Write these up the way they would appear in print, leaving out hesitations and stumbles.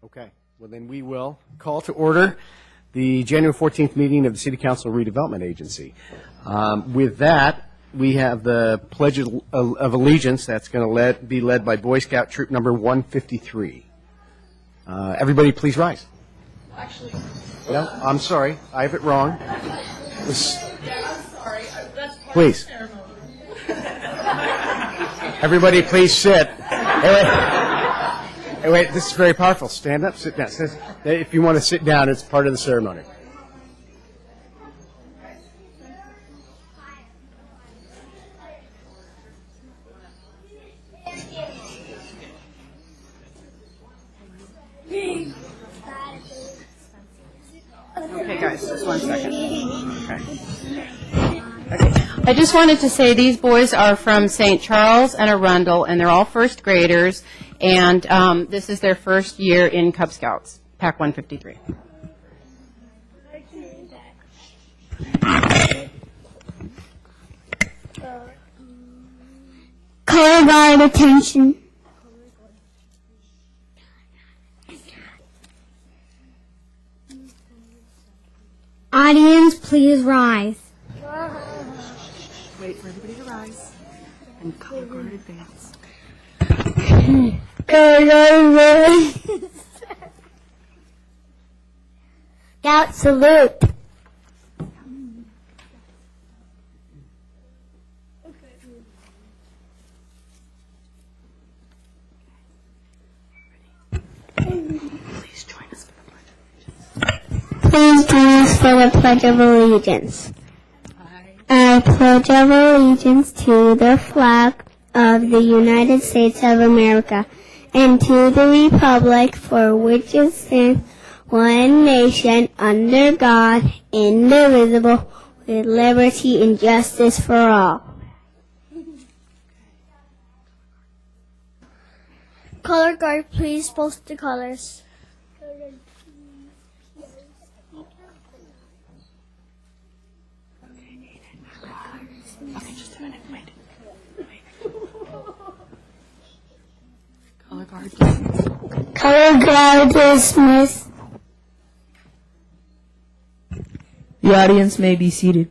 Okay. Well, then we will call to order the January 14th meeting of the City Council Redevelopment Agency. With that, we have the Pledge of Allegiance that's going to be led by Boy Scout Troop number 153. Everybody please rise. Actually, No, I'm sorry. I have it wrong. yeah, I'm sorry. That's part Please. of the ceremony. Everybody please sit. Hey, wait, this is very powerful. Stand up, sit down. If you want to sit down, it's part of the ceremony. Okay, guys, just 1 second. Okay. I just wanted to say these boys are from St. Charles and Arundel, and they're all first graders, and this is their first year in Cub Scouts, Pack 153. Color guard attention. Audience, please rise. Wait for everybody to rise and color guard advance. Color guard advance. Scout salute. Please join us for the pledge. Please join us for the Pledge of Allegiance. I pledge of allegiance to the flag of the United States of America and to the republic for which it stands, one nation, under God, indivisible, with liberty and justice for all. Color guard, please post the colors. Okay, just a minute. Wait. Color guard dismissed. Color guard dismissed. The audience may be seated.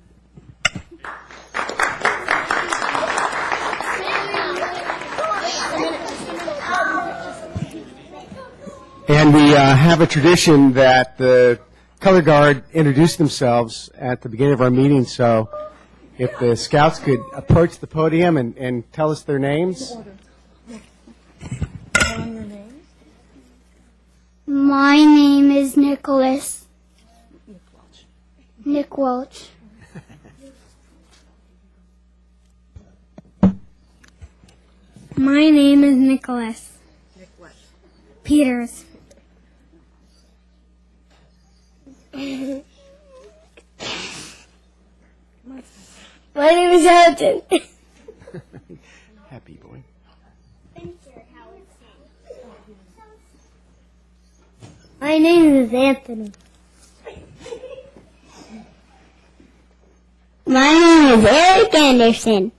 And we have a tradition that the color guard introduce themselves at the beginning of our meeting, so if the scouts could approach the podium and tell us their names. My name is Nicholas. Nick Welch. My name is Nicholas. Nick what? Peters. My name is Hampton. Happy boy. My name is Anthony. My name is Eric Anderson.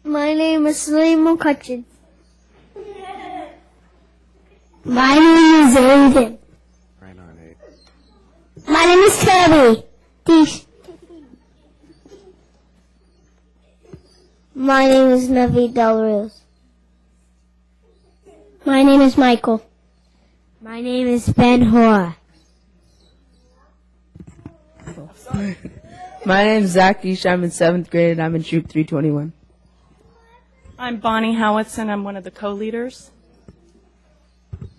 My name is Salim McCutcheon. My name is Aiden. Right on, Abe. My name is Toby. My name is Naveed Delrose. My name is Michael. My name is Ben Hora. My name is Zach Deesh. I'm in 7th grade and I'm in Troop 321. I'm Bonnie Howitson. I'm one of the co-leaders.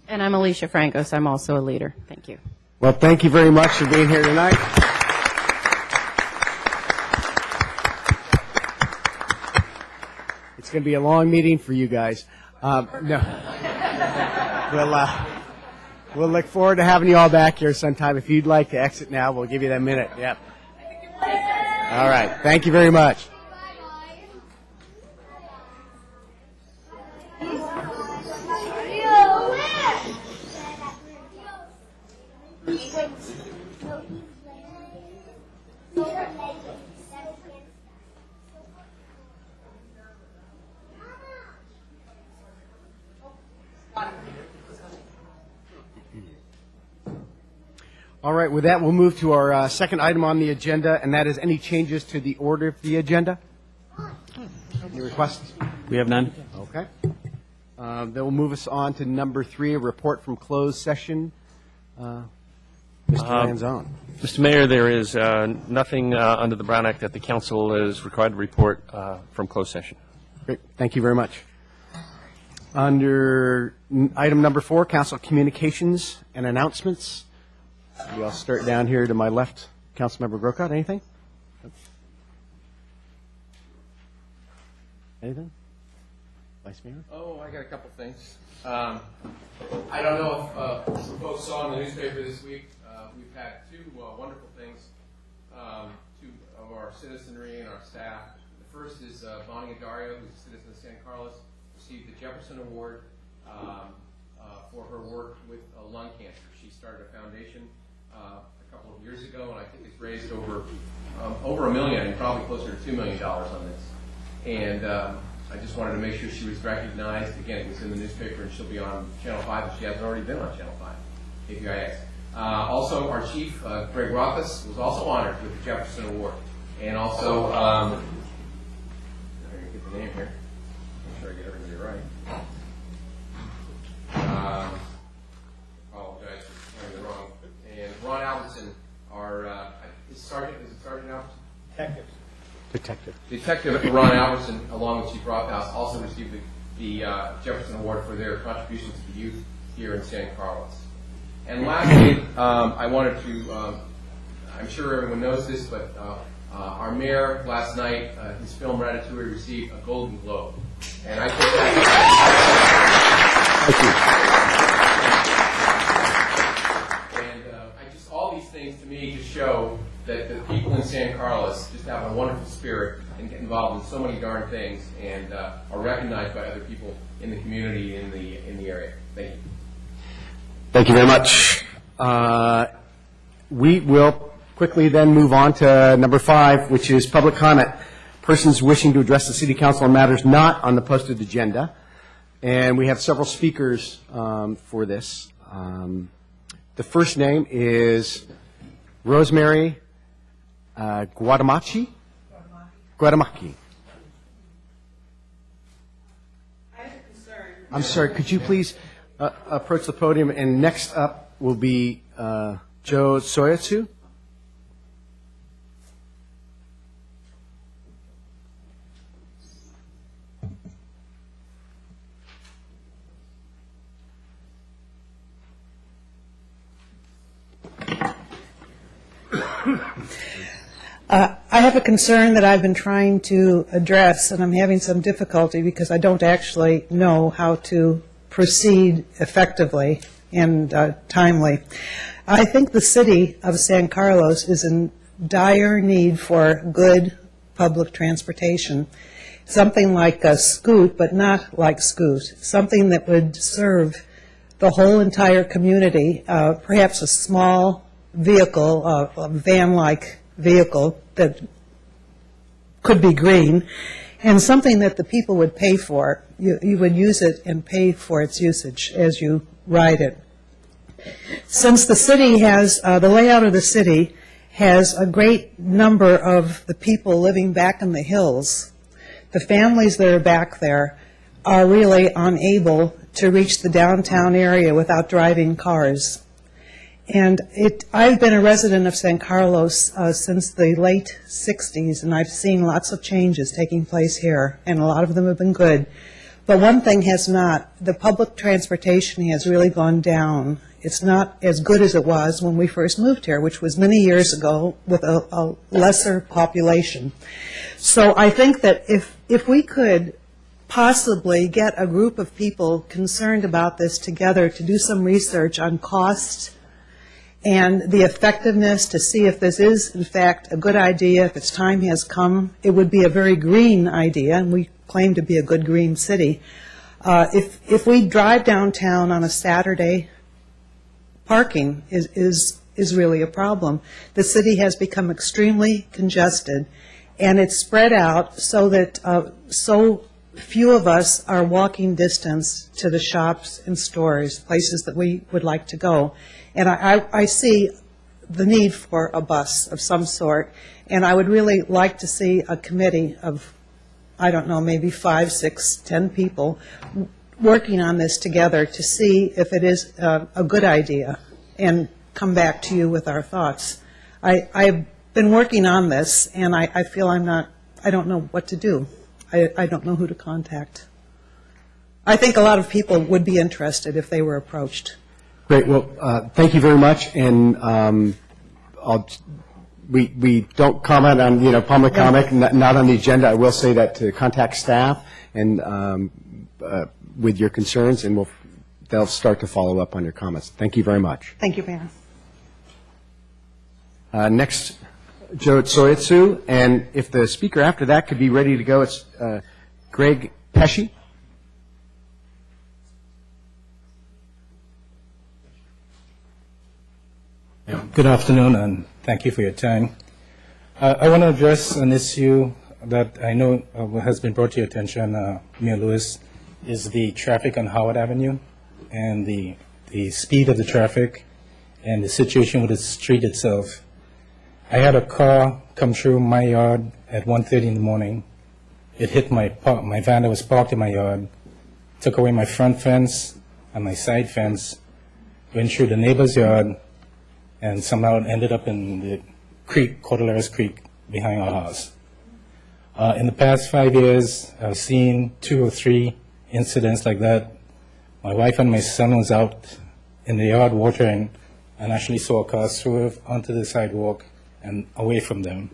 And I'm Alicia Francos. I'm also a leader. Thank you. Well, thank you very much for being here tonight. It's going to be a long meeting for you guys. No. We'll look forward to having you all back here sometime. If you'd like to exit now, we'll give you that minute. Yep. All right. Thank you very much. All right, with that, we'll move to our second item on the agenda, and that is any changes to the order of the agenda? Any requests? We have none. Okay. Then we'll move us on to number 3, a report from closed session. Mr. Lanzone. Mr. Mayor, there is nothing under the Brown Act that the council is required to report from closed session. Great, thank you very much. Under item number 4, council communications and announcements. Maybe I'll start down here to my left. Councilmember Grocott, anything? Anything? Vice Mayor? Oh, I got a couple things. I don't know if some folks saw in the newspaper this week, we've had 2 wonderful things to of our citizenry and our staff. The first is Bonnie Adario, who's a citizen of San Carlos, received the Jefferson Award for her work with lung cancer. She started a foundation a couple of years ago, and I think it's raised over $1 million, and probably closer to $2 million on this. And I just wanted to make sure she was recognized. Again, it was in the newspaper, and she'll be on Channel 5 if she hasn't already been on Channel 5, KPIX. Also, our chief, Greg Rothfuss, was also honored with the Jefferson Award. And also, I'm going to get the name here. Make sure I get everybody right. Apologize for getting the wrong. And Ron Albertson, our sergeant, is it Sergeant Albertson? Detective Ron Albertson, along with Chief Rothhouse, also received the Jefferson Award for their contributions to the youth here in San Carlos. And lastly, I wanted to, I'm sure everyone knows this, but our mayor last night, his film Ratatouille received a Golden Globe. And I think all these things to me just show that the people in San Carlos just have a wonderful spirit and get involved in so many darn things and are recognized by other people in the community in the area. Thank you. Thank you very much. We will quickly then move on to number 5, which is public comment. Persons wishing to address the City Council on matters not on the posted agenda. And we have several speakers for this. The first name is Rosemary Guadamachi. Guadamachi. I have a concern. I'm sorry, could you please approach the podium? And next up will be Joe Soyatsu. I have a concern that I've been trying to address, and I'm having some difficulty because I don't actually know how to proceed effectively and timely. I think the city of San Carlos is in dire need for good public transportation, something like a Scoot, but not like Scoot, something that would serve the whole entire community, perhaps a small vehicle, a van-like vehicle that could be green, and something that the people would pay for. You would use it and pay for its usage as you ride it. Since the city has, the layout of the city has a great number of the people living back in the hills, the families that are back there are really unable to reach the downtown area without driving cars. And I've been a resident of San Carlos since the late 60s, and I've seen lots of changes taking place here, and a lot of them have been good. But one thing has not. The public transportation has really gone down. It's not as good as it was when we first moved here, which was many years ago with a lesser population. So I think that if we could possibly get a group of people concerned about this together to do some research on cost and the effectiveness to see if this is, in fact, a good idea, if its time has come. It would be a very green idea, and we claim to be a good green city. If we drive downtown on a Saturday, parking is really a problem. The city has become extremely congested, and it's spread out so that so few of us are walking distance to the shops and stores, places that we would like to go. And I see the need for a bus of some sort. And I would really like to see a committee of, I don't know, maybe 5, 6, 10 people working on this together to see if it is a good idea and come back to you with our thoughts. I've been working on this, and I feel I don't know what to do. I don't know who to contact. I think a lot of people would be interested if they were approached. Great. Well, thank you very much. And we don't comment on, public comment, not on the agenda. I will say that to contact staff and with your concerns, and they'll start to follow up on your comments. Thank you very much. Thank you, Mayor. Next, Joe Tsoyatsu, and if the speaker after that could be ready to go, it's Greg Pesci. Good afternoon, and thank you for your time. I want to address an issue that I know has been brought to your attention, Mayor Lewis, is the traffic on Howard Avenue and the speed of the traffic and the situation with the street itself. I had a car come through my yard at 1:30 in the morning. It hit my van that was parked in my yard, took away my front fence and my side fence, went through the neighbor's yard, and somehow it ended up in the creek, Cordilleras Creek, behind our house. In the past 5 years, I've seen 2 or 3 incidents like that. My wife and my son was out in the yard watering and actually saw a car swerve onto the sidewalk and away from them.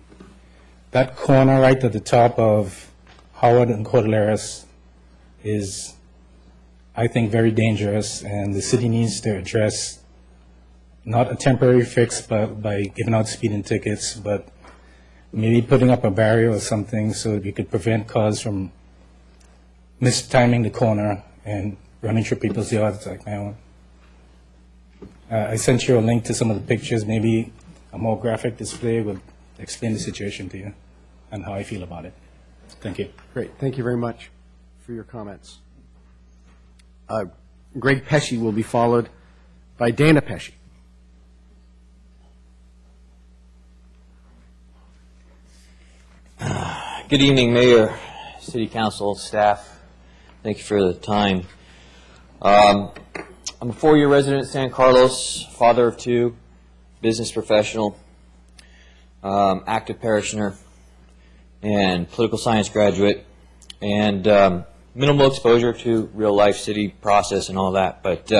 That corner right at the top of Howard and Cordilleras is, I think, very dangerous, and the city needs to address not a temporary fix by giving out speeding tickets, but maybe putting up a barrier or something so that we could prevent cars from mistiming the corner and running through people's yards like my own. I sent you a link to some of the pictures. Maybe a more graphic display would explain the situation to you and how I feel about it. Thank you. Great. Thank you very much for your comments. Greg Pesci will be followed by Dana Pesci. Good evening, Mayor, City Council, staff. Thank you for the time. I'm a 4-year resident of San Carlos, father of 2, business professional, active parishioner, and political science graduate, and minimal exposure to real-life city process and all that. But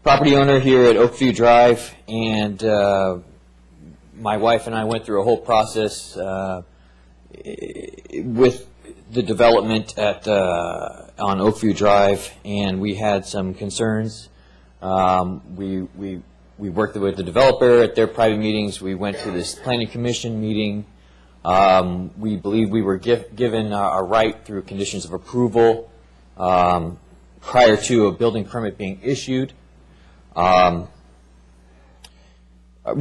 property owner here at Oakview Drive, and my wife and I went through a whole process with the development on Oakview Drive, and we had some concerns. We worked with the developer at their private meetings. We went to this planning commission meeting. We believe we were given our right through conditions of approval prior to a building permit being issued. We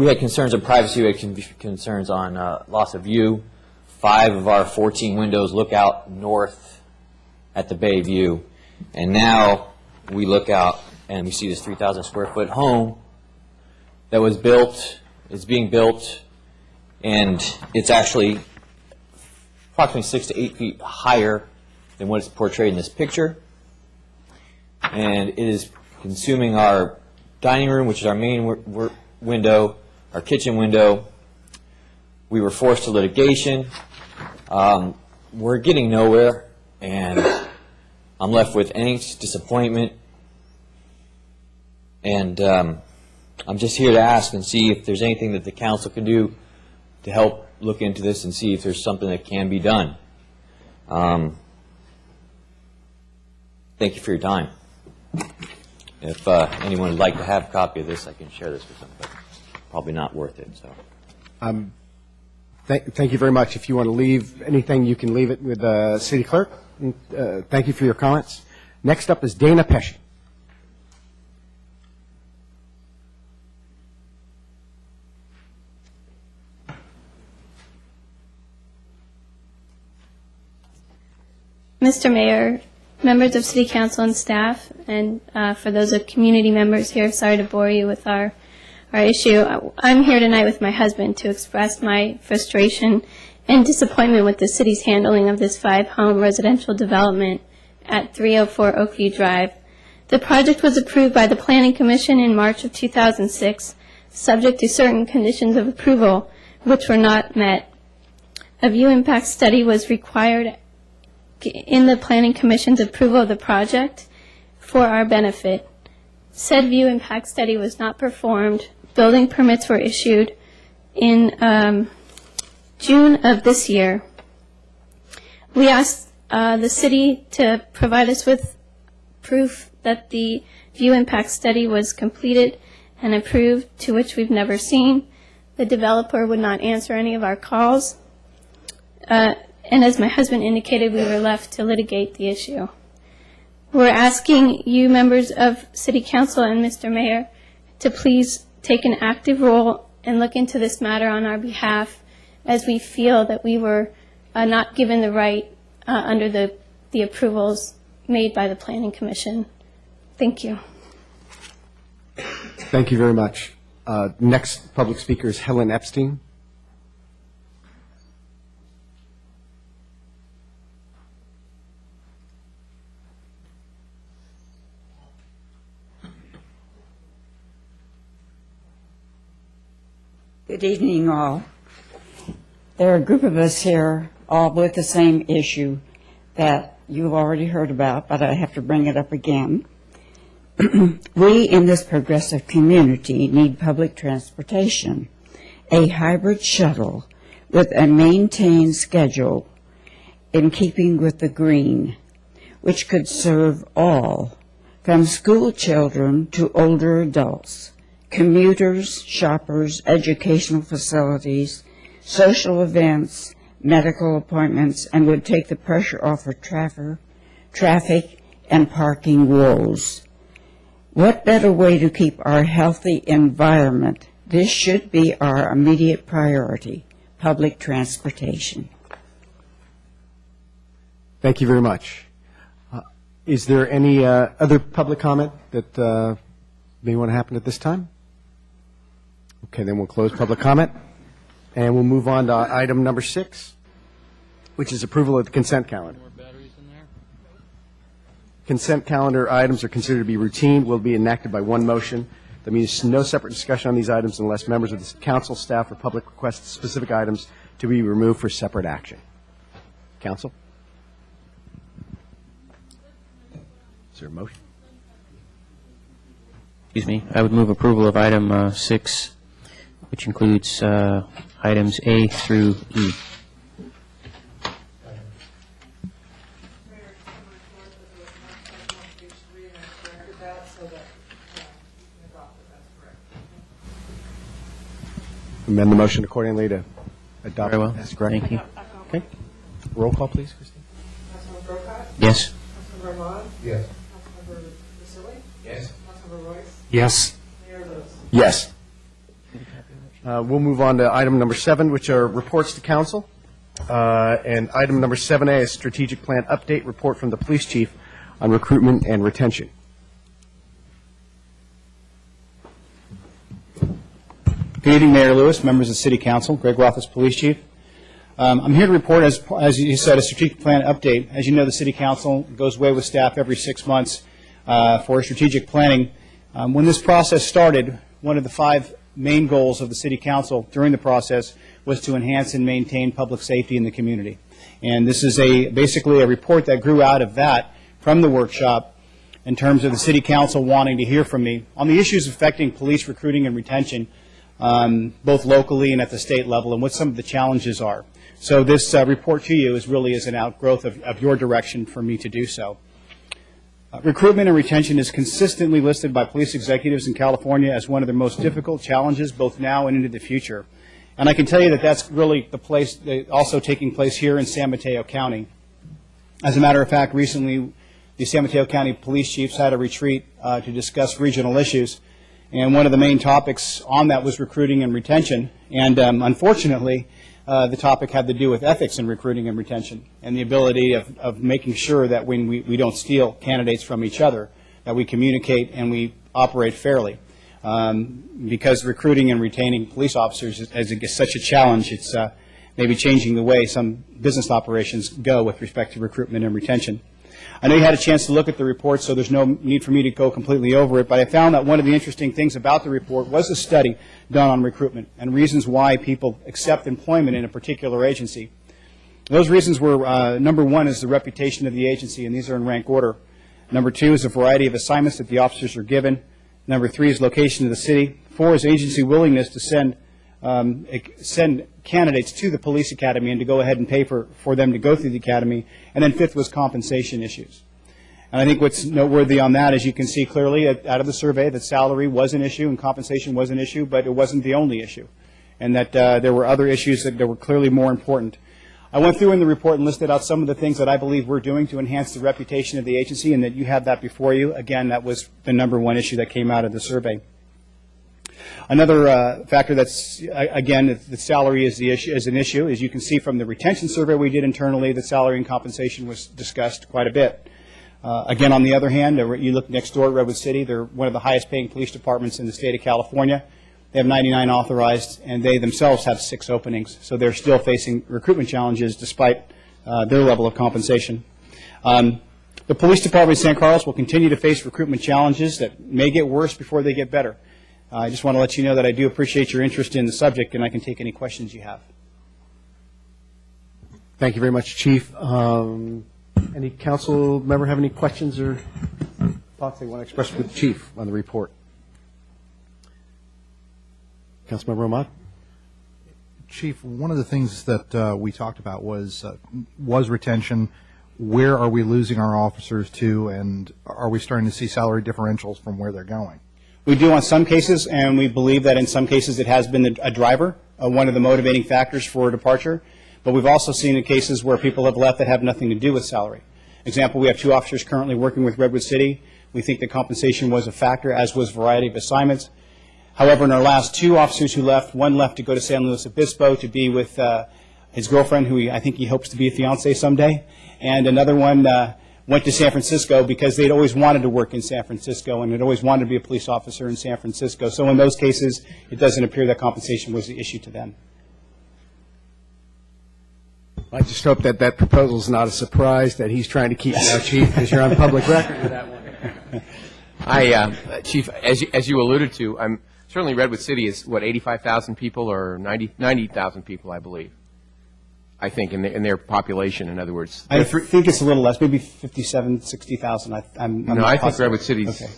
had concerns on privacy. We had concerns on loss of view. 5 of our 14 windows look out north at the Bay View, and now we look out and we see this 3,000 square foot home that was built, is being built, and it's actually approximately 6 to 8 feet higher than what is portrayed in this picture, and it is consuming our dining room, which is our main window, our kitchen window. We were forced to litigation. We're getting nowhere, and I'm left with angst, disappointment, and I'm just here to ask and see if there's anything that the council can do to help look into this and see if there's something that can be done. Thank you for your time. If anyone would like to have a copy of this, I can share this with them, but probably not worth it. So. Thank you very much. If you want to leave anything, you can leave it with the city clerk. Thank you for your comments. Next up is Dana Pesci. Mr. Mayor, members of City Council and staff, and for those of community members here, sorry to bore you with our our issue. I'm here tonight with my husband to express my frustration and disappointment with the city's handling of this 5-home residential development at 304 Oakview Drive. The project was approved by the Planning Commission in March of 2006, subject to certain conditions of approval, which were not met. A view impact study was required in the Planning Commission's approval of the project for our benefit. Said view impact study was not performed. Building permits were issued in June of this year. We asked the city to provide us with proof that the view impact study was completed and approved, to which we've never seen. The developer would not answer any of our calls. And as my husband indicated, we were left to litigate the issue. We're asking you, members of City Council and Mr. Mayor, to please take an active role and look into this matter on our behalf, as we feel that we were not given the right under the approvals made by the Planning Commission. Thank you. Thank you very much. Next public speaker is Helen Epstein. Good evening, all. There are a group of us here, all with the same issue that you've already heard about, but I have to bring it up again. We in this progressive community need public transportation, a hybrid shuttle with a maintained schedule in keeping with the green, which could serve all, from school children to older adults, commuters, shoppers, educational facilities, social events, medical appointments, and would take the pressure off of traffic and parking woes. What better way to keep our healthy environment? This should be our immediate priority, public transportation. Thank you very much. Is there any other public comment that may want to happen at this time? Okay, then we'll close public comment, and we'll move on to item number 6, which is approval of the consent calendar. Consent calendar items are considered to be routine, will be enacted by one motion. That means no separate discussion on these items unless members of the council, staff, or public request specific items to be removed for separate action. Council? Is there a motion? Excuse me. I would move approval of item 6, which includes items A through E. Amend the motion accordingly to adopt. Very well. That's correct. Thank you. Okay. Roll call, please, Christine. Councilmember Brokaw? Yes. Councilmember Ahmad? Yes. Councilmember Vasili? Yes. Councilmember Royce? Yes. Mayor Lewis? Yes. We'll move on to item number 7, which are reports to council. And item number 7A is strategic plan update report from the police chief on recruitment and retention. Good evening, Mayor Lewis, members of the City Council, Greg Rothfuss, Police Chief. I'm here to report, as you said, a strategic plan update. As you know, the City Council goes away with staff every 6 months for strategic planning. When this process started, one of the 5 main goals of the City Council during the process was to enhance and maintain public safety in the community. And this is basically a report that grew out of that from the workshop in terms of the City Council wanting to hear from me on the issues affecting police recruiting and retention, both locally and at the state level, and what some of the challenges are. So this report to you really is an outgrowth of your direction for me to do so. Recruitment and retention is consistently listed by police executives in California as one of the most difficult challenges both now and into the future. And I can tell you that that's really the place also taking place here in San Mateo County. As a matter of fact, recently the San Mateo County police chiefs had a retreat to discuss regional issues. And one of the main topics on that was recruiting and retention. And unfortunately, the topic had to do with ethics in recruiting and retention and the ability of making sure that when we don't steal candidates from each other, that we communicate and we operate fairly. Because recruiting and retaining police officers is such a challenge, it's maybe changing the way some business operations go with respect to recruitment and retention. I know you had a chance to look at the report, so there's no need for me to go completely over it, but I found that one of the interesting things about the report was a study done on recruitment and reasons why people accept employment in a particular agency. Those reasons were, number one is the reputation of the agency, and these are in rank order. Number two is the variety of assignments that the officers are given. Number three is location of the city. Four is agency willingness to send candidates to the police academy and to go ahead and pay for them to go through the academy. And then fifth was compensation issues. And I think what's noteworthy on that is you can see clearly out of the survey that salary was an issue and compensation was an issue, but it wasn't the only issue. And that there were other issues that were clearly more important. I went through in the report and listed out some of the things that I believe we're doing to enhance the reputation of the agency, and that you have that before you. Again, that was the number one issue that came out of the survey. Another factor that's, again, the salary is an issue. As you can see from the retention survey we did internally, the salary and compensation was discussed quite a bit. Again, on the other hand, you look next door at Redwood City, they're one of the highest paying police departments in the state of California. They have 99 authorized, and they themselves have 6 openings. So they're still facing recruitment challenges despite their level of compensation. The police department in San Carlos will continue to face recruitment challenges that may get worse before they get better. I just want to let you know that I do appreciate your interest in the subject, and I can take any questions you have. Thank you very much, Chief. Any council member have any questions or thoughts they want to express with the Chief on the report? Councilmember Ahmad? Chief, one of the things that we talked about was retention. Where are we losing our officers to, and are we starting to see salary differentials from where they're going? We do on some cases, and we believe that in some cases it has been a driver, one of the motivating factors for departure. But we've also seen in cases where people have left that have nothing to do with salary. Example, we have 2 officers currently working with Redwood City. We think the compensation was a factor, as was variety of assignments. However, in our last 2 officers who left, one left to go to San Luis Obispo to be with his girlfriend, who I think he hopes to be a fiance someday, and another one went to San Francisco because they'd always wanted to work in San Francisco and had always wanted to be a police officer in San Francisco. So in those cases, it doesn't appear that compensation was the issue to them. I just hope that that proposal is not a surprise that he's trying to keep you out, Chief, because you're on public record with that one. Chief, as you alluded to, certainly Redwood City is, 85,000 people or 90,000 people, I believe, I think, in their population, in other words. I think it's a little less, maybe 57, 60,000. I think Redwood City's, okay.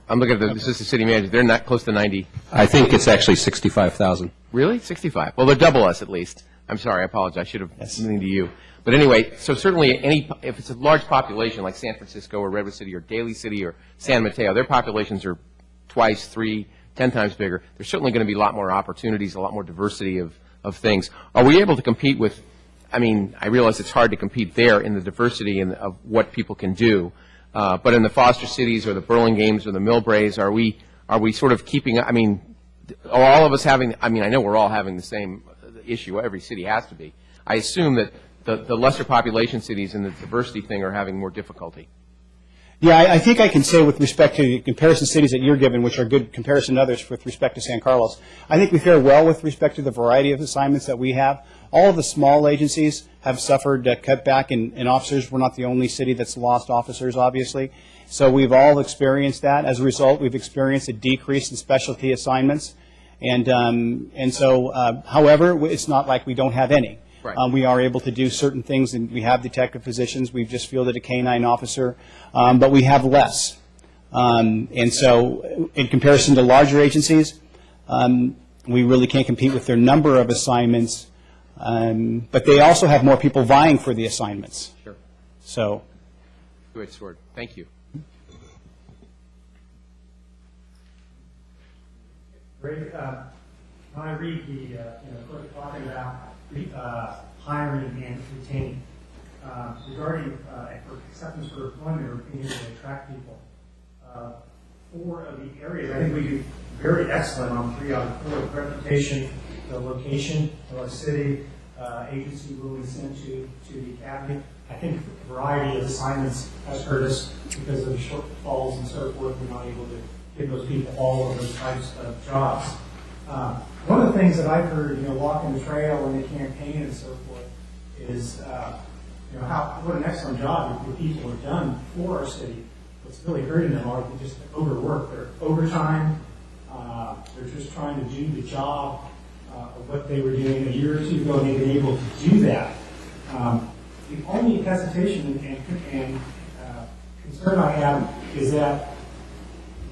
I'm looking at the assistant city manager, they're not close to 90. I think it's actually 65,000. Really? 65? Well, they're double us, at least. I'm sorry, I apologize. I should have listened to you. But anyway, so certainly if it's a large population like San Francisco or Redwood City or Daly City or San Mateo, their populations are twice, 3, 10 times bigger. There's certainly going to be a lot more opportunities, a lot more diversity of things. Are we able to compete with, I realize it's hard to compete there in the diversity of what people can do, but in the Foster Cities or the Burlingames or the Millbraes, are we sort of keeping, are all of us having, I know we're all having the same issue. Every city has to be. I assume that the lesser population cities and the diversity thing are having more difficulty. Yeah, I think I can say with respect to the comparison cities that you're given, which are good comparison to others with respect to San Carlos, I think we fare well with respect to the variety of assignments that we have. All of the small agencies have suffered a cutback in officers. We're not the only city that's lost officers, obviously. So we've all experienced that. As a result, we've experienced a decrease in specialty assignments. And so, however, it's not like we don't have any. Right. We are able to do certain things, and we have detective positions. We've just fielded a K-9 officer, but we have less. And so, in comparison to larger agencies, we really can't compete with their number of assignments, but they also have more people vying for the assignments. Sure. So. Good sword. Thank you. Great. When I read the talking about hiring and retaining, regarding acceptance for employment or being able to attract people, 4 of the areas I think we do very excellent on 3 out of 4: reputation, the location of our city, agency willing to send to the academy. I think the variety of assignments has hurt us because of shortfalls and so forth. We're not able to give those people all of those types of jobs. One of the things that I've heard, walking the trail and the campaign and so forth, is what an excellent job the people have done for our city. What's really hurting them are just overwork. They're overtime. They're just trying to do the job of what they were doing a year or two ago, and they've been able to do that. The only hesitation and concern I have is that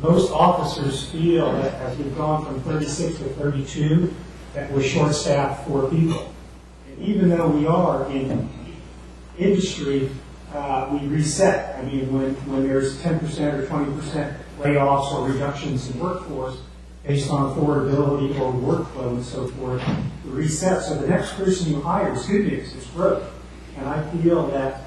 most officers feel that as we've gone from 36 to 32, that we're short-staffed for people. And even though we are in industry, we reset. I mean, when there's 10% or 20% layoffs or reductions in workforce based on affordability or workload and so forth, we reset. So the next person you hire is good news, it's growth. And I feel that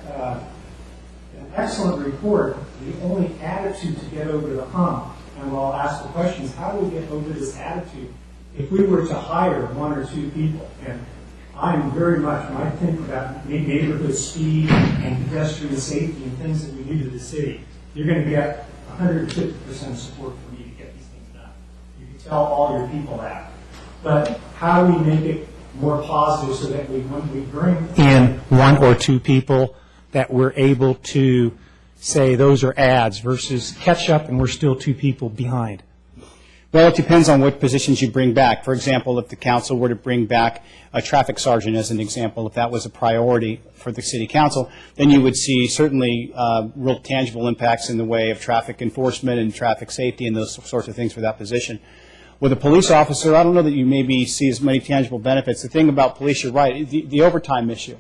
an excellent report, the only attitude to get over the hump, and I'll ask the questions, how do we get over this attitude if we were to hire one or two people? And I'm very much, when I think about neighborhood speed and pedestrian safety and things that we do to the city, you're going to get 150% support from me to get these things done. You can tell all your people that. But how do we make it more positive so that when we bring in one or two people, that we're able to say those are ads versus catch up and we're still two people behind? Well, it depends on what positions you bring back. For example, if the council were to bring back a traffic sergeant as an example, if that was a priority for the city council, then you would see certainly real tangible impacts in the way of traffic enforcement and traffic safety and those sorts of things for that position. With a police officer, I don't know that you maybe see as many tangible benefits. The thing about police, you're right, the overtime issue.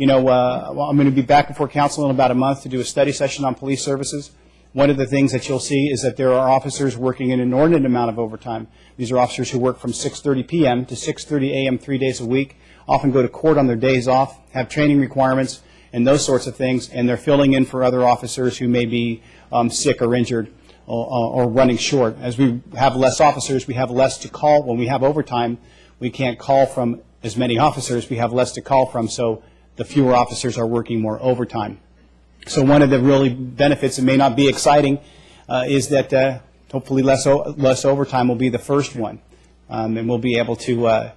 I'm going to be back before council in about a month to do a study session on police services. One of the things that you'll see is that there are officers working an inordinate amount of overtime. These are officers who work from 6:30 p.m. to 6:30 a.m. 3 days a week, often go to court on their days off, have training requirements, and those sorts of things, and they're filling in for other officers who may be sick or injured or running short. As we have less officers, we have less to call. When we have overtime, we can't call from as many officers. We have less to call from, so the fewer officers are working more overtime. So one of the really benefits, it may not be exciting, is that hopefully less overtime will be the first one. And we'll be able to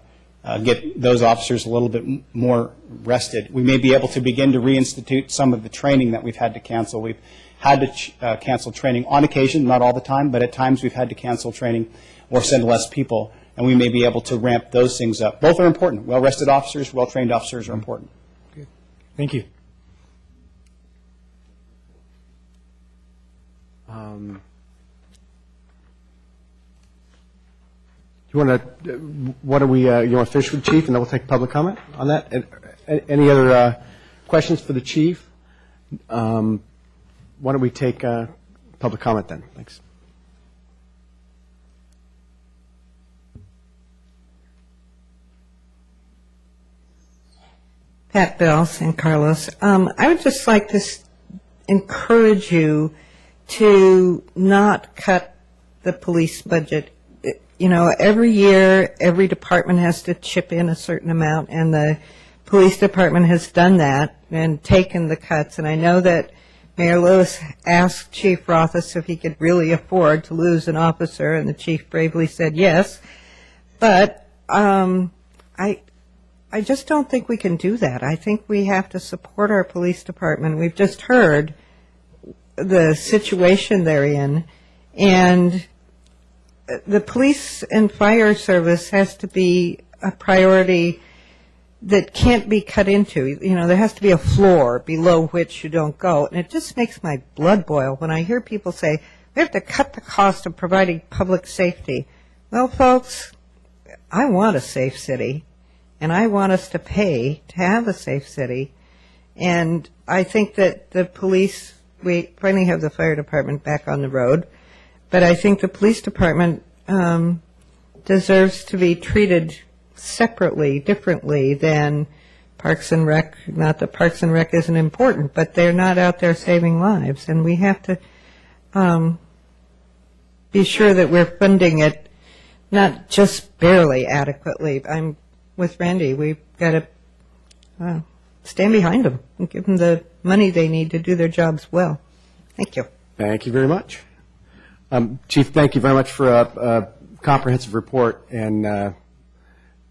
get those officers a little bit more rested. We may be able to begin to reinstitute some of the training that we've had to cancel. We've had to cancel training on occasion, not all the time, but at times we've had to cancel training or send less people, and we may be able to ramp those things up. Both are important. Well-rested officers, well-trained officers are important. Good. Thank you. You want to finish with Chief, and then we'll take public comment on that? Any other questions for the Chief? Why don't we take public comment then? Thanks. Pat Bell, San Carlos. I would just like to encourage you to not cut the police budget. Every year, every department has to chip in a certain amount, and the police department has done that and taken the cuts. And I know that Mayor Lewis asked Chief Rothus if he could really afford to lose an officer, and the chief bravely said yes. But I just don't think we can do that. I think we have to support our police department. We've just heard the situation they're in, and the police and fire service has to be a priority that can't be cut into. There has to be a floor below which you don't go. And it just makes my blood boil when I hear people say, we have to cut the cost of providing public safety. Well, folks, I want a safe city, and I want us to pay to have a safe city. And I think that the police, we finally have the fire department back on the road, but I think the police department deserves to be treated separately, differently than Parks and Rec. Not that Parks and Rec isn't important, but they're not out there saving lives, and we have to be sure that we're funding it not just barely adequately. I'm with Randy. We've got to stand behind them and give them the money they need to do their jobs well. Thank you. Thank you very much. Chief, thank you very much for a comprehensive report. And,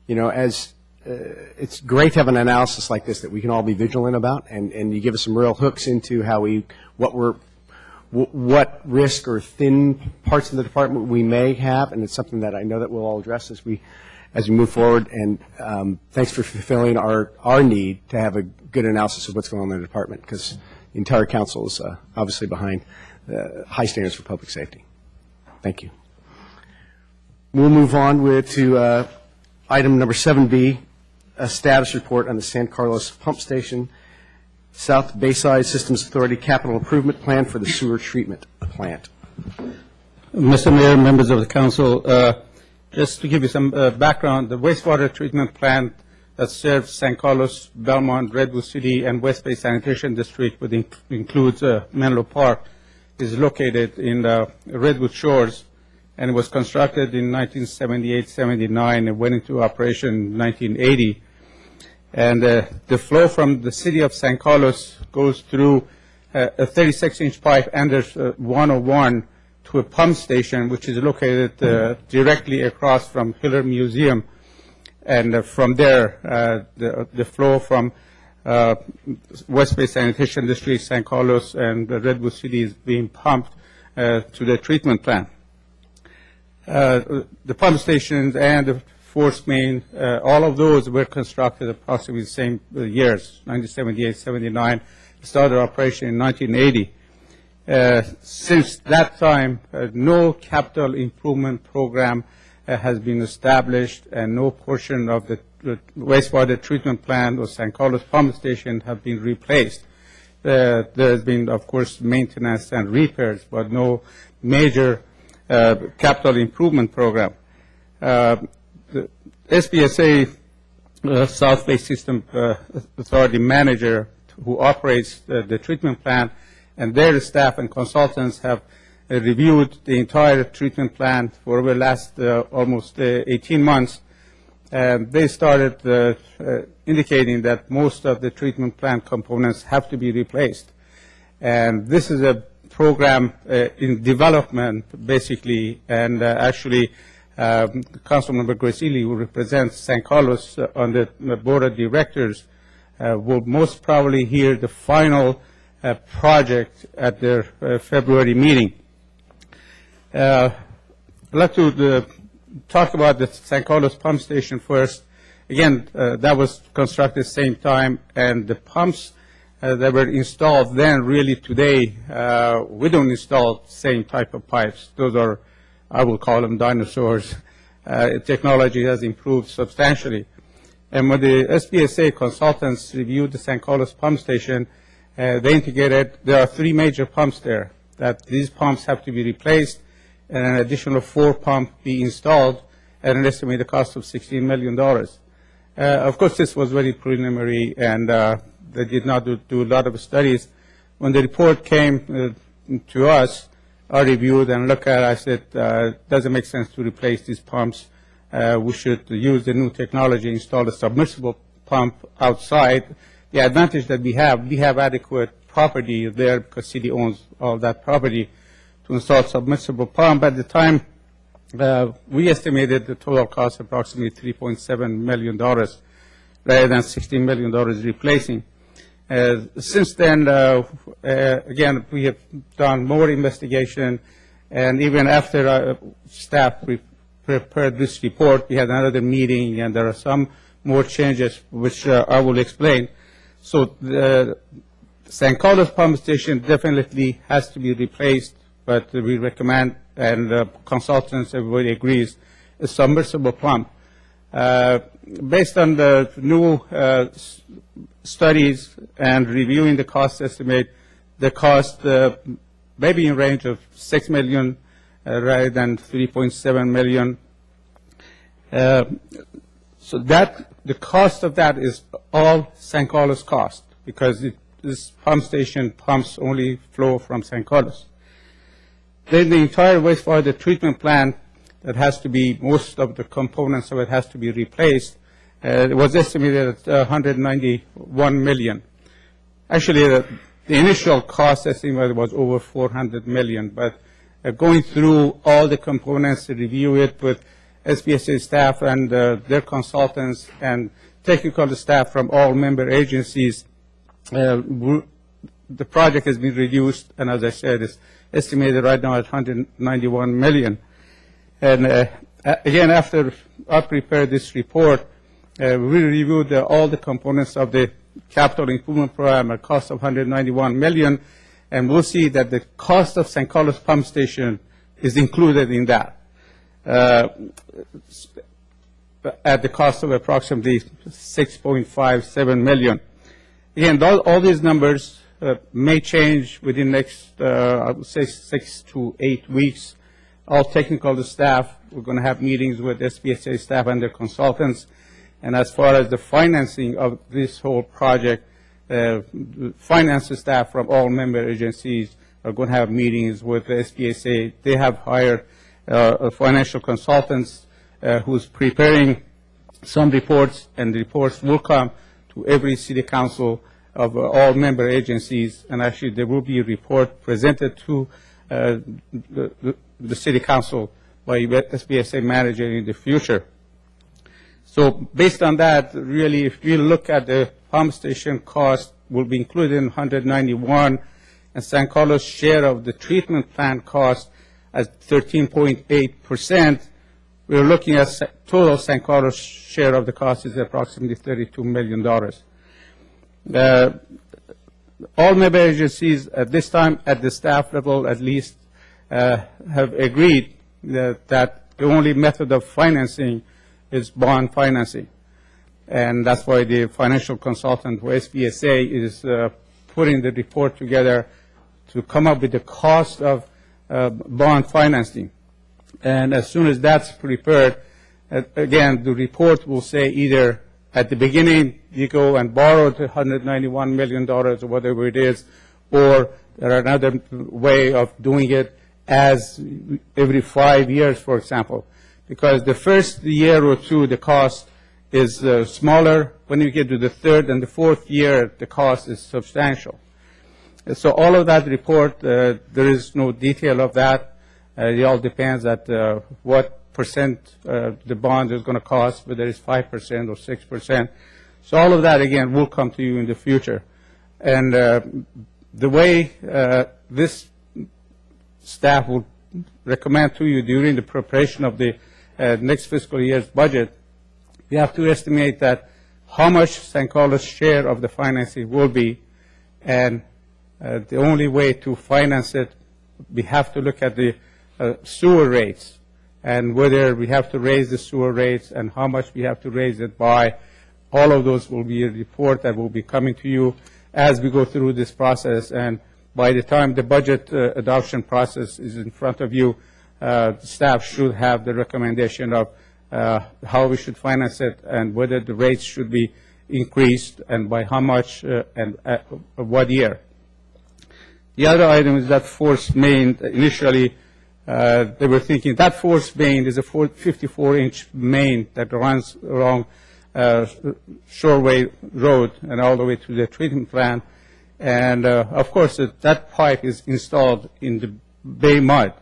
it's great to have an analysis like this that we can all be vigilant about, and you give us some real hooks into how what risk or thin parts of the department we may have, and it's something that I know that we'll all address as we move forward. And thanks for fulfilling our need to have a good analysis of what's going on in the department, because the entire council is obviously behind high standards for public safety. Thank you. We'll move on to item number 7B, a status report on the San Carlos Pump Station, South Bayside Systems Authority Capital Improvement Plan for the Sewer Treatment Plant. Mr. Mayor, members of the council, just to give you some background, the wastewater treatment plant that serves San Carlos, Belmont, Redwood City, and West Bay Sanitation District, which includes Menlo Park, is located in the Redwood Shores, and it was constructed in 1978-79 and went into operation in 1980. And the flow from the city of San Carlos goes through a 36-inch pipe under 101 to a pump station, which is located directly across from Hiller Museum. And from there, the flow from West Bay Sanitation District, San Carlos, and Redwood City is being pumped to the treatment plant. The pump stations and the force main, all of those were constructed approximately the same years, 1978, 79, started operation in 1980. Since that time, no capital improvement program has been established, and no portion of the wastewater treatment plant or San Carlos pump station have been replaced. There has been, of course, maintenance and repairs, but no major capital improvement program. The SBSA South Bay System Authority manager who operates the treatment plant, and their staff and consultants have reviewed the entire treatment plant for the last almost 18 months. They started indicating that most of the treatment plant components have to be replaced. And this is a program in development, basically, and actually Councilmember Gracili, who represents San Carlos on the board of directors, will most probably hear the final project at their February meeting. I'd like to talk about the San Carlos pump station first. Again, that was constructed at the same time, and the pumps that were installed then, really today, we don't install same type of pipes. Those are, I will call them dinosaurs. Technology has improved substantially. And when the SBSA consultants reviewed the San Carlos pump station, they indicated there are 3 major pumps there, that these pumps have to be replaced, and an additional 4 pumps be installed at an estimated cost of $16 million. Of course, this was very preliminary, and they did not do a lot of studies. When the report came to us, I reviewed and looked at it. I said, doesn't make sense to replace these pumps. We should use the new technology, install a submersible pump outside. The advantage that we have adequate property there because city owns all that property to install submersible pump. At the time, we estimated the total cost approximately $3.7 million rather than $16 million replacing. Since then, again, we have done more investigation, and even after our staff prepared this report, we had another meeting, and there are some more changes which I will explain. So the San Carlos pump station definitely has to be replaced, but we recommend, and consultants, everybody agrees, a submersible pump. Based on the new studies and reviewing the cost estimate, the cost may be in range of $6 million rather than $3.7 million. So that the cost of that is all San Carlos cost, because this pump station pumps only flow from San Carlos. Then the entire wastewater treatment plant that has to be, most of the components of it has to be replaced. It was estimated at $191 million. Actually, the initial cost estimate was over $400 million, but going through all the components to review it with SBSA staff and their consultants and technical staff from all member agencies. The project has been reduced, and as I said, it's estimated right now at $191 million. And again, after I prepared this report, we reviewed all the components of the capital improvement program at a cost of $191 million, and we'll see that the cost of St. Carlos Pump Station is included in that at the cost of approximately $6.57 million. Again, all these numbers may change within next, I would say, 6 to 8 weeks. All technical staff, we're going to have meetings with SBSA staff and their consultants. And as far as the financing of this whole project, finance staff from all member agencies are going to have meetings with the SBSA. They have hired financial consultants who's preparing some reports, and the reports will come to every city council of all member agencies, and actually there will be a report presented to the city council by SBSA manager in the future. So based on that, really, if you look at the pump station cost, will be included in 191, and San Carlos' share of the treatment plant cost at 13.8%. We're looking at total San Carlos share of the cost is approximately $32 million. All member agencies at this time, at the staff level at least, have agreed that the only method of financing is bond financing. And that's why the financial consultant for SBSA is putting the report together to come up with the cost of bond financing. And as soon as that's prepared, again, the report will say either at the beginning you go and borrow the $191 million or whatever it is, or there are another way of doing it as every 5 years, for example. Because the first year or two, the cost is smaller. When you get to the third and the fourth year, the cost is substantial. So all of that report, there is no detail of that. It all depends at what percent the bond is going to cost, whether it's 5% or 6%. So all of that, again, will come to you in the future. And the way this staff will recommend to you during the preparation of the next fiscal year's budget, we have to estimate that how much San Carlos' share of the financing will be, and the only way to finance it, we have to look at the sewer rates and whether we have to raise the sewer rates and how much we have to raise it by. All of those will be a report that will be coming to you as we go through this process, and by the time the budget adoption process is in front of you, staff should have the recommendation of how we should finance it and whether the rates should be increased and by how much and what year. The other item is that force main. Initially, they were thinking that force main is a 54-inch main that runs along Shoreway Road and all the way to the treatment plant. And of course, that pipe is installed in the bay mud,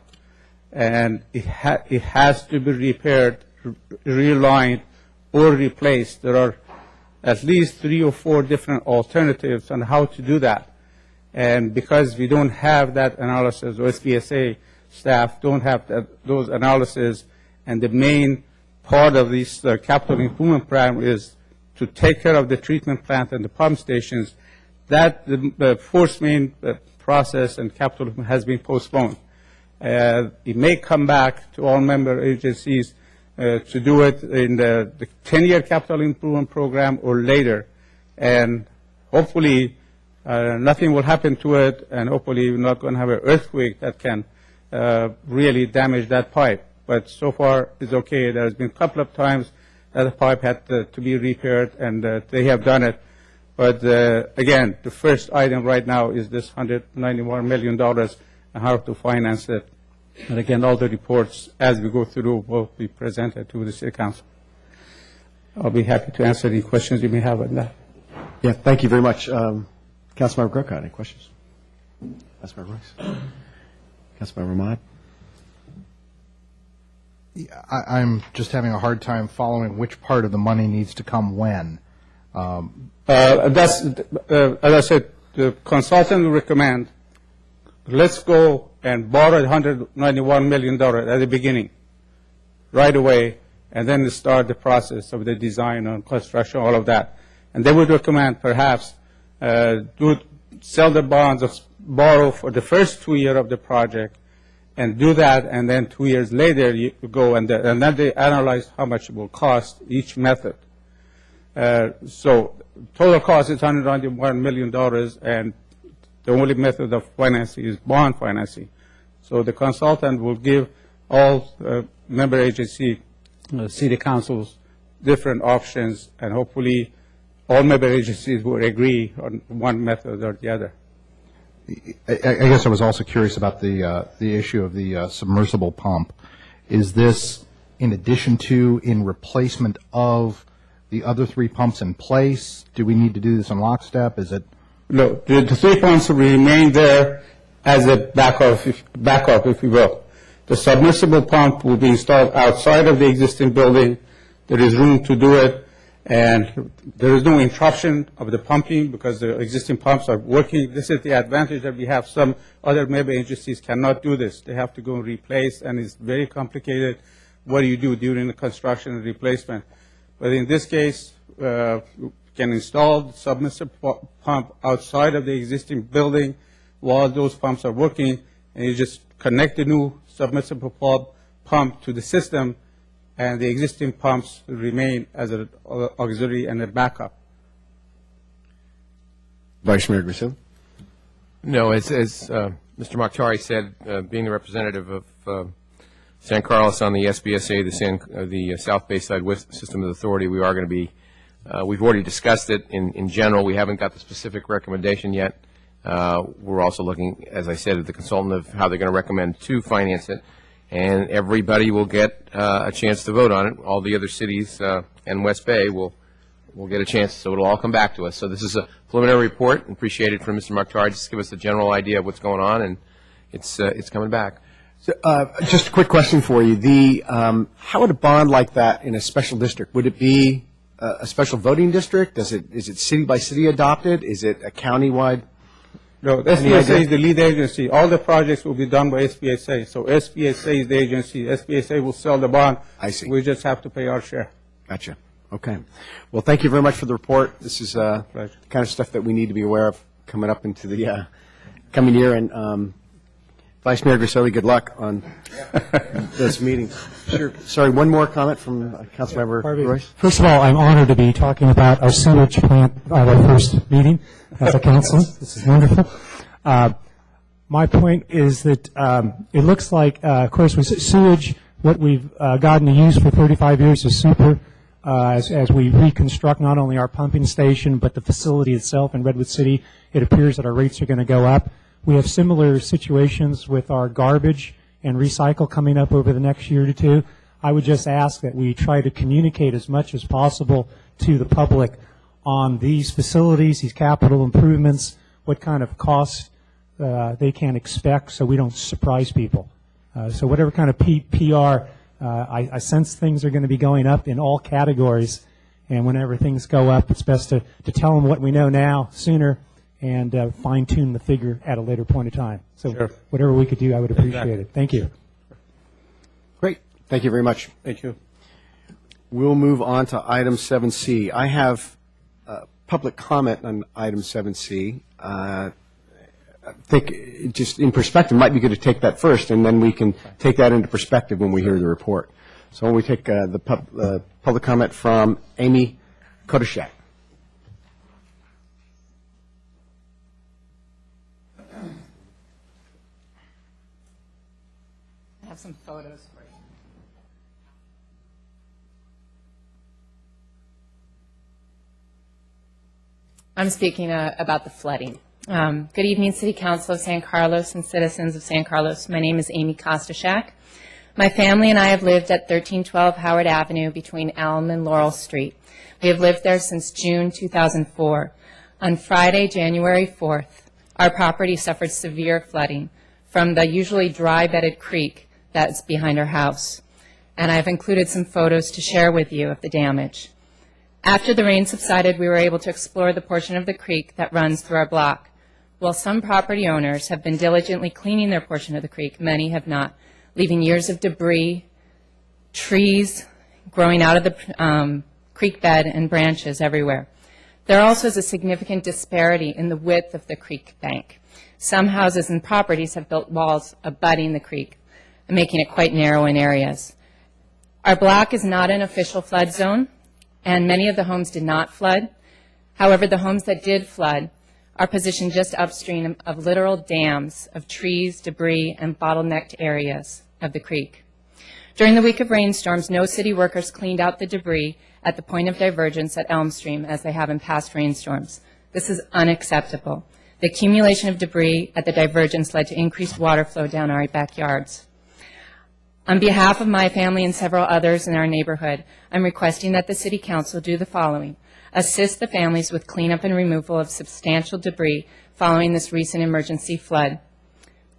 and it has to be repaired, relined, or replaced. There are at least 3 or 4 different alternatives on how to do that. And because we don't have that analysis, or SBSA staff don't have those analyses, and the main part of this capital improvement program is to take care of the treatment plant and the pump stations, that the force main process and capital has been postponed. It may come back to all member agencies to do it in the 10-year capital improvement program or later. And hopefully nothing will happen to it, and hopefully we're not going to have an earthquake that can really damage that pipe. But so far it's okay. There has been a couple of times that the pipe had to be repaired, and they have done it. But again, the first item right now is this $191 million and how to finance it. And again, all the reports as we go through will be presented to the City Council. I'll be happy to answer any questions you may have on that. Yeah, thank you very much. Councilmember Grocott, any questions? Councilmember Royce? Councilmember Ahmad? I'm just having a hard time following which part of the money needs to come when. As I said, the consultant will recommend, let's go and borrow $191 million at the beginning, right away, and then start the process of the design and construction, all of that. And they would recommend perhaps sell the bonds, or borrow for the first 2 years of the project, and do that, and then 2 years later you go and then they analyze how much it will cost each method. So total cost is $191 million, and the only method of financing is bond financing. So the consultant will give all member agency, city councils, different options, and hopefully all member agencies will agree on one method or the other. I guess I was also curious about the issue of the submersible pump. Is this in addition to, in replacement of the other 3 pumps in place? Do we need to do this in lockstep? Is it? No, the 3 pumps will remain there as a backup, if you will. The submersible pump will be installed outside of the existing building. There is room to do it, and there is no interruption of the pumping because the existing pumps are working. This is the advantage that we have. Some other member agencies cannot do this. They have to go and replace, and it's very complicated. What do you do during the construction and replacement? But in this case, you can install the submersible pump outside of the existing building while those pumps are working, and you just connect the new submersible pump to the system, and the existing pumps remain as an auxiliary and a backup. Vice Mayor Grisilli? No, as Mr. Mokhtari said, being the representative of San Carlos on the SBSA, the South Bayside System Authority, we are going to be, we've already discussed it in general. We haven't got the specific recommendation yet. We're also looking, as I said, at the consultant of how they're going to recommend to finance it. And everybody will get a chance to vote on it. All the other cities and West Bay will get a chance, so it'll all come back to us. So this is a preliminary report. Appreciate it from Mr. Mokhtari. Just give us a general idea of what's going on, and it's coming back. So, just a quick question for you. How would a bond like that in a special district, would it be a special voting district? Is it city by city adopted? Is it a county-wide? No, SBSA is the lead agency. All the projects will be done by SBSA. So SBSA is the agency. SBSA will sell the bond. I see. We just have to pay our share. Gotcha. Okay. Well, thank you very much for the report. This is the kind of stuff that we need to be aware of coming up into the coming year. And Vice Mayor Grisilli, good luck on this meeting. Sure. Sorry, one more comment from Councilmember Royce. First of all, I'm honored to be talking about our sewage plant at our first meeting as a council. This is wonderful. My point is that it looks like, of course, with sewage, what we've gotten to use for 35 years is super. As we reconstruct not only our pumping station, but the facility itself in Redwood City, it appears that our rates are going to go up. We have similar situations with our garbage and recycle coming up over the next year or two. I would just ask that we try to communicate as much as possible to the public on these facilities, these capital improvements, what kind of costs they can expect so we don't surprise people. So whatever kind of PR, I sense things are going to be going up in all categories, and whenever things go up, it's best to tell them what we know now sooner and fine-tune the figure at a later point in time. So whatever we could do, I would appreciate it. Thank you. Great. Thank you very much. Thank you. We'll move on to item 7C. I have public comment on item 7C. I think just in perspective, it might be good to take that first, and then we can take that into perspective when we hear the report. So when we take the public comment from Amy Kodashak. I have some photos for you. I'm speaking about the flooding. Good evening, City Council of San Carlos and citizens of San Carlos. My name is Amy Kostashak. My family and I have lived at 1312 Howard Avenue between Elm and Laurel Street. We have lived there since June 2004. On Friday, January 4th, our property suffered severe flooding from the usually dry-bedded creek that's behind our house. and I've included some photos to share with you of the damage. After the rain subsided, we were able to explore the portion of the creek that runs through our block. While some property owners have been diligently cleaning their portion of the creek, many have not, leaving years of debris, trees growing out of the creek bed, and branches everywhere. There also is a significant disparity in the width of the creek bank. Some houses and properties have built walls abutting the creek, making it quite narrow in areas. Our block is not an official flood zone, and many of the homes did not flood. However, the homes that did flood are positioned just upstream of literal dams of trees, debris, and bottlenecked areas of the creek. During the week of rainstorms, no city workers cleaned out the debris at the point of divergence at Elm Stream as they have in past rainstorms. This is unacceptable. The accumulation of debris at the divergence led to increased water flow down our backyards. On behalf of my family and several others in our neighborhood, I'm requesting that the City Council do the following. Assist the families with cleanup and removal of substantial debris following this recent emergency flood.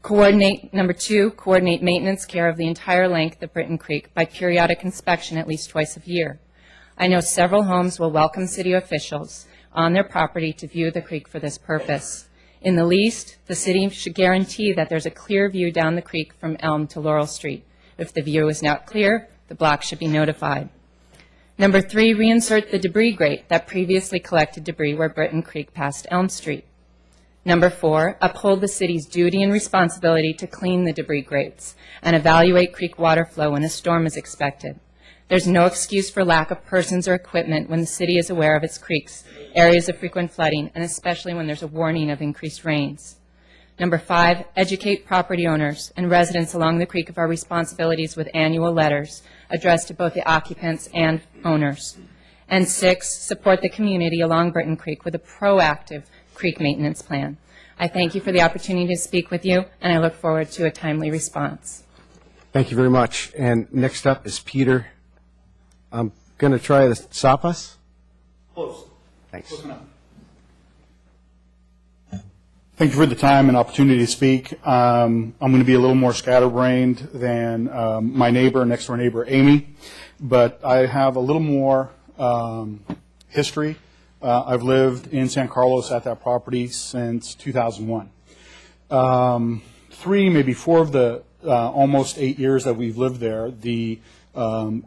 Number 2, coordinate maintenance care of the entire length of Britton Creek by periodic inspection at least twice a year. I know several homes will welcome city officials on their property to view the creek for this purpose. In the least, the city should guarantee that there's a clear view down the creek from Elm to Laurel Street. If the view is not clear, the block should be notified. Number 3, reinsert the debris grate that previously collected debris where Britton Creek passed Elm Street. Number 4, uphold the city's duty and responsibility to clean the debris grates and evaluate creek water flow when a storm is expected. There's no excuse for lack of persons or equipment when the city is aware of its creeks, areas of frequent flooding, and especially when there's a warning of increased rains. Number 5, educate property owners and residents along the creek of our responsibilities with annual letters addressed to both the occupants and owners. And 6, support the community along Britton Creek with a proactive creek maintenance plan. I thank you for the opportunity to speak with you, and I look forward to a timely response. Thank you very much. And next up is Peter. I'm going to try the Sapas. Close. Thanks. Close enough. Thank you for the time and opportunity to speak. I'm going to be a little more scatterbrained than my next door neighbor, Amy, but I have a little more history. I've lived in San Carlos at that property since 2001. 3, maybe 4 of the almost 8 years that we've lived there, the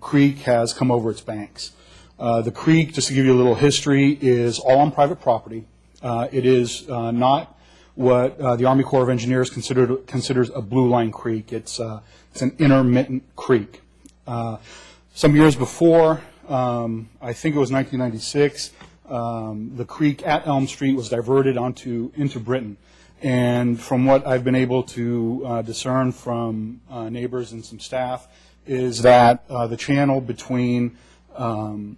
creek has come over its banks. The creek, just to give you a little history, is all on private property. It is not what the Army Corps of Engineers considers a blue line creek. It's an intermittent creek. Some years before, I think it was 1996, the creek at Elm Street was diverted into Britton. And from what I've been able to discern from neighbors and some staff is that the channel between Elm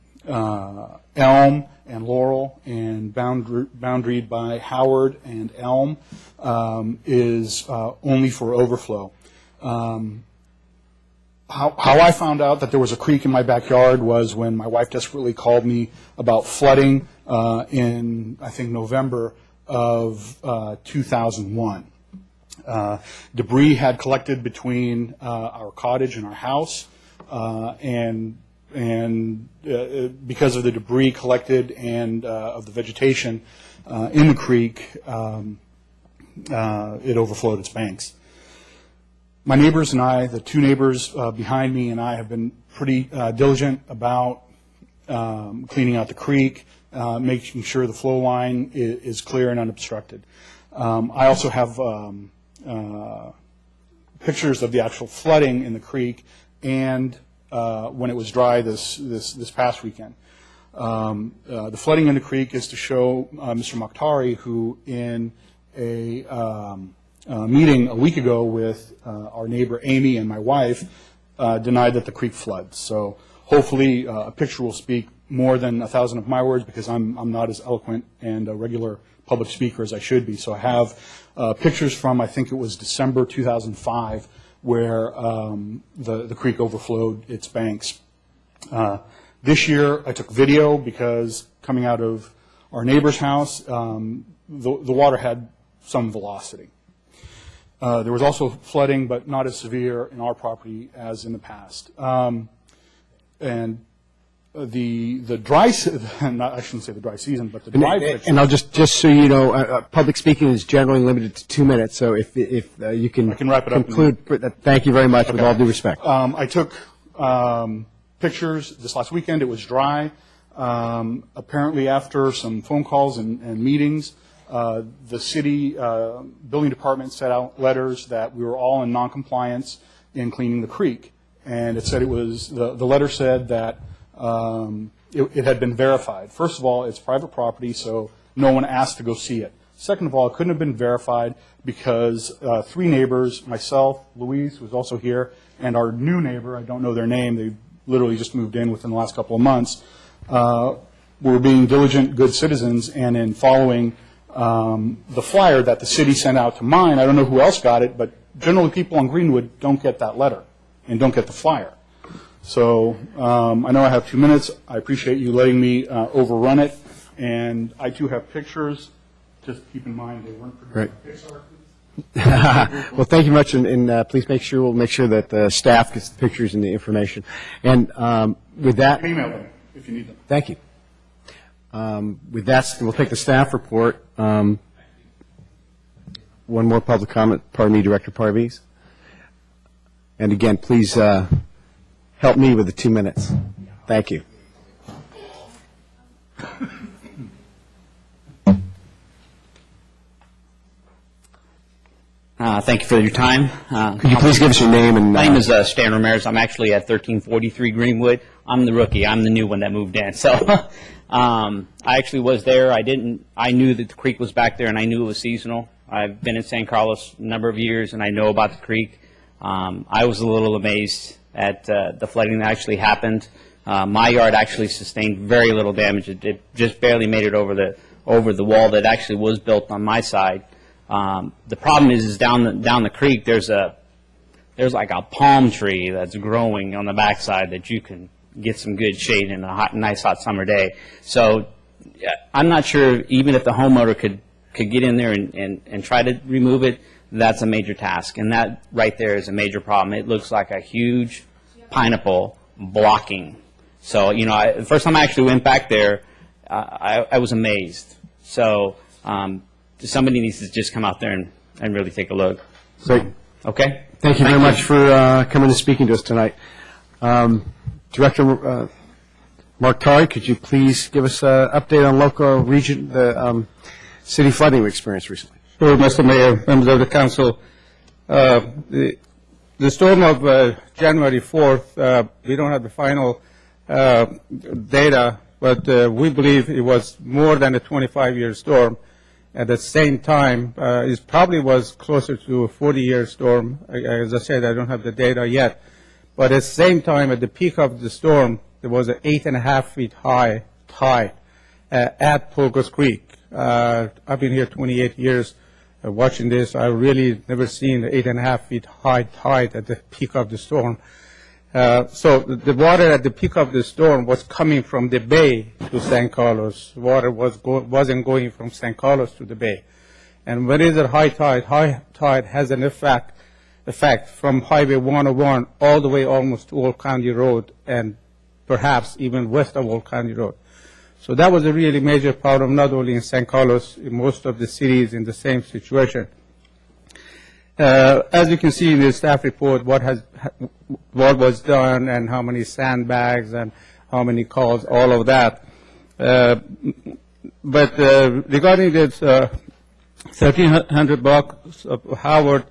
and Laurel and boundaried by Howard and Elm is only for overflow. How I found out that there was a creek in my backyard was when my wife desperately called me about flooding in, I think, November of 2001. Debris had collected between our cottage and our house, and because of the debris collected and of the vegetation in the creek, it overflowed its banks. My neighbors and I, the 2 neighbors behind me and I, have been pretty diligent about cleaning out the creek, making sure the flow line is clear and unobstructed. I also have pictures of the actual flooding in the creek and when it was dry this past weekend. The flooding in the creek is to show Mr. Mokhtari, who in a meeting a week ago with our neighbor Amy and my wife denied that the creek floods. So hopefully a picture will speak more than 1,000 of my words, because I'm not as eloquent and a regular public speaker as I should be. So I have pictures from, I think it was December 2005, where the creek overflowed its banks. This year I took video because coming out of our neighbor's house, the water had some velocity. There was also flooding, but not as severe in our property as in the past. And the dry, I shouldn't say the dry season, but the dry fixtures. And I'll just so you know, public speaking is generally limited to 2 minutes, so if you can, I can wrap it up. Conclude, thank you very much, with all due respect. I took pictures this last weekend. It was dry. Apparently after some phone calls and meetings, the city building department sent out letters that we were all in noncompliance in cleaning the creek. And it said it was, the letter said that it had been verified. First of all, it's private property, so no one asked to go see it. Second of all, it couldn't have been verified because 3 neighbors, myself, Louise, who's also here, and our new neighbor, I don't know their name, they literally just moved in within the last couple of months, were being diligent, good citizens, and in following the flyer that the city sent out to mine, I don't know who else got it, but generally people on Greenwood don't get that letter and don't get the flyer. So I know I have 2 minutes. I appreciate you letting me overrun it, and I too have pictures. Just keep in mind they weren't produced by Pixar. Well, thank you much, and please we'll make sure that the staff gets the pictures and the information. And with that, email them if you need them. Thank you. With that, we'll take the staff report. One more public comment. Pardon me, Director Parviz. And again, please help me with the 2 minutes. Thank you. Thank you for your time. Could you please give us your name and... My name is Stan Ramirez. I'm actually at 1343 Greenwood. I'm the rookie. I'm the new one that moved in. So I actually was there. I knew that the creek was back there, and I knew it was seasonal. I've been in San Carlos a number of years, and I know about the creek. I was a little amazed at the flooding that actually happened. My yard actually sustained very little damage. It just barely made it over the wall that actually was built on my side. The problem is down the creek there's like a palm tree that's growing on the backside that you can get some good shade in a nice hot summer day. So I'm not sure even if the homeowner could get in there and try to remove it. That's a major task, and that right there is a major problem. It looks like a huge pineapple blocking. So the first time I actually went back there, I was amazed. So somebody needs to just come out there and really take a look. Great. Okay? Thank you very much for coming and speaking to us tonight. Director Mark Tari, could you please give us an update on local region, the city flooding we experienced recently? Sure, Mr. Mayor, members of the council. The storm of January 4th, we don't have the final data, but we believe it was more than a 25-year storm. At the same time, it probably was closer to a 40-year storm. As I said, I don't have the data yet. But at the same time, at the peak of the storm, there was an 8.5 feet high tide at Pulgos Creek. I've been here 28 years watching this. I've really never seen an 8.5 feet high tide at the peak of the storm. So the water at the peak of the storm was coming from the bay to San Carlos. Water wasn't going from San Carlos to the bay. And when it's a high tide has an effect from Highway 101 all the way almost to Old County Road and perhaps even west of Old County Road. So that was a really major problem, not only in San Carlos, in most of the cities in the same situation. As you can see in the staff report, what was done and how many sandbags and how many calls, all of that. But regarding this 1,300 blocks of Howard,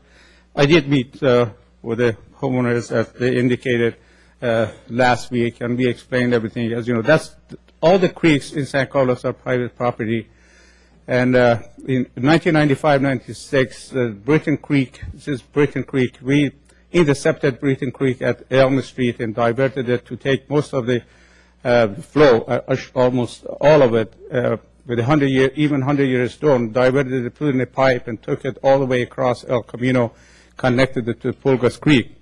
I did meet with the homeowners as they indicated last week, and we explained everything. As you know, all the creeks in San Carlos are private property. And in 1995-96, Britain Creek, we intercepted Britain Creek at Elm Street and diverted it to take most of the flow, almost all of it, with a 100-year storm, diverted it, put it in a pipe, and took it all the way across El Camino, connected it to Pulgos Creek.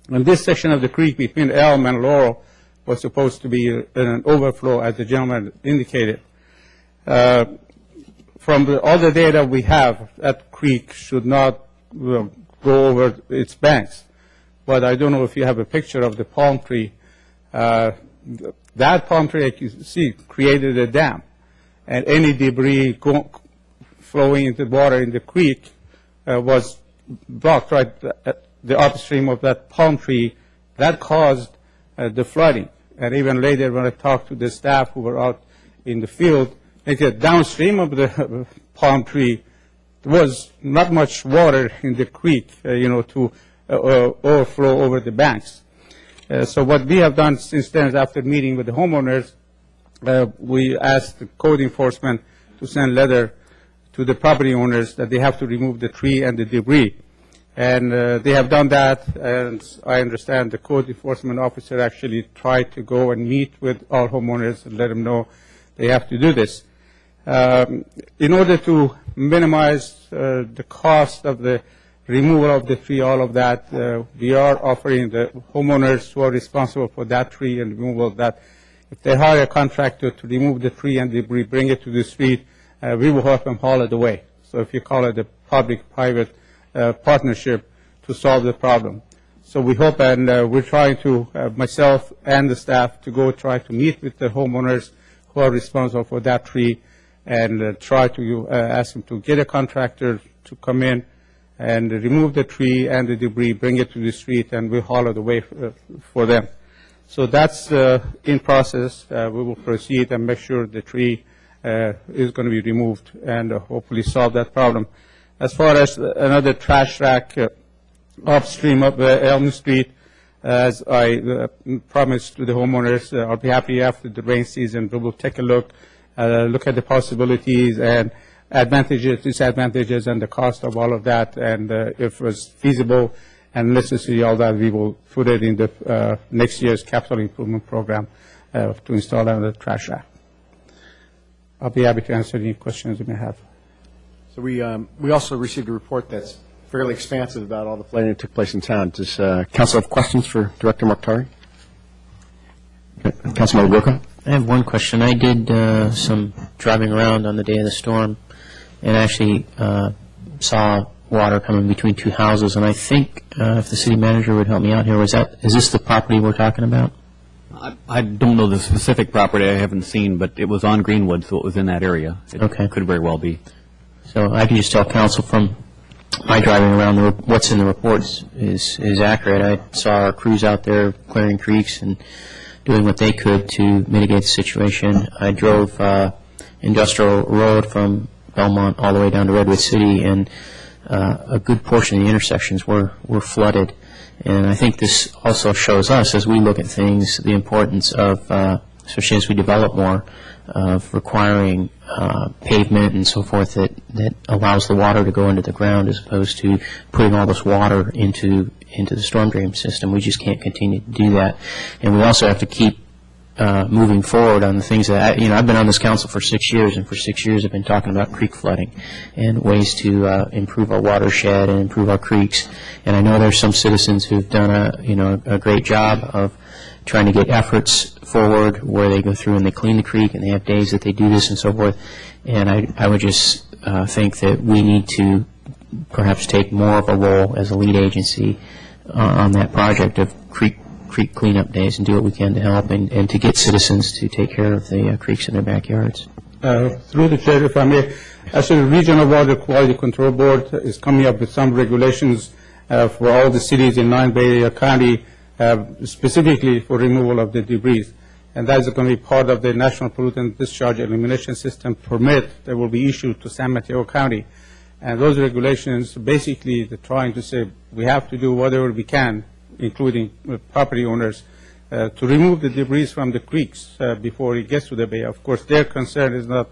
And this section of the creek between Elm and Laurel was supposed to be an overflow, as the gentleman indicated. From all the data we have, that creek should not go over its banks. But I don't know if you have a picture of the palm tree. That palm tree, like you see, created a dam. And any debris flowing into the water in the creek was blocked right at the upstream of that palm tree. That caused the flooding. And even later when I talked to the staff who were out in the field, they said downstream of the palm tree, there was not much water in the creek, to overflow over the banks. So what we have done since then, after meeting with the homeowners, we asked the code enforcement to send a letter to the property owners that they have to remove the tree and the debris. And they have done that, and I understand the code enforcement officer actually tried to go and meet with all homeowners and let them know they have to do this. In order to minimize the cost of the removal of the tree, all of that, we are offering the homeowners who are responsible for that tree and removal of that, if they hire a contractor to remove the tree and debris, bring it to the street, we will help them haul it away. So if you call it a public-private partnership to solve the problem. So we hope, and we're trying to, myself and the staff, to go try to meet with the homeowners who are responsible for that tree and try to ask them to get a contractor to come in and remove the tree and the debris, bring it to the street, and we'll haul it away for them. So that's in process. We will proceed and make sure the tree is going to be removed and hopefully solve that problem. As far as another trash rack upstream of Elm Street, as I promised to the homeowners, I'll be happy after the rain season. We will take a look at the possibilities and advantages, disadvantages, and the cost of all of that. And if it was feasible and necessary, all that, we will put it in the next year's capital improvement program to install another trash rack. I'll be happy to answer any questions you may have. So we also received a report that's fairly expansive about all the flooding that took place in town. Does council have questions for Director Mokhtari? Councilmember Brokaw? I have one question. I did some driving around on the day of the storm and actually saw water coming between two houses, and I think if the city manager would help me out here, is this the property we're talking about? I don't know the specific property. I haven't seen, but it was on Greenwood, so it was in that area. It could very well be. So I can just tell council from my driving around, what's in the reports is accurate. I saw our crews out there clearing creeks and doing what they could to mitigate the situation. I drove Industrial Road from Belmont all the way down to Redwood City, and a good portion of the intersections were flooded. And I think this also shows us, as we look at things, the importance of, especially as we develop more, of requiring pavement and so forth that allows the water to go into the ground as opposed to putting all this water into the storm drain system. We just can't continue to do that. And we also have to keep moving forward on the things that, I've been on this council for 6 years, and for 6 years I've been talking about creek flooding and ways to improve our watershed and improve our creeks. And I know there's some citizens who've done a great job of trying to get efforts forward where they go through and they clean the creek, and they have days that they do this and so forth. And I would just think that we need to perhaps take more of a role as a lead agency on that project of creek cleanup days and do what we can to help and to get citizens to take care of the creeks in their backyards. Through the chair, if I may, actually, the Regional Water Quality Control Board is coming up with some regulations for all the cities in 9 Bay Area County, specifically for removal of the debris. And that is going to be part of the National Pollutant Discharge Elimination System permit that will be issued to San Mateo County. And those regulations, basically, they're trying to say we have to do whatever we can, including property owners, to remove the debris from the creeks before it gets to the bay. Of course, their concern is not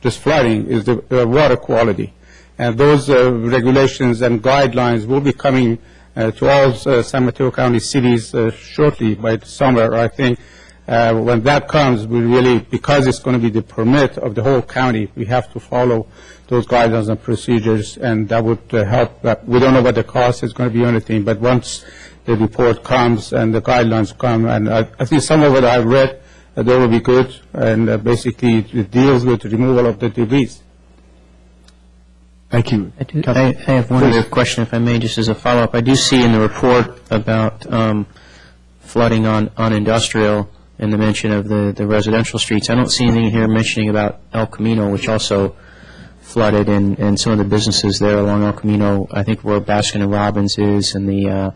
just flooding, is the water quality. And those regulations and guidelines will be coming to all San Mateo County cities shortly, by the summer, I think. When that comes, we really, because it's going to be the permit of the whole county, we have to follow those guidelines and procedures, and that would help. We don't know what the cost is going to be or anything, but once the report comes and the guidelines come, and I think some of it I've read, they will be good, and basically it deals with the removal of the debris. Thank you. I have one other question, if I may, just as a follow-up. I do see in the report about flooding on industrial and the mention of the residential streets. I don't see anything here mentioning about El Camino, which also flooded, and some of the businesses there along El Camino, I think where Baskin and Robbins is, and the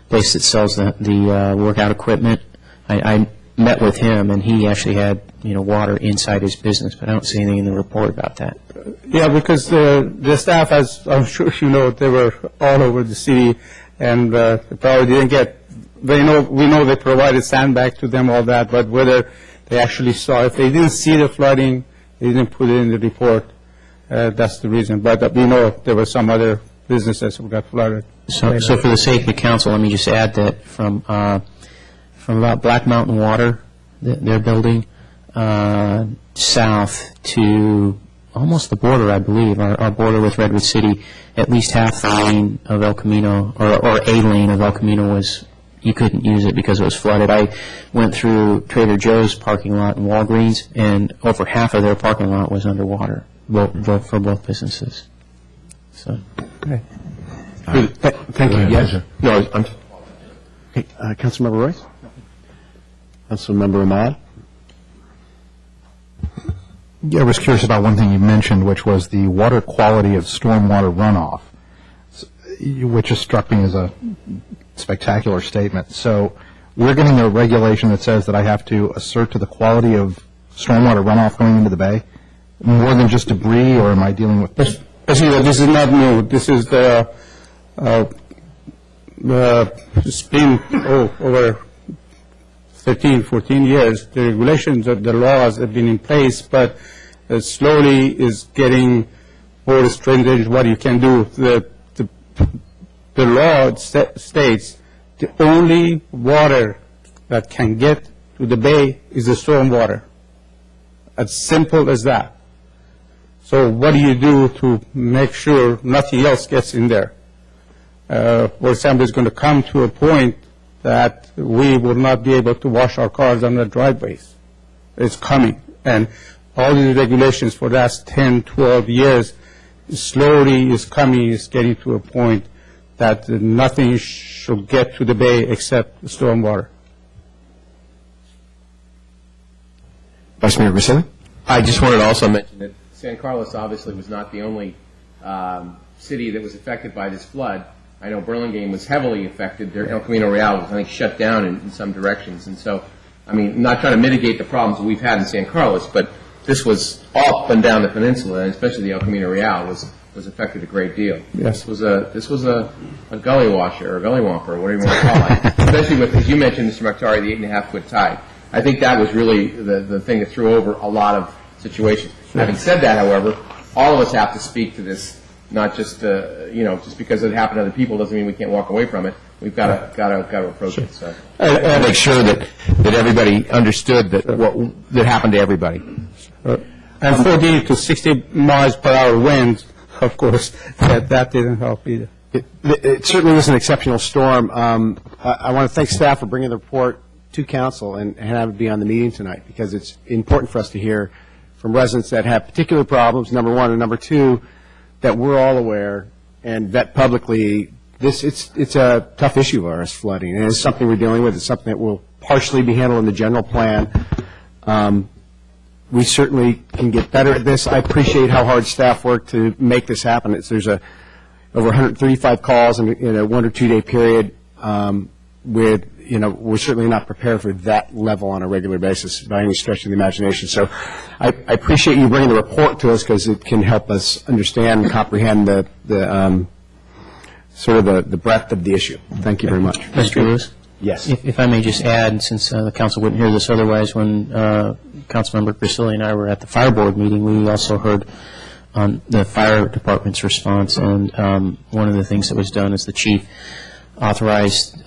place that sells the workout equipment. I met with him, and he actually had water inside his business, but I don't see anything in the report about that. Yeah, because the staff, as I'm sure you know, they were all over the city, and they probably didn't get. We know they provided sandbag to them, all that, but whether they actually saw, if they didn't see the flooding, they didn't put it in the report. That's the reason. But we know there were some other businesses who got flooded. So for the sake of the council, let me just add that from about Black Mountain Water, their building, south to almost the border, I believe, our border with Redwood City, at least half the lane of El Camino, or a lane of El Camino was, you couldn't use it because it was flooded. I went through Trader Joe's parking lot and Walgreens, and over half of their parking lot was underwater, for both businesses. So. Okay. Thank you. Yes? No, okay. Councilmember Royce? Councilmember Ahmad? Yeah, I was curious about one thing you mentioned, which was the water quality of stormwater runoff, which just struck me as a spectacular statement. So we're getting a regulation that says that I have to assert to the quality of stormwater runoff going into the bay, more than just debris, or am I dealing with this? This is not new. This is it's been over 13, 14 years. The regulations, the laws have been in place, but slowly is getting more stringent what you can do. The law states the only water that can get to the bay is the storm water. As simple as that. So what do you do to make sure nothing else gets in there? For example, it's going to come to a point that we will not be able to wash our cars on the driveways. It's coming. And all the regulations for the last 10, 12 years slowly is coming, is getting to a point that nothing should get to the bay except the storm water. Vice Mayor Grisilli? I just wanted to also mention that San Carlos obviously was not the only city that was affected by this flood. I know Burlingame was heavily affected. Their El Camino Real was, I think, shut down in some directions. And so, I mean, I'm not trying to mitigate the problems that we've had in San Carlos, but this was all up and down the peninsula, and especially the El Camino Real was affected a great deal. Yes. This was a gully washer, or a gully whomper, or whatever you want to call it. Especially with, as you mentioned, Mr. Mokhtari, the 8.5-foot tide. I think that was really the thing that threw over a lot of situations. Sure. Having said that, however, all of us have to speak to this. Not just just because it happened to other people doesn't mean we can't walk away from it. We've got to approach it. So. And make sure that everybody understood that happened to everybody. And 40 to 60 miles per hour winds, of course, that didn't help either. It certainly was an exceptional storm. I want to thank staff for bringing the report to council and have it be on the meeting tonight, because it's important for us to hear from residents that have particular problems, number one, and number two, that we're all aware and vet publicly. It's a tough issue of ours, flooding, and it's something we're dealing with. It's something that will partially be handled in the general plan. We certainly can get better at this. I appreciate how hard staff work to make this happen. There's over 135 calls in a 1 or 2 day period. We're certainly not prepared for that level on a regular basis by any stretch of the imagination. So I appreciate you bringing the report to us, because it can help us understand and comprehend the breadth of the issue. Thank you very much. Mr. Lewis? Yes. If I may just add, since the council wouldn't hear this otherwise, when Councilmember Grisilli and I were at the fire board meeting, we also heard on the fire department's response, and one of the things that was done is the chief authorized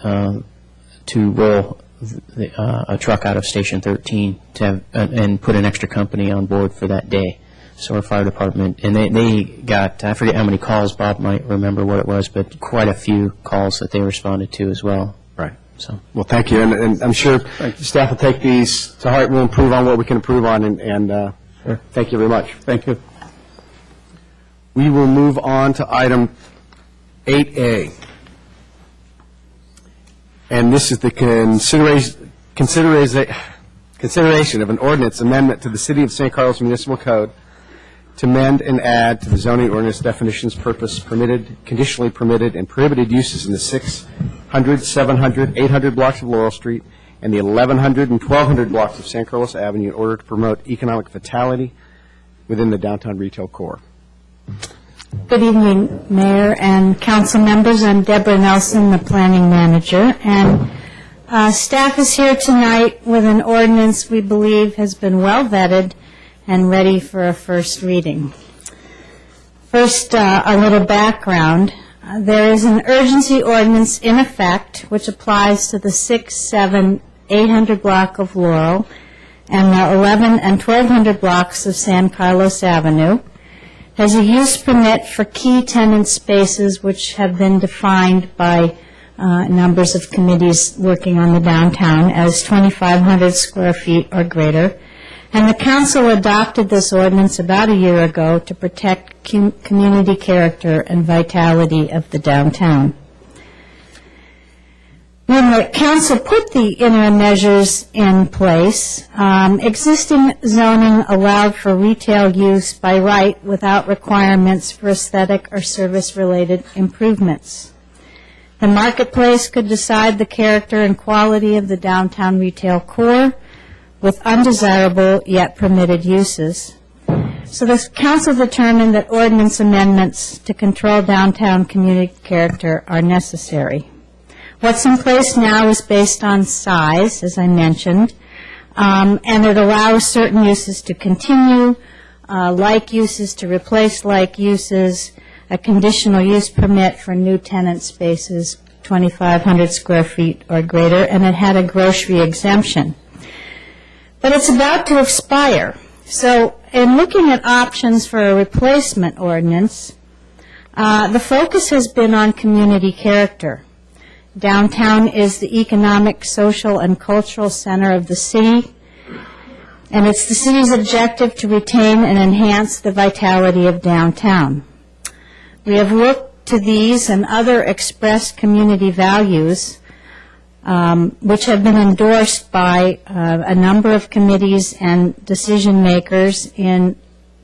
to roll a truck out of Station 13 to have, and put an extra company on board for that day. So our fire department, and they got, I forget how many calls, Bob might remember what it was, but quite a few calls that they responded to as well. Right. So, well, thank you, and I'm sure staff will take these to heart. We'll improve on what we can improve on, and sure. Thank you very much. Thank you. we will move on to item 8A. And this is the consideration of an ordinance amendment to the City of San Carlos Municipal Code to amend and add to the zoning ordinance definitions, purpose, permitted, conditionally permitted, and prohibited uses in the 600, 700, 800 blocks of Laurel Street and the 1100 and 1200 blocks of San Carlos Avenue in order to promote economic vitality within the downtown retail core. Good evening, Mayor and council members. I'm Deborah Nelson, the planning manager, and staff is here tonight with an ordinance we believe has been well vetted and ready for a first reading. First, a little background. There is an urgency ordinance in effect which applies to the 6, 7, 800 block of Laurel and the 11 and 1200 blocks of San Carlos Avenue. Has a use permit for key tenant spaces which have been defined by numbers of committees working on the downtown as 2,500 square feet or greater. And the council adopted this ordinance about a year ago to protect community character and vitality of the downtown. When the council put the interim measures in place, existing zoning allowed for retail use by right without requirements for aesthetic or service-related improvements. The marketplace could decide the character and quality of the downtown retail core with undesirable yet permitted uses. So the council determined that ordinance amendments to control downtown community character are necessary. What's in place now is based on size, as I mentioned, and it allows certain uses to continue, like uses to replace like uses, a conditional use permit for new tenant spaces, 2,500 square feet or greater, and it had a grocery exemption. But it's about to expire. So in looking at options for a replacement ordinance, the focus has been on community character. Downtown is the economic, social, and cultural center of the city, and it's the city's objective to retain and enhance the vitality of downtown. We have looked to these and other expressed community values which have been endorsed by a number of committees and decision makers in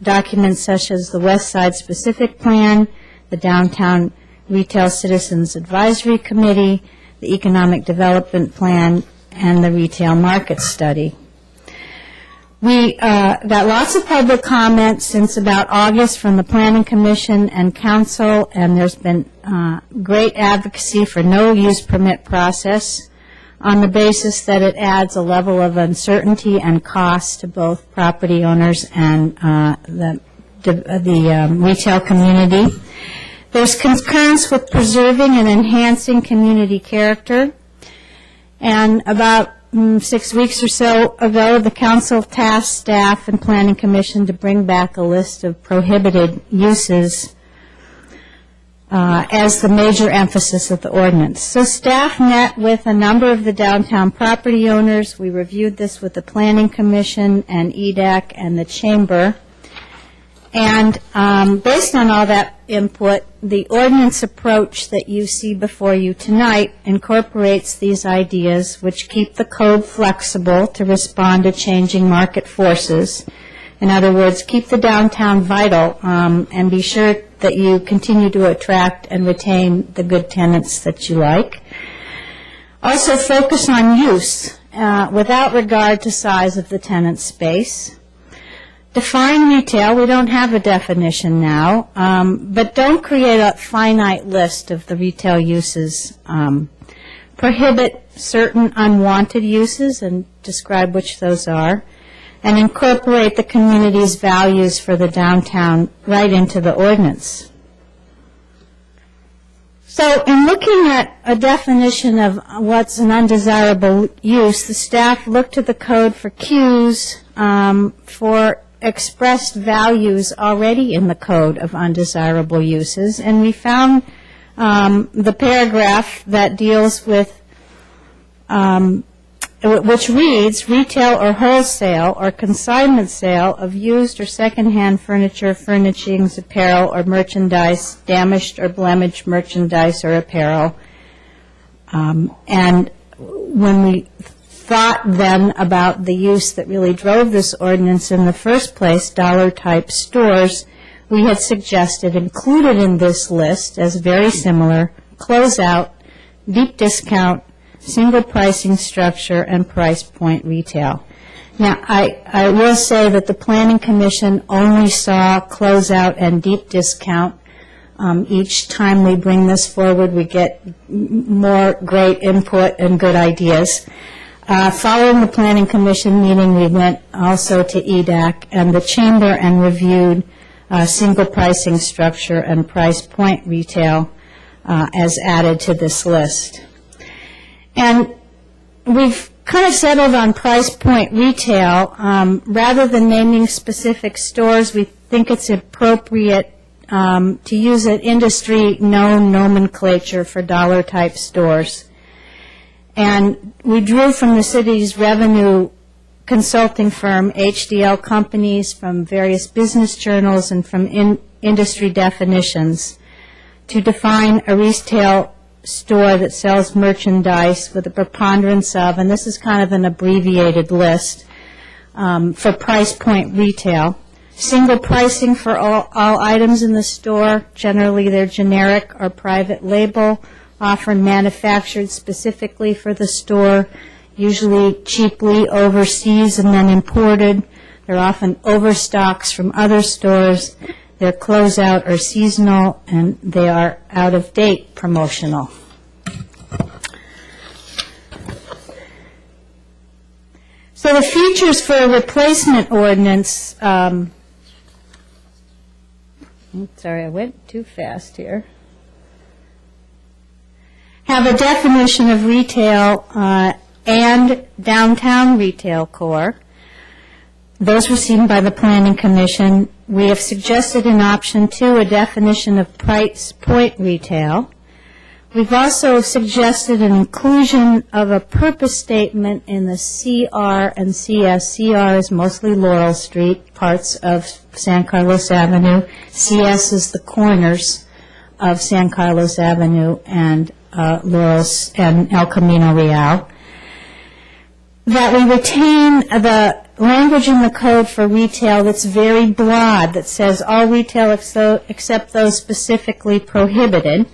documents such as the West Side Specific Plan, the Downtown Retail Citizens Advisory Committee, the Economic Development Plan, and the Retail Market Study. We got lots of public comments since about August from the Planning Commission and Council, and there's been great advocacy for no use permit process on the basis that it adds a level of uncertainty and cost to both property owners and the retail community. There's concurrence with preserving and enhancing community character. And about 6 weeks or so ago, the council tasked staff and planning commission to bring back a list of prohibited uses as the major emphasis of the ordinance. So staff met with a number of the downtown property owners. We reviewed this with the Planning Commission and EDAC and the Chamber. And based on all that input, the ordinance approach that you see before you tonight incorporates these ideas which keep the code flexible to respond to changing market forces. In other words, keep the downtown vital and be sure that you continue to attract and retain the good tenants that you like. Also focus on use without regard to size of the tenant space. Define retail. We don't have a definition now, but don't create a finite list of the retail uses. Prohibit certain unwanted uses and describe which those are, and incorporate the community's values for the downtown right into the ordinance. So in looking at a definition of what's an undesirable use, the staff looked to the code for cues for expressed values already in the code of undesirable uses, and we found the paragraph that deals with which reads, retail or wholesale or consignment sale of used or secondhand furniture, furnishings, apparel, or merchandise, damaged or blemished merchandise or apparel. And when we thought then about the use that really drove this ordinance in the first place, dollar-type stores, we had suggested included in this list as very similar, closeout, deep discount, single pricing structure, and price point retail. Now, I will say that the Planning Commission only saw closeout and deep discount. Each time we bring this forward, we get more great input and good ideas. Following the Planning Commission meeting, we went also to EDAC and the Chamber and reviewed single pricing structure and price point retail as added to this list. And we've kind of settled on price point retail. Rather than naming specific stores, we think it's appropriate to use an industry-known nomenclature for dollar-type stores. And we drew from the city's revenue consulting firm, HDL Companies, from various business journals and from industry definitions to define a retail store that sells merchandise with a preponderance of, and this is kind of an abbreviated list, for price point retail. Single pricing for all items in the store. Generally, they're generic or private label, often manufactured specifically for the store, usually cheaply overseas and then imported. They're often overstocks from other stores. They're closeout or seasonal, and they are out-of-date promotional. So the features for a replacement ordinance, sorry, I went too fast here, have a definition of retail and downtown retail core. Those were seen by the Planning Commission. We have suggested in option 2 a definition of price point retail. We've also suggested an inclusion of a purpose statement in the CR and CS. CR is mostly Laurel Street, parts of San Carlos Avenue. CS is the corners of San Carlos Avenue and Laurel and El Camino Real. That we retain the language in the code for retail that's very broad, that says all retail except those specifically prohibited.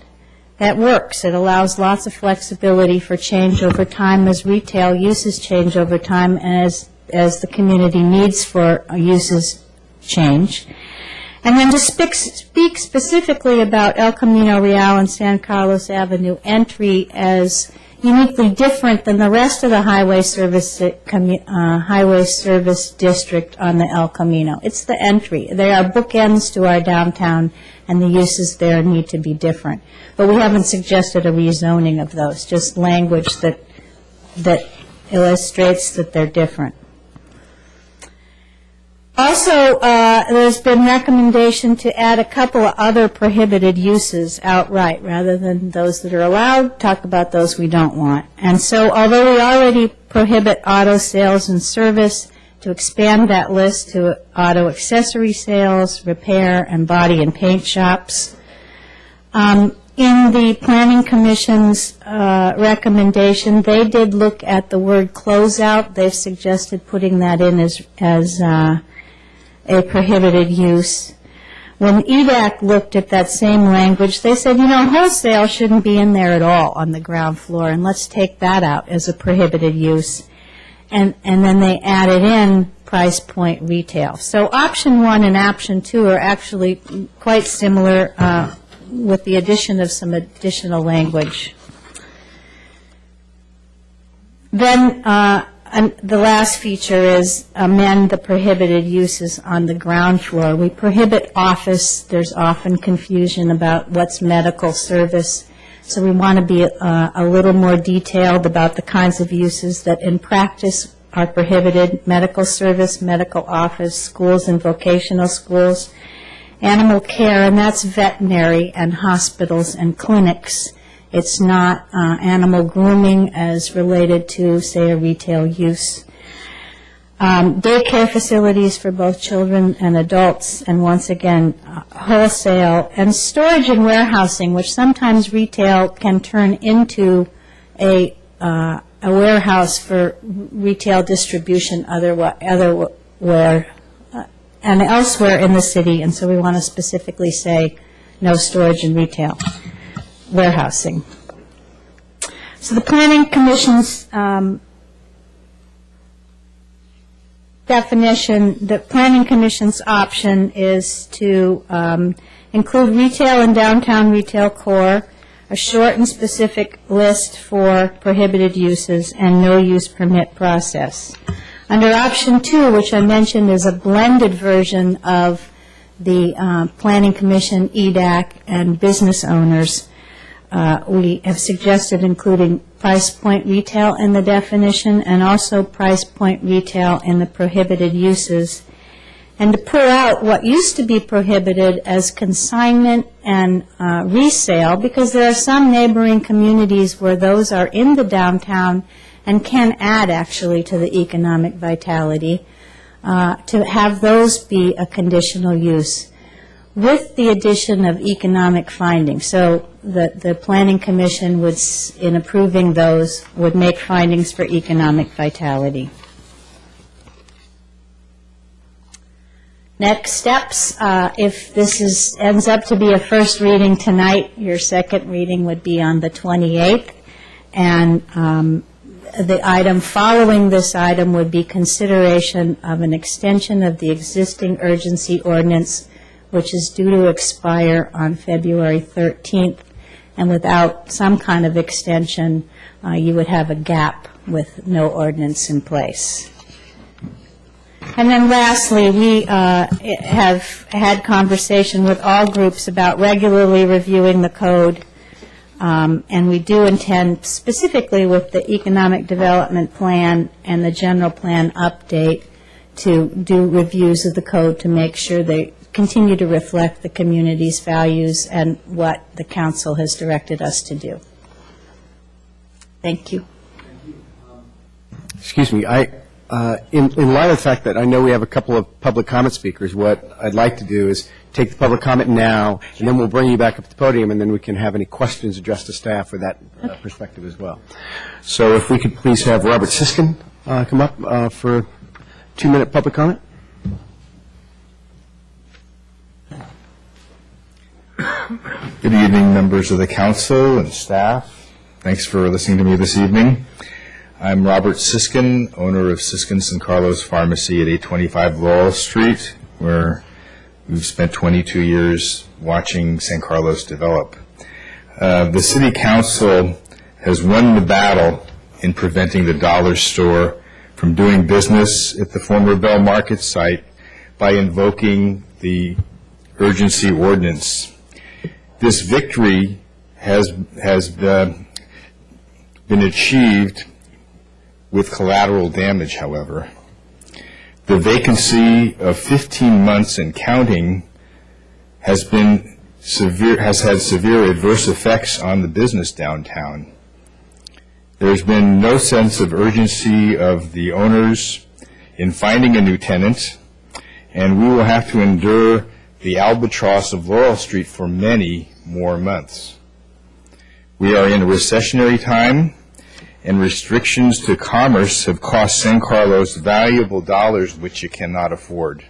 That works. It allows lots of flexibility for change over time as retail uses change over time and as the community needs for uses change. And then to speak specifically about El Camino Real and San Carlos Avenue entry as uniquely different than the rest of the highway service district on the El Camino. It's the entry. They are bookends to our downtown, and the uses there need to be different. But we haven't suggested a rezoning of those, just language that illustrates that they're different. Also, there's been recommendation to add a couple of other prohibited uses outright, rather than those that are allowed, talk about those we don't want. And so, although we already prohibit auto sales and service, to expand that list to auto accessory sales, repair, and body and paint shops. In the Planning Commission's recommendation, they did look at the word closeout. They've suggested putting that in as a prohibited use. When EDAC looked at that same language, they said, wholesale shouldn't be in there at all on the ground floor, and let's take that out as a prohibited use. And then they added in price point retail. So option 1 and option 2 are actually quite similar with the addition of some additional language. Then the last feature is amend the prohibited uses on the ground floor. We prohibit office. There's often confusion about what's medical service. So we want to be a little more detailed about the kinds of uses that in practice are prohibited: medical service, medical office, schools and vocational schools, animal care, and that's veterinary, and hospitals and clinics. It's not animal grooming as related to, say, a retail use. Daycare facilities for both children and adults, and once again, wholesale, and storage and warehousing, which sometimes retail can turn into a warehouse for retail distribution otherwhere and elsewhere in the city, and so we want to specifically say no storage and retail warehousing. So the Planning Commission's definition, the Planning Commission's option is to include retail and downtown retail core, a short and specific list for prohibited uses, and no use permit process. Under option 2, which I mentioned is a blended version of the Planning Commission, EDAC, and business owners, we have suggested including price point retail in the definition and also price point retail in the prohibited uses, and to pull out what used to be prohibited as consignment and resale, because there are some neighboring communities where those are in the downtown and can add actually to the economic vitality, to have those be a conditional use with the addition of economic findings. So the Planning Commission would, in approving those, would make findings for economic vitality. Next steps, if this ends up to be a first reading tonight, your second reading would be on the 28th, and the item following this item would be consideration of an extension of the existing urgency ordinance, which is due to expire on February 13th, and without some kind of extension, you would have a gap with no ordinance in place. And then lastly, we have had conversation with all groups about regularly reviewing the code, and we do intend, specifically with the economic development plan and the general plan update, to do reviews of the code to make sure they continue to reflect the community's values and what the council has directed us to do. Thank you. Excuse me, in light of the fact that I know we have a couple of public comment speakers, what I'd like to do is take the public comment now, and then we'll bring you back up to the podium, and then we can have any questions addressed to staff for that perspective as well. So if we could please have Robert Siskin come up for a 2-minute public comment. Good evening, members of the council and staff. Thanks for listening to me this evening. I'm Robert Siskin, owner of Siskin San Carlos Pharmacy at 825 Laurel Street, where we've spent 22 years watching San Carlos develop. The city council has won the battle in preventing the dollar store from doing business at the former Bell Market site by invoking the urgency ordinance. This victory has been achieved with collateral damage, however. The vacancy of 15 months and counting has had severe adverse effects on the business downtown. There's been no sense of urgency of the owners in finding a new tenant, and we will have to endure the albatross of Laurel Street for many more months. We are in a recessionary time, and restrictions to commerce have cost San Carlos valuable dollars which it cannot afford.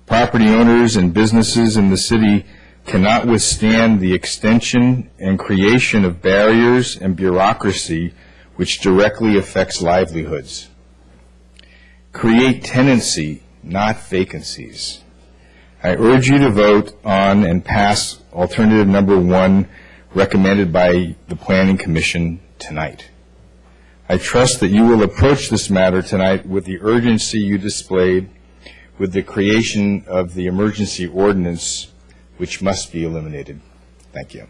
Property owners and businesses in the city cannot withstand the extension and creation of barriers and bureaucracy which directly affects livelihoods. Create tenancy, not vacancies. I urge you to vote on and pass alternative number 1 recommended by the Planning Commission tonight. I trust that you will approach this matter tonight with the urgency you displayed with the creation of the emergency ordinance, which must be eliminated. Thank you.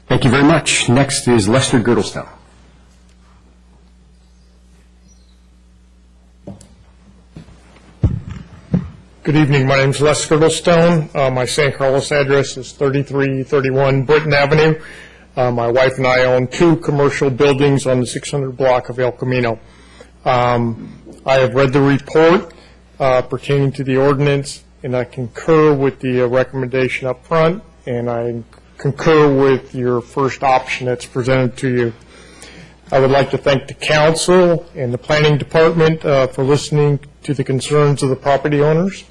Thank you very much. Next is Lester Girdlestone. Good evening. My name is Les Girdlestone. My San Carlos address is 3331 Britton Avenue. My wife and I own 2 commercial buildings on the 600 block of El Camino. I have read the report pertaining to the ordinance, and I concur with the recommendation up front, and I concur with your first option that's presented to you. I would like to thank the council and the planning department for listening to the concerns of the property owners.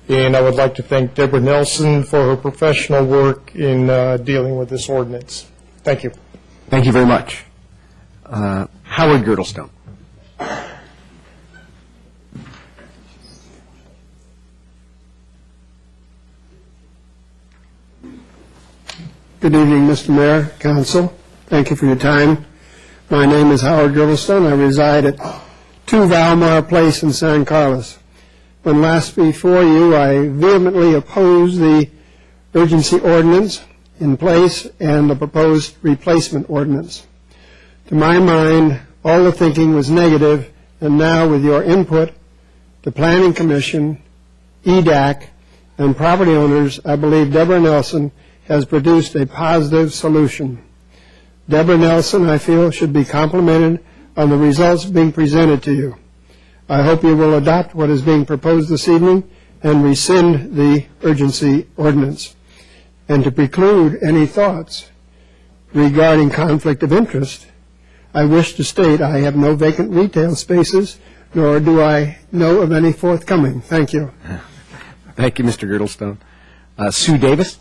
And I would like to thank Deborah Nelson for her professional work in dealing with this ordinance. Thank you. Thank you very much. Howard Girdlestone. Good evening, Mr. Mayor, Council. Thank you for your time. My name is Howard Girdlestone. I reside at 2 Valmar Place in San Carlos. When last before you, I vehemently opposed the urgency ordinance in place and the proposed replacement ordinance. To my mind, all the thinking was negative, and now with your input, the Planning Commission, EDAC, and property owners, I believe Deborah Nelson has produced a positive solution. Deborah Nelson, I feel, should be complimented on the results being presented to you. I hope you will adopt what is being proposed this evening and rescind the urgency ordinance. And to preclude any thoughts regarding conflict of interest, I wish to state I have no vacant retail spaces, nor do I know of any forthcoming. Thank you. Thank you, Mr. Girdlestone. Sue Davis?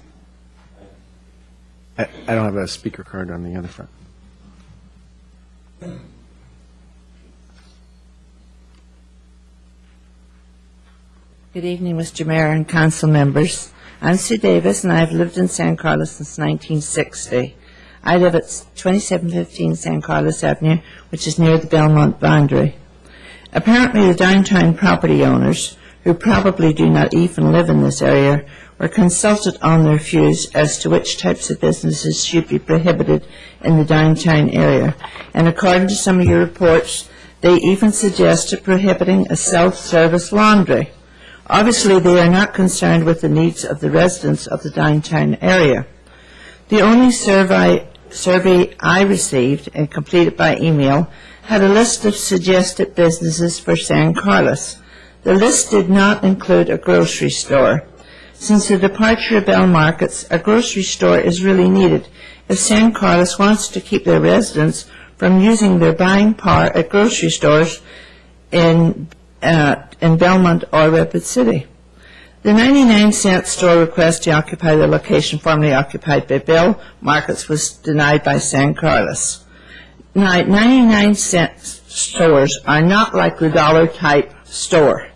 I don't have a speaker card on the other front. Good evening, Mr. Mayor and council members. I'm Sue Davis, and I've lived in San Carlos since 1960. I live at 2715 San Carlos Avenue, which is near the Belmont boundary. Apparently, the downtown property owners, who probably do not even live in this area, were consulted on their views as to which types of businesses should be prohibited in the downtown area. And according to some of your reports, they even suggested prohibiting a self-service laundry. Obviously, they are not concerned with the needs of the residents of the downtown area. The only survey I received and completed by email had a list of suggested businesses for San Carlos. The list did not include a grocery store. Since the departure of Bell Markets, a grocery store is really needed if San Carlos wants to keep their residents from using their buying power at grocery stores in Belmont or Rapid City. The 99-cent store request to occupy the location formerly occupied by Bell Markets was denied by San Carlos. Now, 99-cent stores are not like the dollar-type store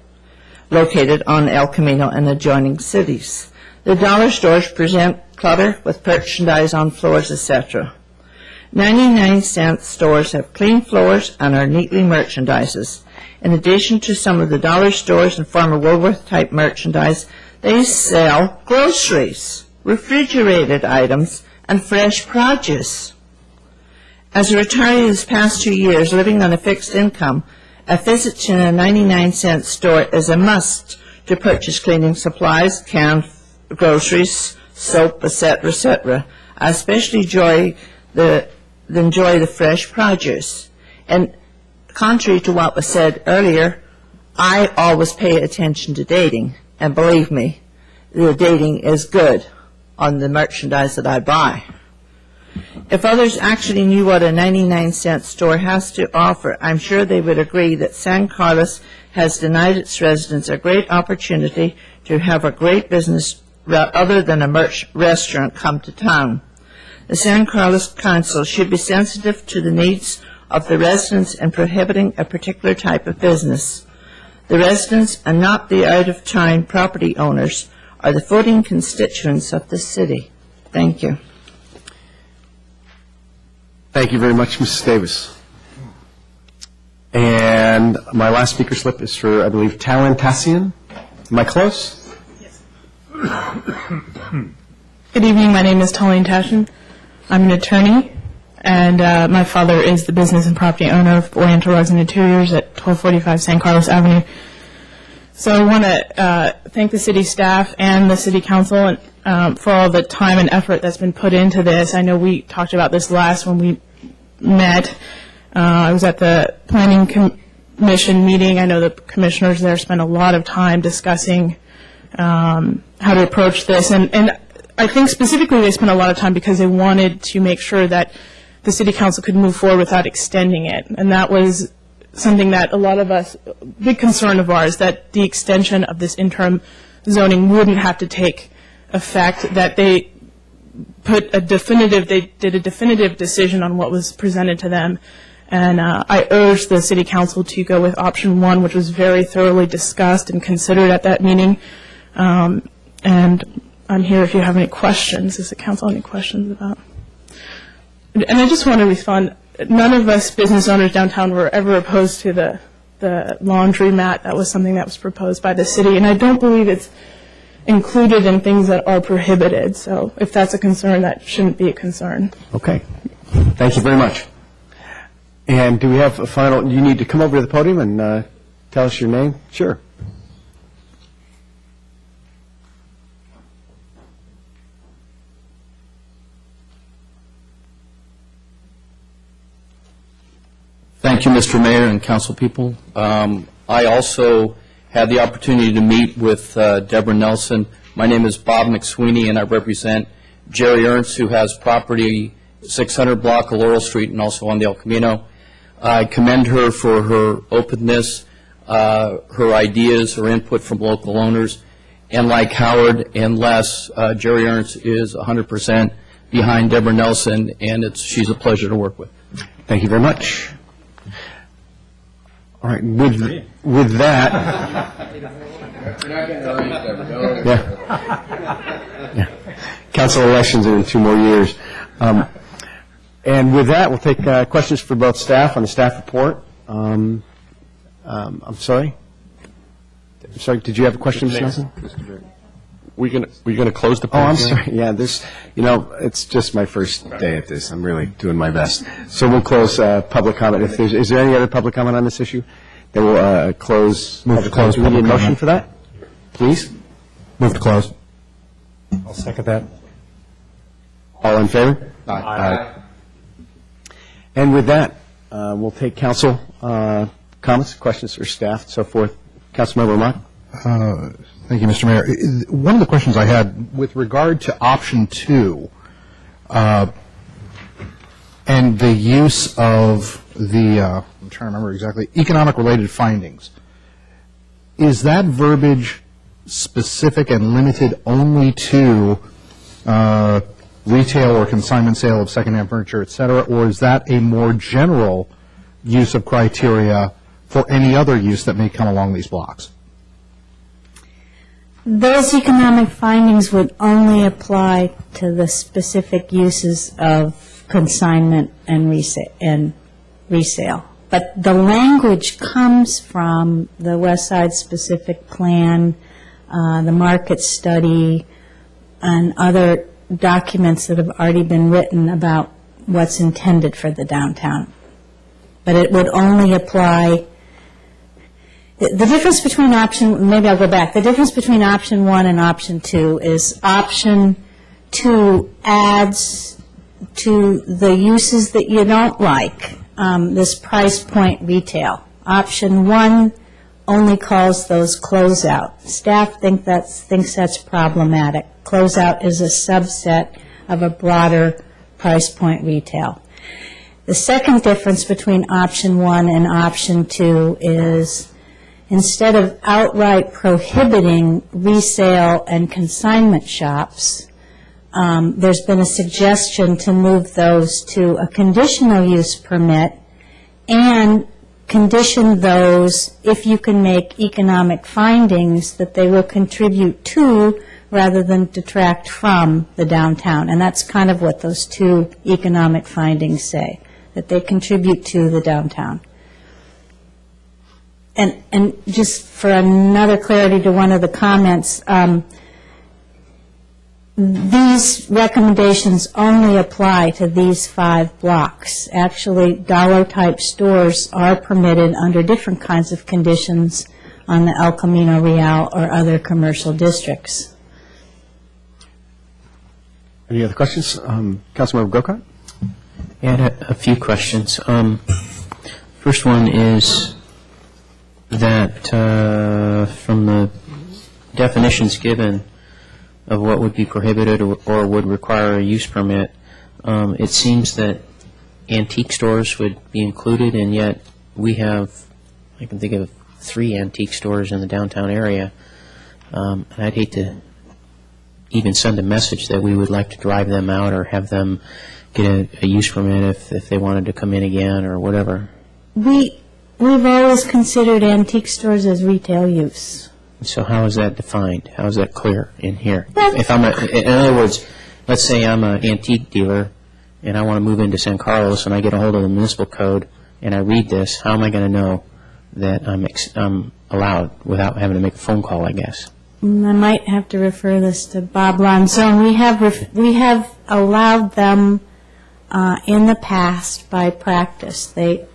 located on El Camino and adjoining cities. The dollar stores present clutter with merchandise on floors, etc. 99-cent stores have clean floors and are neatly merchandised. In addition to some of the dollar stores and former Woolworth-type merchandise, they sell groceries, refrigerated items, and fresh produce. As a retiree this past 2 years living on a fixed income, a visit to a 99-cent store is a must to purchase cleaning supplies, canned groceries, soap, etc., etc. I especially enjoy the fresh produce. And contrary to what was said earlier, I always pay attention to dating. And believe me, the dating is good on the merchandise that I buy. If others actually knew what a 99-cent store has to offer, I'm sure they would agree that San Carlos has denied its residents a great opportunity to have a great business other than a restaurant come to town. The San Carlos Council should be sensitive to the needs of the residents in prohibiting a particular type of business. The residents and not the out-of-town property owners are the voting constituents of the city. Thank you. Thank you very much, Mrs. Davis. And my last speaker slip is for, I believe, Talon Tassian. Am I close? Yes. Good evening. My name is Talon Tassian. I'm an attorney, and my father is the business and property owner of Oriental Rugs and Interiors at 1245 San Carlos Avenue. So I want to thank the city staff and the city council for all the time and effort that's been put into this. I know we talked about this last when we met. I was at the Planning Commission meeting. I know the commissioners there spent a lot of time discussing how to approach this. And I think specifically they spent a lot of time because they wanted to make sure that the City Council could move forward without extending it. And that was something that a lot of us, big concern of ours, that the extension of this interim zoning wouldn't have to take effect, that they did a definitive decision on what was presented to them. And I urged the City Council to go with option 1, which was very thoroughly discussed and considered at that meeting. And I'm here if you have any questions. Does the council have any questions about? And I just want to respond. None of us business owners downtown were ever opposed to the laundromat. That was something that was proposed by the city, and I don't believe it's included in things that are prohibited. So if that's a concern, that shouldn't be a concern. Okay. Thank you very much. And do we have a final? You need to come over to the podium and tell us your name. Sure. Thank you, Mr. Mayor and council people. I also had the opportunity to meet with Deborah Nelson. My name is Bob McSweeney, and I represent Jerry Ernst, who has property 600 block of Laurel Street and also on the El Camino. I commend her for her openness, her ideas, her input from local owners. And like Howard and Les, Jerry Ernst is 100% behind Deborah Nelson, and she's a pleasure to work with. Thank you very much. All right, with that, council elections are in 2 more years. And with that, we'll take questions for both staff on the staff report. I'm sorry, did you have a question, Mr. Nelson? We're going to close the Oh, public I'm hearing? sorry. Yeah, it's just my first day at this. I'm really doing my best. So we'll close public comment. Is there any other public comment on this issue? Then we'll close. Move to close Do we need a public motion comment. for that? Please. Move to close. I'll second that. All in favor? Aye. And with that, we'll take council comments, questions for staff, and so forth. Councilmember Mock. Thank you, Mr. Mayor. One of the questions I had with regard to option 2 and the use of the, I'm trying to remember exactly, economic related findings. Is that verbiage specific and limited only to retail or consignment sale of secondhand furniture, et cetera, or is that a more general use of criteria for any other use that may come along these blocks? Those economic findings would only apply to the specific uses of consignment and resale. But the language comes from the West Side specific plan, the market study, and other documents that have already been written about what's intended for the downtown. But it would only apply. The difference between maybe I'll go back. The difference between option 1 and option 2 is option 2 adds to the uses that you don't like, this price point retail. Option 1 only calls those closeout. Staff thinks that's problematic. Closeout is a subset of a broader price point retail. The second difference between option 1 and option 2 is instead of outright prohibiting resale and consignment shops, there's been a suggestion to move those to a conditional use permit and condition those, if you can make economic findings, that they will contribute to rather than detract from the downtown. And that's kind of what those 2 economic findings say, that they contribute to the downtown. And just for another clarity to one of the comments, these recommendations only apply to these 5 blocks. Actually, dollar-type stores are permitted under different kinds of conditions on the El Camino Real or other commercial districts. Any other questions? Councilmember Grocott? I had a few questions. First one is that from the definitions given of what would be prohibited or would require a use permit, it seems that antique stores would be included, and yet we have, I can think of 3 antique stores in the downtown area. And I'd hate to even send a message that we would like to drive them out or have them get a use permit if they wanted to come in again or whatever. We've always considered antique stores as retail use. So how is that defined? How is that clear in here? If I'm in other words, let's say I'm an antique dealer and I want to move into San Carlos and I get a hold of the municipal code and I read this, how am I going to know that I'm allowed without having to make a phone call, I guess? I might have to refer this to Bob Lonzone. We have allowed them in the past by practice. They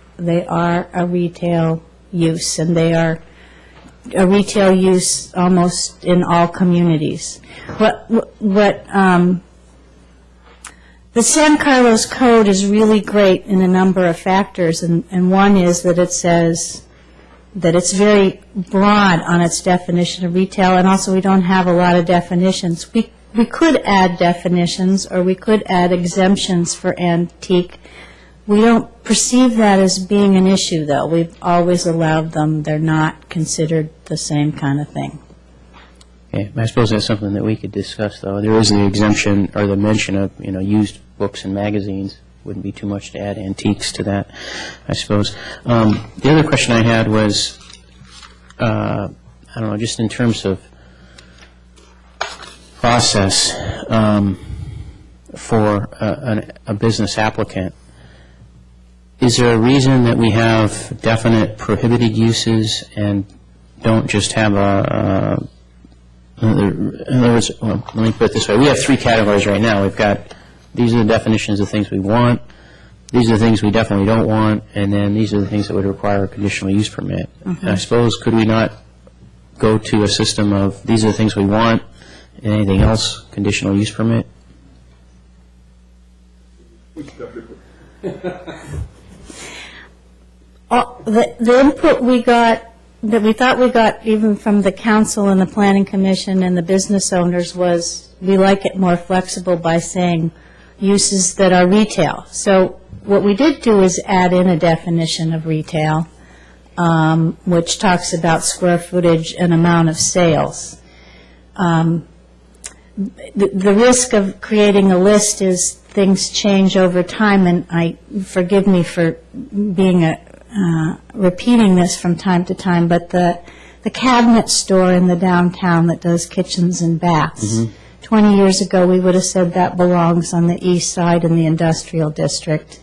are a retail use, and they are a retail use almost in all communities. The San Carlos Code is really great in a number of factors, and one is that it says that it's very broad on its definition of retail, and also we don't have a lot of definitions. We could add definitions, or we could add exemptions for antique. We don't perceive that as being an issue, though. We've always allowed them. They're not considered the same kind of thing. Okay, I suppose that's something that we could discuss, though. There is the exemption or the mention of, used books and magazines. Wouldn't be too much to add antiques to that, I suppose. The other question I had was, I don't know, just in terms of process for a business applicant, is there a reason that we have definite prohibited uses and don't just have in other words, well, let me put it this way. We have 3 categories right now. We've got, these are the definitions of things we want, these are the things we definitely don't want, and then these are the things that would require a conditional use permit. Mm-hmm. And I suppose, could we not go to a system of these are the things we want, and anything else, conditional use permit? The input we got, that we thought we got even from the council and the planning commission and the business owners, was we like it more flexible by saying uses that are retail. So what we did do is add in a definition of retail, which talks about square footage and amount of sales. The risk of creating a list is things change over time, and forgive me for being repeating this from time to time, but the cabinet store in the downtown that does kitchens and baths, Mm-hmm. 20 years ago we would have said that belongs on the east side in the industrial district,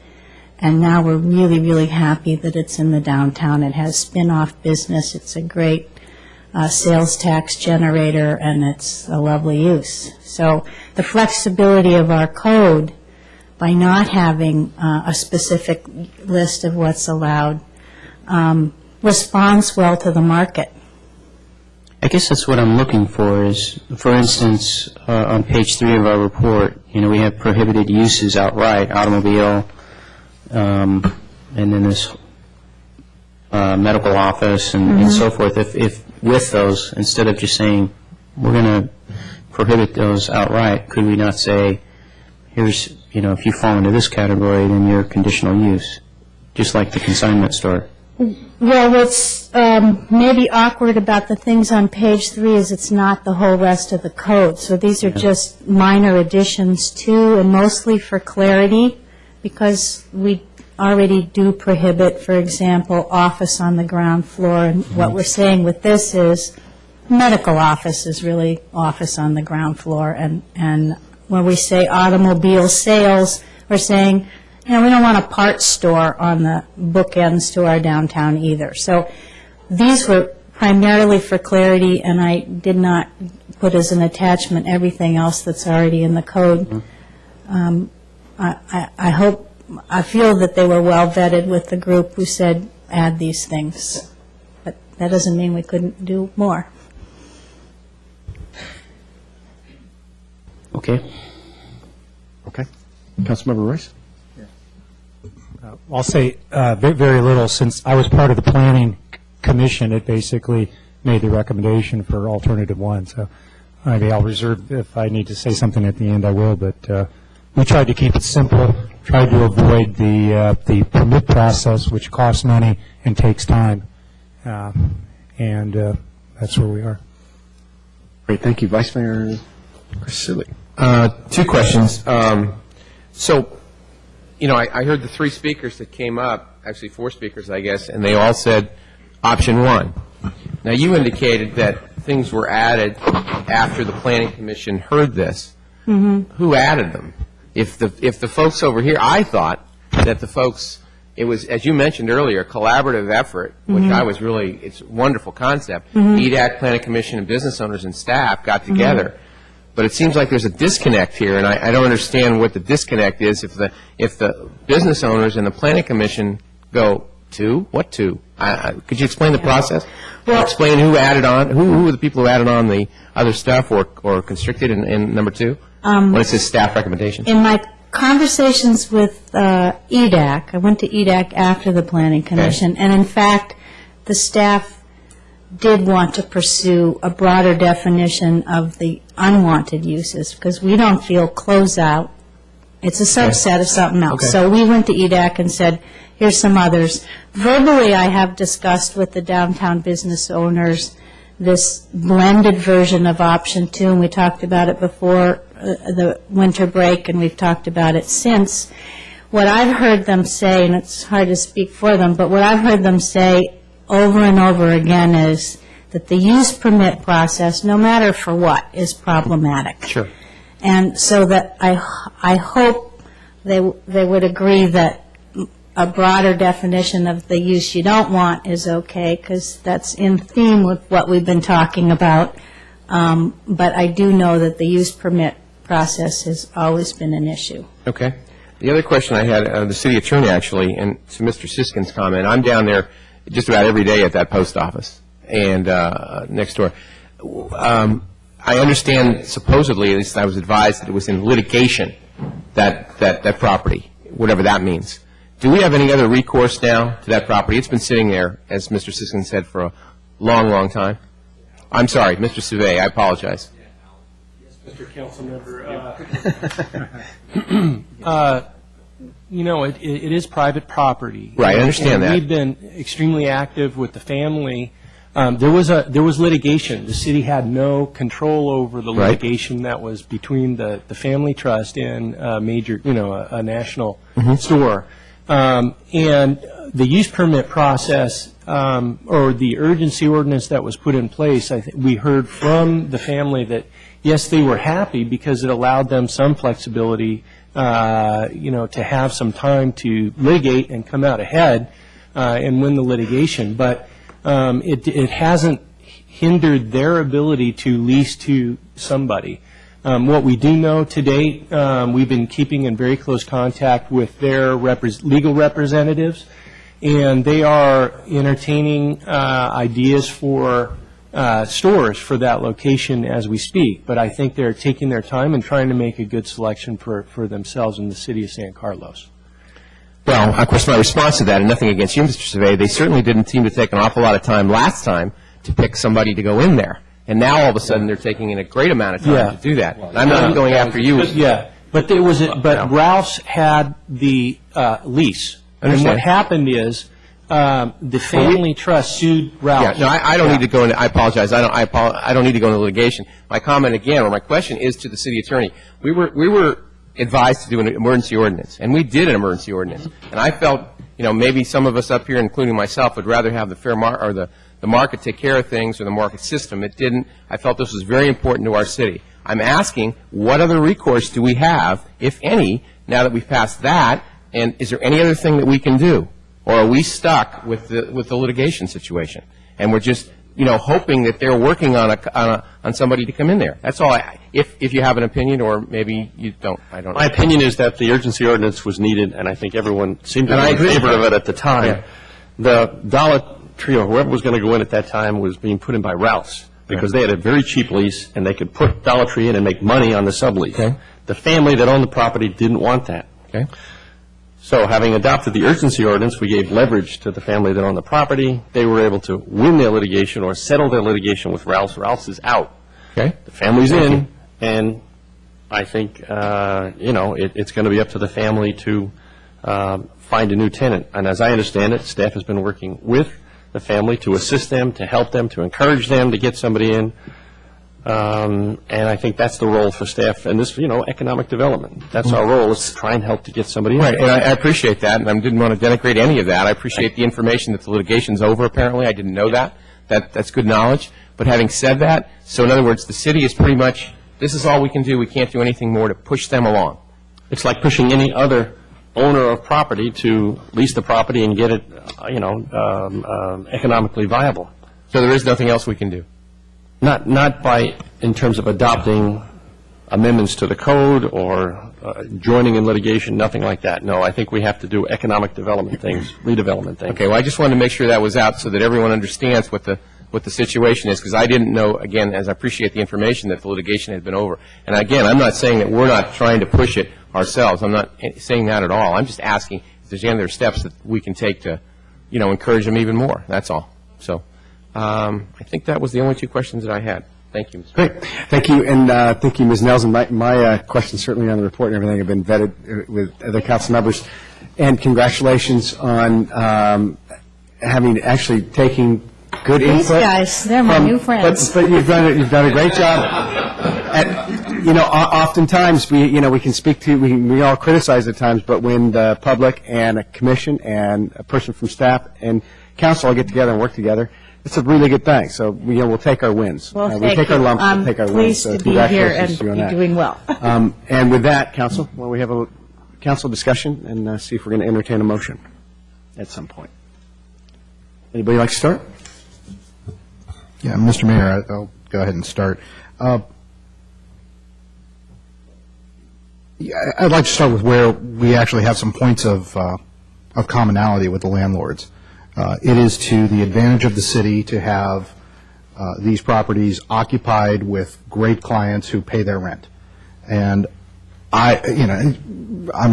and now we're really, really happy that it's in the downtown. It has spin-off business. It's a great sales tax generator, and it's a lovely use. So the flexibility of our code by not having a specific list of what's allowed responds well to the market. I guess that's what I'm looking for is, for instance, on page 3 of our report, we have prohibited uses outright, automobile, and then this medical office and so forth. If with those, instead of just saying we're going to prohibit those outright, could we not say, here's, if you fall into this category, then you're conditional use, just like the consignment store? Well, what's maybe awkward about the things on page 3 is it's not the whole rest of the code. So these are just minor additions to, and mostly for clarity, because we already do prohibit, for example, office on the ground floor. And what we're saying with this is medical office is really office on the ground floor. And when we say automobile sales, we're saying, we don't want a parts store on the bookends to our downtown either. So these were primarily for clarity, and I did not put as an attachment everything else that's already in the code. I feel that they were well vetted with the group who said add these things, but that doesn't mean we couldn't do more. Okay. Councilmember Royce? I'll say very little. Since I was part of the Planning Commission, it basically made the recommendation for alternative one. So maybe I'll reserve, if I need to say something at the end, I will. But we tried to keep it simple, tried to avoid the permit process, which costs money and takes time. And that's where we are. Great, thank you. Vice Mayor Chris Seeley. Two questions. So, you know, I heard the three speakers that came up, actually four speakers, I guess, and they all said option one. Now, you indicated that things were added after the Planning Commission heard this. Mm-hmm. Who added them? If the folks over here, I thought that the folks, it was, as you mentioned earlier, a collaborative effort, which I was really, it's a wonderful concept. EDAC, Planning Commission, and business owners and staff got together. But it seems like there's a disconnect here, and I don't understand what the disconnect is. If the business owners and the Planning Commission go to, what to? Could you explain the process? Well, explain who added on, who were the people who added on the other stuff or constricted in number two? When it says staff recommendation? In my conversations with EDAC, I went to EDAC after the Planning Commission, and in fact, the staff did want to pursue a broader definition of the unwanted uses, because we don't feel closeout. It's a subset of something else. So we went to EDAC and said, here's some others. Verbally, I have discussed with the downtown business owners this blended version of option two, and we talked about it before the winter break, and we've talked about it since. What I've heard them say, and it's hard to speak for them, but what I've heard them say over and over again is that the use permit process, no matter for what, is problematic. Sure. And so that I hope they would agree that a broader definition of the use you don't want is okay, because that's in theme with what we've been talking about. But I do know that the use permit process has always been an issue. Okay. The other question I had, the city attorney actually, and to Mr. Siskin's comment, I'm down there just about every day at that post office and next door. I understand supposedly, at least I was advised, that it was in litigation, that property, whatever that means. Do we have any other recourse now to that property? It's been sitting there, as Mr. Siskin said, for a long, long time. I'm sorry, Mr. Sauvé, I apologize. Mr. Councilmember, you know, it is private property. Right, I understand that. We've been extremely active with the family. There was litigation. The city had no control over the litigation that was between the family trust and a major, you know, a national store. And the use permit process or the urgency ordinance that was put in place, we heard from the family that, yes, they were happy because it allowed them some flexibility, you know, to have some time to litigate and come out ahead and win the litigation. But it hasn't hindered their ability to lease to somebody. What we do know to date, we've been keeping in very close contact with their legal representatives, and they are entertaining ideas for stores for that location as we speak. But I think they're taking their time and trying to make a good selection for themselves in the city of San Carlos. Well, of course, my response to that, and nothing against you, Mr. Sauvé, they certainly didn't seem to take an awful lot of time last time to pick somebody to go in there. And now, all of a sudden, they're taking in a great amount of time to do that. I'm not going after you. Yeah, but Ralph's had the lease. And what happened is the family trust sued Ralph's. Yeah, no, I don't need to go into. I apologize. I don't need to go into litigation. My comment again, or my question, is to the city attorney. We were advised to do an emergency ordinance, and we did an emergency ordinance. And I felt, you know, maybe some of us up here, including myself, would rather have the fair or the market take care of things, or the market system. It didn't. I felt this was very important to our city. I'm asking, what other recourse do we have, if any, now that we've passed that, and is there any other thing that we can do? Or are we stuck with the litigation situation? And we're just, you know, hoping that they're working on somebody to come in there. That's all. If you have an opinion, or maybe you don't, I don't know. My opinion is that the urgency ordinance was needed, and I think everyone seemed to be in favor of it at the time. Yeah. The Dollar Tree, or whoever was going to go in at that time, was being put in by Ralph's, because they had a very cheap lease, and they could put Dollar Tree in and make money on the sublease. Okay. The family that owned the property didn't want that. Okay. So having adopted the urgency ordinance, we gave leverage to the family that owned the property. They were able to win their litigation or settle their litigation with Ralph's. Ralph's is out. Okay. The family's in, and I think, it's going to be up to the family to find a new tenant. And as I understand it, staff has been working with the family to assist them, to help them, to encourage them to get somebody in. And I think that's the role for staff and this, economic development. That's our role, is to try and help to get somebody in. Right, and I appreciate that, and I didn't want to denigrate any of that. I appreciate the information that the litigation's over, apparently. I didn't know that. That's good knowledge. But having said that, so in other words, the city is pretty much, this is all we can do. We can't do anything more to push them along. It's like pushing any other owner of property to lease the property and get it, economically viable. So there is nothing else we can do? Not by, in terms of adopting amendments to the code or joining in litigation, nothing like that. No, I think we have to do economic development things, redevelopment things. Okay, well, I just wanted to make sure that was out so that everyone understands what the situation is, because I didn't know, again, as I appreciate the information, that the litigation had been over. And again, I'm not saying that we're not trying to push it ourselves. I'm not saying that at all. I'm just asking if there's any other steps that we can take to, encourage them even more. That's all. So I think that was the only two questions that I had. Thank you, Mr. Great. Thank you, and thank you, Ms. Nelson. My questions certainly on the report and everything have been vetted with other council members. And congratulations on having actually taking good input. These guys, they're my new friends. But you've done a great job. Oftentimes we can speak to, we all criticize at times, but when the public and a commission and a person from staff and council all get together and work together, it's a really good thing. So we'll take our wins. Well, we thank take our you. lumps, we take our wins. Pleased So to be here and congratulations to you on be that. doing well. And with that, council, we have a council discussion and see if we're going to entertain a motion at some point. Anybody like to start? Yeah, Mr. Mayor, I'll go ahead and start. I'd like to start with where we actually have some points of commonality with the landlords. It is to the advantage of the city to have these properties occupied with great clients who pay their rent. And I'm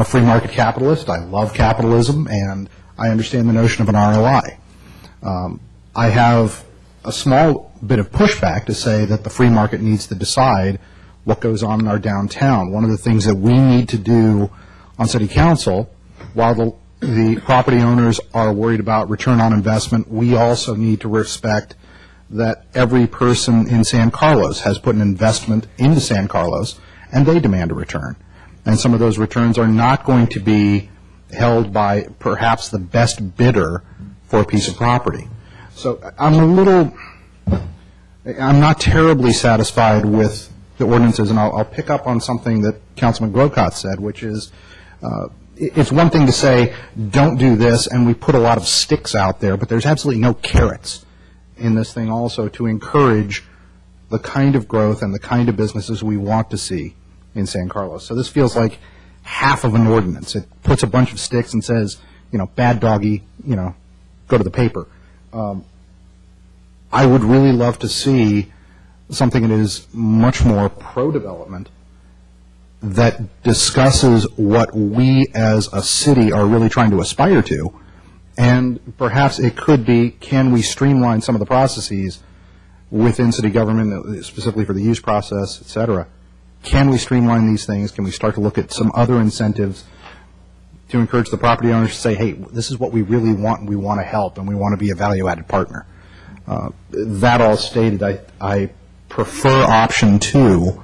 a free market capitalist. I love capitalism, and I understand the notion of an ROI. I have a small bit of pushback to say that the free market needs to decide what goes on in our downtown. One of the things that we need to do on city council, while the property owners are worried about return on investment, we also need to respect that every person in San Carlos has put an investment into San Carlos, and they demand a return. And some of those returns are not going to be held by perhaps the best bidder for a piece of property. So I'm not terribly satisfied with the ordinances, and I'll pick up on something that Councilman Grocott said, which is it's one thing to say, don't do this, and we put a lot of sticks out there, but there's absolutely no carrots in this thing also to encourage the kind of growth and the kind of businesses we want to see in San Carlos. So this feels like half of an ordinance. It puts a bunch of sticks and says, bad doggy, go to the paper. I would really love to see something that is much more pro-development that discusses what we as a city are really trying to aspire to. And perhaps it could be, can we streamline some of the processes within city government, specifically for the use process, et cetera? Can we streamline these things? Can we start to look at some other incentives to encourage the property owners to say, hey, this is what we really want, and we want to help, and we want to be a value-added partner? That all stated, I prefer option 2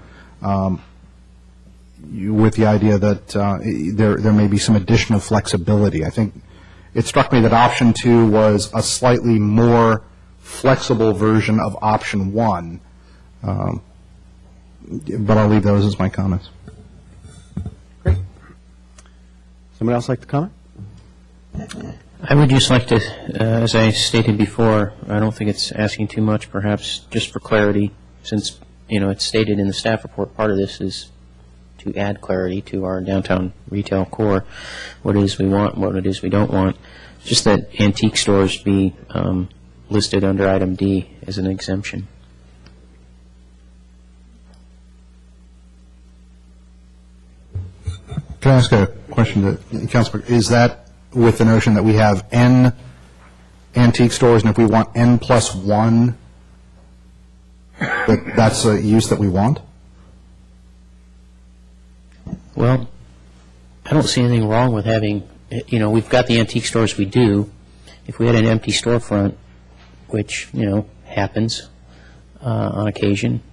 with the idea that there may be some additional flexibility. I think it struck me that option 2 was a slightly more flexible version of option 1, but I'll leave those as my comments. Great. Someone else like to comment? I would just like to, as I stated before, I don't think it's asking too much, perhaps just for clarity, since it's stated in the staff report, part of this is to add clarity to our downtown retail core, what it is we want, what it is we don't want. Just that antique stores be listed under item D as an exemption. Can I ask a question to Councilman? Is that with the notion that we have N antique stores, and if we want N plus 1, that's a use that we want? Well, I don't see anything wrong with having, we've got the antique stores we do. If we had an empty storefront, which, happens on occasion,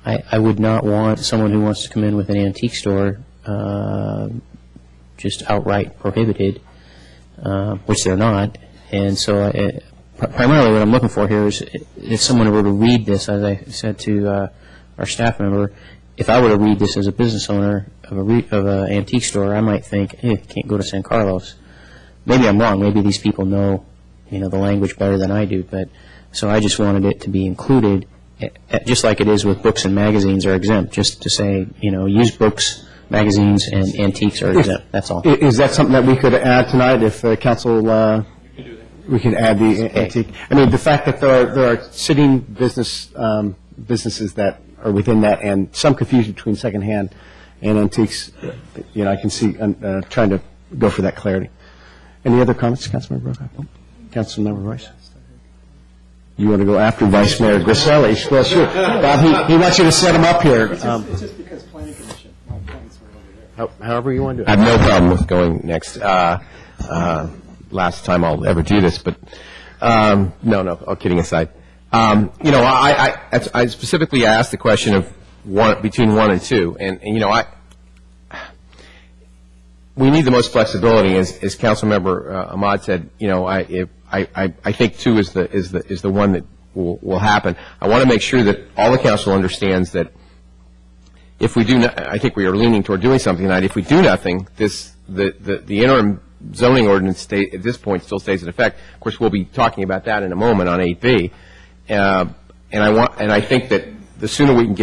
I would not want someone who wants to come in with an antique store just outright prohibited, which they're not. And so primarily what I'm looking for here is if someone were to read this, as I said to our staff member, if I were to read this as a business owner of an antique store, I might think, can't go to San Carlos. Maybe I'm wrong. Maybe these people know, the language better than I do. But so I just wanted it to be included, just like it is with books and magazines are exempt, just to say, used books, magazines, and antiques are exempt. That's all. Is that something that we could add tonight if council, we can add the antique? I mean, the fact that there are sitting businesses that are within that, and some confusion between secondhand and antiques, I can see trying to go for that clarity. Any other comments, Councilmember Brokaw? Councilmember Royce? You want to go after Vice Mayor Griselli? Well, sure. Bob, he wants you to set him up here. It's just because planning commission, my points were over there. However you want to do it. I have no problem with going next. Last time I'll ever do this, but no, all kidding aside. I specifically asked the question of between 1 and 2, and we need the most flexibility, as Councilmember Ahmad said. I think 2 is the one that will happen. I want to make sure that all the council understands that if we do, I think we are leaning toward doing something tonight. If we do nothing, the interim zoning ordinance at this point still stays in effect. Of course, we'll be talking about that in a moment on 8B. And I think that the sooner we can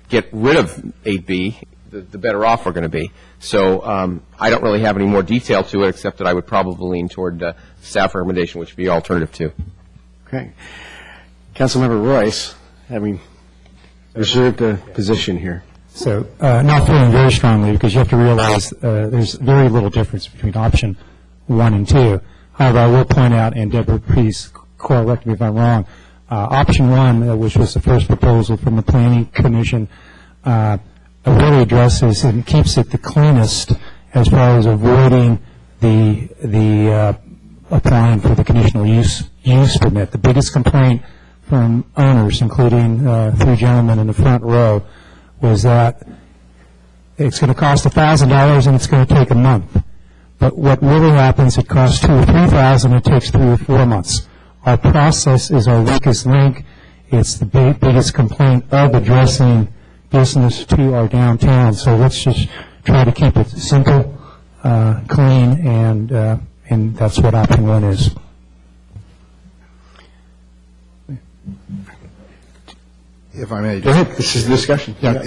get rid of 8B, the better off we're going to be. So I don't really have any more detail to it, except that I would probably lean toward staff recommendation, which would be alternative 2. Okay. Councilmember Royce, having reserved a position here. So, not feeling very strongly, because you have to realize there's very little difference between option 1 and 2. However, I will point out, and Deborah, please correct me if I'm wrong, option 1, which was the first proposal from the Planning Commission, really addresses and keeps it the cleanest as far as avoiding the applying for the conditional use permit. The biggest complaint from owners, including 3 gentlemen in the front row, was that it's going to cost $1,000 and it's going to take a month. But what really happens, it costs $2,000 or $3,000, it takes 3 or 4 months. Our process is our weakest link. It's the biggest complaint of addressing business to our downtown. So let's just try to keep it simple, clean, and that's what option 1 is. If I may. Go ahead. This is the discussion. Yeah.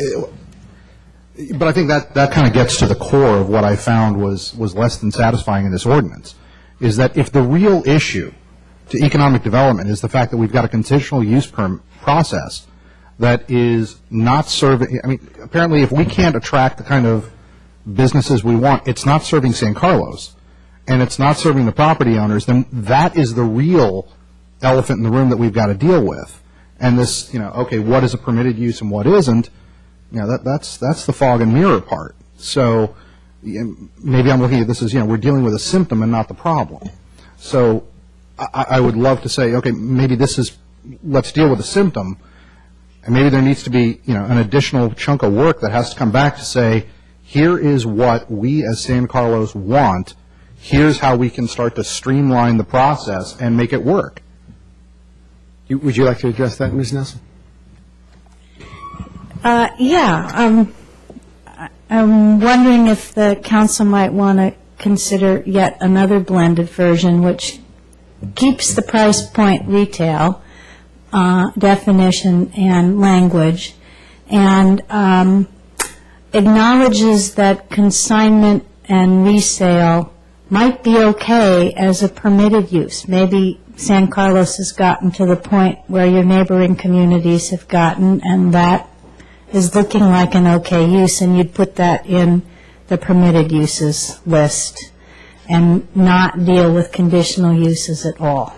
But I think that kind of gets to the core of what I found was less than satisfying in this ordinance, is that if the real issue to economic development is the fact that we've got a conditional use process that is not serving, I mean, apparently if we can't attract the kind of businesses we want, it's not serving San Carlos, and it's not serving the property owners, then that is the real elephant in the room that we've got to deal with. And this, okay, what is a permitted use and what isn't, that's the fog and mirror part. So maybe I'm looking at this as, we're dealing with a symptom and not the problem. So I would love to say, okay, maybe let's deal with the symptom, and maybe there needs to be, an additional chunk of work that has to come back to say, here is what we as San Carlos want, here's how we can start to streamline the process and make it work. Would you like to address that, Ms. Nelson? Yeah. I'm wondering if the council might want to consider yet another blended version, which keeps the price point retail definition and language, and acknowledges that consignment and resale might be okay as a permitted use. Maybe San Carlos has gotten to the point where your neighboring communities have gotten, and that is looking like an okay use, and you'd put that in the permitted uses list and not deal with conditional uses at all.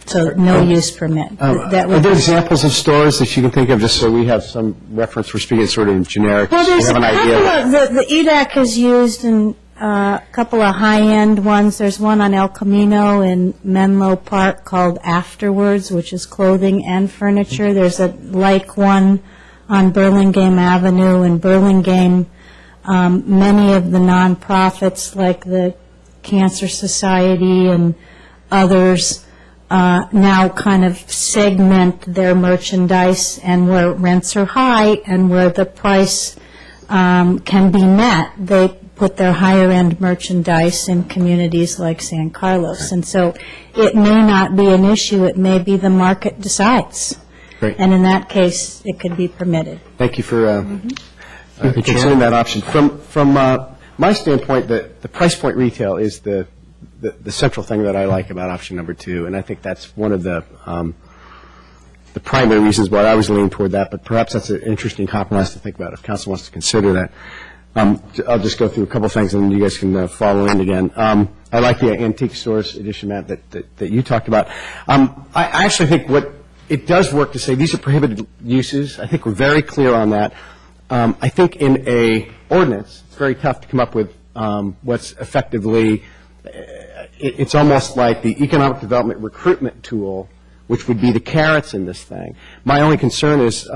So no use permit. That Are would there be- examples of stores that you can think of, just so we have some reference? We're speaking sort of in generic, Well, so we there's have a an idea. couple of, the EDAC is used in a couple of high-end ones. There's one on El Camino in Menlo Park called Afterwards, which is clothing and furniture. There's a like one on Burlingame Avenue in Burlingame. Many of the nonprofits like the Cancer Society and others now kind of segment their merchandise, and where rents are high and where the price can be met, they put their higher-end merchandise in communities like San Carlos. And so it may not be an issue, it may be the market decides. Great. And in that case, it could be permitted. Thank you for considering that option. From my standpoint, the price point retail is the central thing that I like about option number 2, and I think that's one of the primary reasons why I was leaning toward that, but perhaps that's an interesting compromise to think about if council wants to consider that. I'll just go through a couple of things, and then you guys can follow in again. I like the antique stores edition, Matt, that you talked about. I actually think what it does work to say these are prohibited uses. I think we're very clear on that. I think in a ordinance, it's very tough to come up with what's effectively, it's almost like the economic development recruitment tool, which would be the carrots in this thing. My only concern is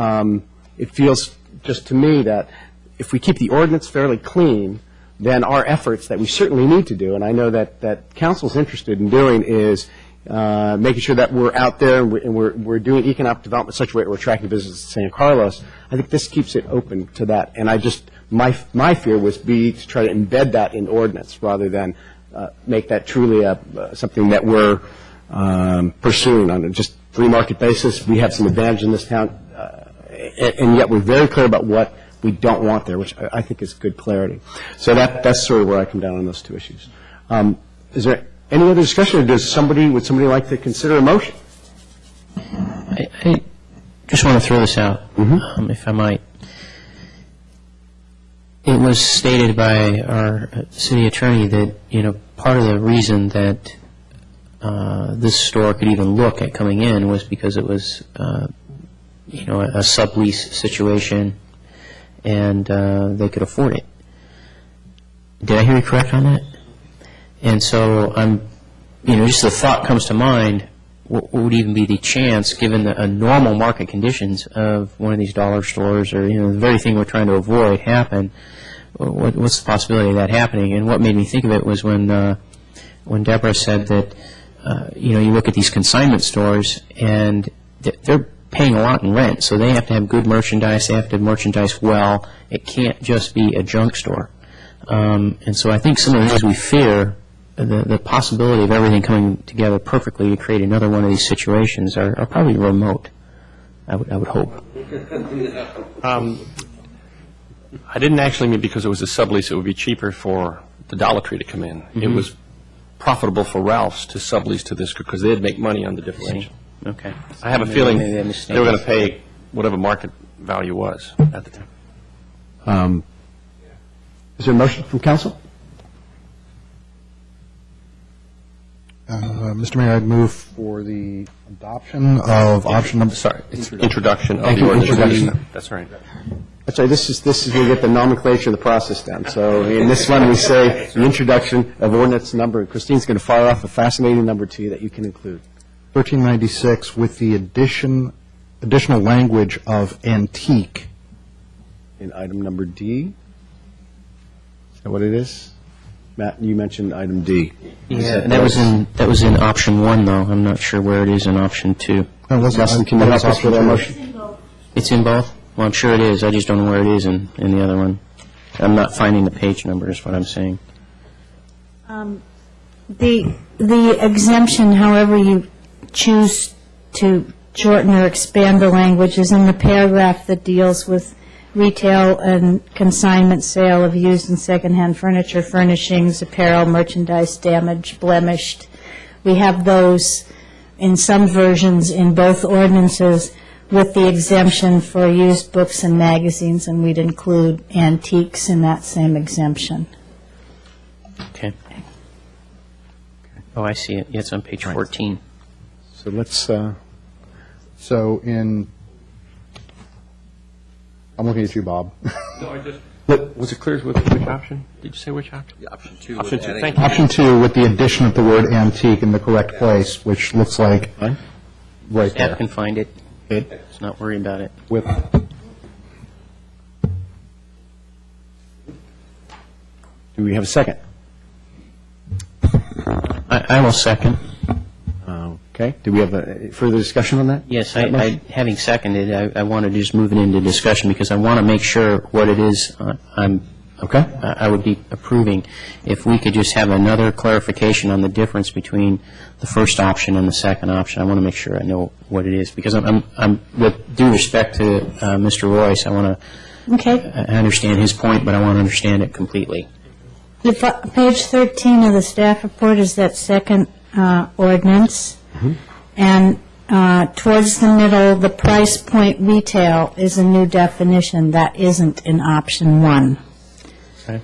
it feels just to me that if we keep the ordinance fairly clean, then our efforts that we certainly need to do, and I know that council's interested in doing, is making sure that we're out there and we're doing economic development in such a way that we're attracting business to San Carlos. I think this keeps it open to that. And I just, my fear was to try to embed that in ordinance rather than make that truly something that we're pursuing on a just free market basis. We have some advantage in this town, and yet we're very clear about what we don't want there, which I think is good clarity. So that's sort of where I come down on those two issues. Is there any other discussion, or would somebody like to consider a motion? I just want to throw this out, if I might. It was stated by our city attorney that, part of the reason that this store could even look at coming in was because it was, a sublease situation, and they could afford it. Did I hear you correct on that? And so just the thought comes to mind, what would even be the chance, given the normal market conditions of one of these dollar stores, or, the very thing we're trying to avoid happen, what's the possibility of that happening? And what made me think of it was when Deborah said that, you look at these consignment stores, and they're paying a lot in rent, so they have to have good merchandise, they have to have merchandise well. It can't just be a junk store. And so I think some of the things we fear, the possibility of everything coming together perfectly to create another one of these situations are probably remote, I would hope. I didn't actually mean because it was a sublease it would be cheaper for the Dollar Tree to come in. It was profitable for Ralph's to sublease to this because they'd make money on the differential. Okay. I have a feeling they were going to pay whatever market value was at the time. Is there a motion from council? Mr. Mayor, I'd move for the adoption of option number... Sorry, introduction of Thank the you, ordinance. introduction. That's right. That's right. This is where we get the nomenclature of the process down. So in this one, we say the introduction of ordinance number. Christine's going to fire off a fascinating number to you that you can include. 1396 with the additional language of antique. In item number D. Is that what it is? Matt, you mentioned item D. Yeah, that was in option 1, though. I'm not sure where it is in option 2. Nelson, can you help us with that motion? It's in both? Well, I'm sure it is. I just don't know where it is in the other one. I'm not finding the page number is what I'm saying. The exemption, however you choose to shorten or expand the language, is in the paragraph that deals with retail and consignment sale of used and secondhand furniture, furnishings, apparel, merchandise damaged, blemished. We have those in some versions in both ordinances, with the exemption for used books and magazines, and we'd include antiques in that same exemption. Okay. Oh, I see it. Yeah, it's on page 14. So let's, So in, I'm looking at you, Bob. No, I just, was it clear with which option? Did you say which option? Option 2. Option 2, thank you. Option 2 with the addition of the word antique in the correct place, which looks like right Staff there. can find it. Let's not worry about it. with, do we have a second? I will second. Okay. Do we have a further discussion on that? Yes, That motion? having seconded, I want to just move it into discussion because I want to make sure what it is I would be approving. If we could just have another clarification on the difference between the first option and the second option, I want to make sure I know what it is. Because I'm with due respect to Mr. Royce, I want to understand his point, but I want to understand it completely. Page 13 of the staff report is that second ordinance. And towards the middle, the price point retail is a new definition that isn't in option 1. Okay.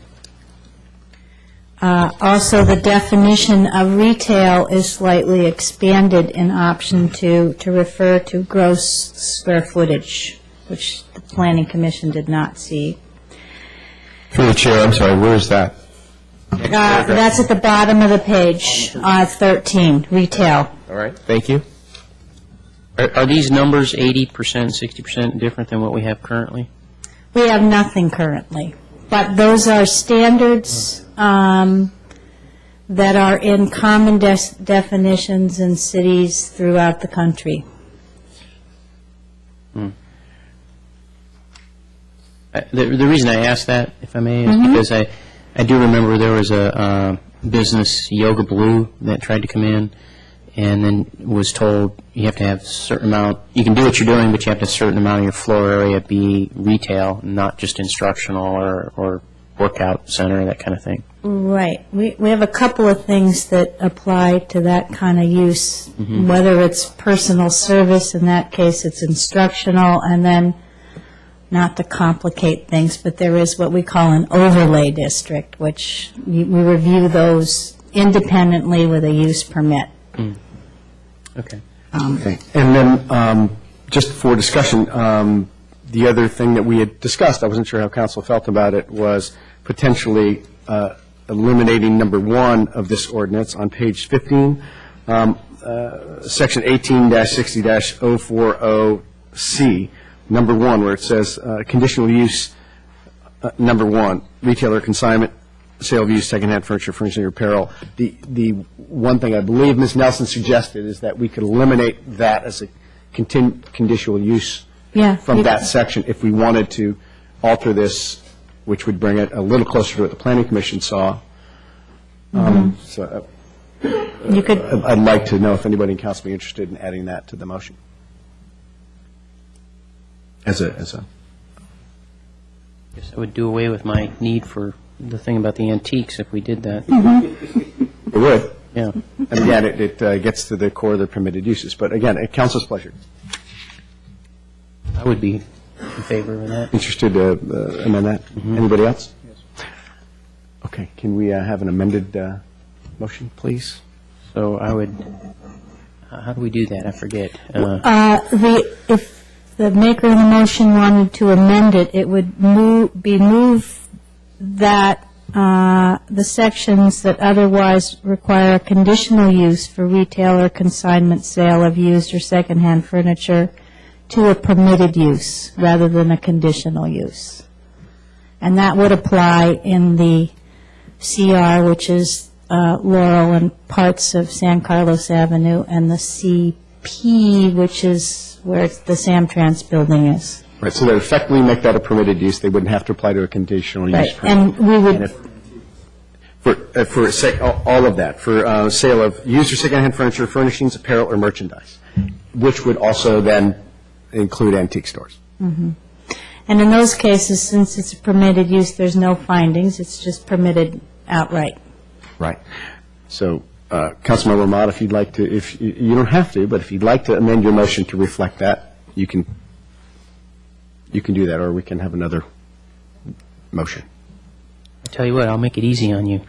Also, the definition of retail is slightly expanded in option 2 to refer to gross square footage, which the Planning Commission did not see. Through the chair, I'm sorry, where is that? That's at the bottom of the page, 13, retail. All right, thank you. Are these numbers 80%, 60% different than what we have currently? We have nothing currently, but those are standards that are in common definitions in cities throughout the country. The reason I ask that, if I may, is because I do remember there was a business, Yoga Blue, that tried to come in and then was told you have to have a certain amount, you can do what you're doing, but you have to have a certain amount of your floor area be retail, not just instructional or workout center, that kind of thing. Right. We have a couple of things that apply to that kind of use, whether it's personal service, in that case it's instructional, and then, not to complicate things, but there is what we call an overlay district, which we review those independently with a use permit. Okay. Okay. And then, just for discussion, the other thing that we had discussed, I wasn't sure how council felt about it, was potentially eliminating number 1 of this ordinance on page 15, section 18-60-040C, number 1, where it says conditional use, number 1, retailer consignment, sale of used secondhand furniture, furnishing, or apparel. The one thing I believe Ms. Nelson suggested is that we could eliminate that as a conditional use from that section if we wanted to alter this, which would bring it a little closer to what the Planning Commission saw. So you could. I'd like to know if anybody in council would be interested in adding that to the motion. As a Guess I would do away with my need for the thing about the antiques if we did that. It would. Yeah. And again, it gets to the core of the permitted uses. But again, at council's pleasure. I would be in favor of that. Interested to amend that? Anybody else? Yes. Okay. Can we have an amended motion, please? So I would, how do we do that? I forget. If the maker of the motion wanted to amend it, it would be moved that the sections that otherwise require a conditional use for retail or consignment sale of used or secondhand furniture to a permitted use rather than a conditional use. And that would apply in the CR, which is Laurel and parts of San Carlos Avenue, and the CP, which is where the Samtrans building is. Right, so they would effectively make that a permitted use. They wouldn't have to apply to a conditional use. Right, and we would... And for all of that, for sale of used or secondhand furniture, furnishings, apparel, or merchandise, which would also then include antique stores. And in those cases, since it's a permitted use, there's no findings. It's just permitted outright. Right. So, Councilmember Ahmad, if you'd like to, if you don't have to, but if you'd like to amend your motion to reflect that, you can do that, or we can have another motion. I tell you what, I'll make it easy on you.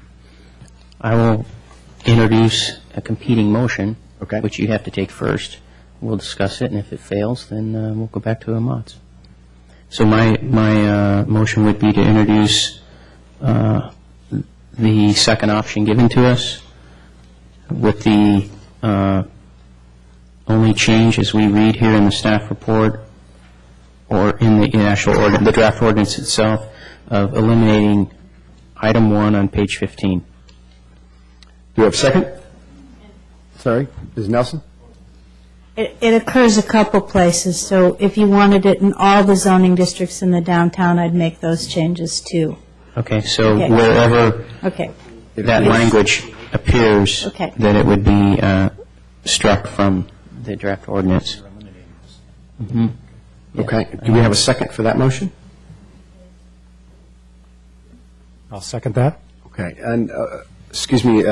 I will introduce a competing motion, which you have to take first. We'll discuss it, and if it fails, then we'll go back to Ahmad's. So my motion would be to introduce the second option given to us, with the only change, as we read here in the staff report, or in the actual the draft ordinance itself, of eliminating item 1 on page 15. Do you have a second? Sorry, Ms. Nelson? It occurs a couple places, so if you wanted it in all the zoning districts in the downtown, I'd make those changes too. Okay, so wherever that language appears, then it would be struck from the draft ordinance. Okay. Do we have a second for that motion? I'll second that. Okay. And, excuse me,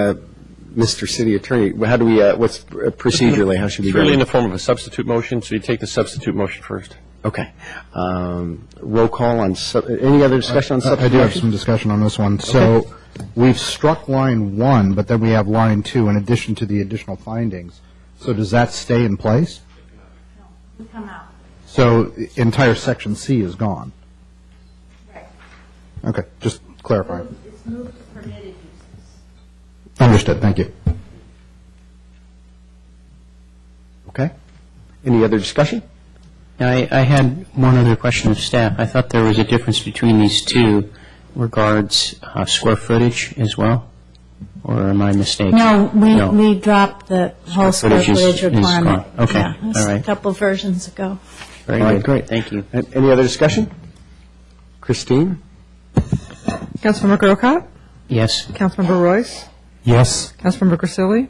Mr. City Attorney, how do we, what's procedurally, how should we It's go? really in the form of a substitute motion, so you take the substitute motion first. Okay. Roll call on, any other discussion on substitute I do have motion? some discussion on this one. So we've struck line 1, but then we have line 2 in addition to the additional findings. So does that stay in place? No, we come out. So the entire section C is gone? Right. Okay, just clarifying. It's moved to permitted uses. Understood, thank you. Okay. Any other discussion? I had one other question of staff. I thought there was a difference between these two regards square footage as well, or am I mistaken? No, we dropped the whole square footage footage is requirement. gone. Okay, Yeah, it was all right. a couple versions ago. Very All right, good. great. Thank you. Any other discussion? Christine? Councilmember Grocott? Yes. Councilmember Royce? Yes. Councilmember Grisilli?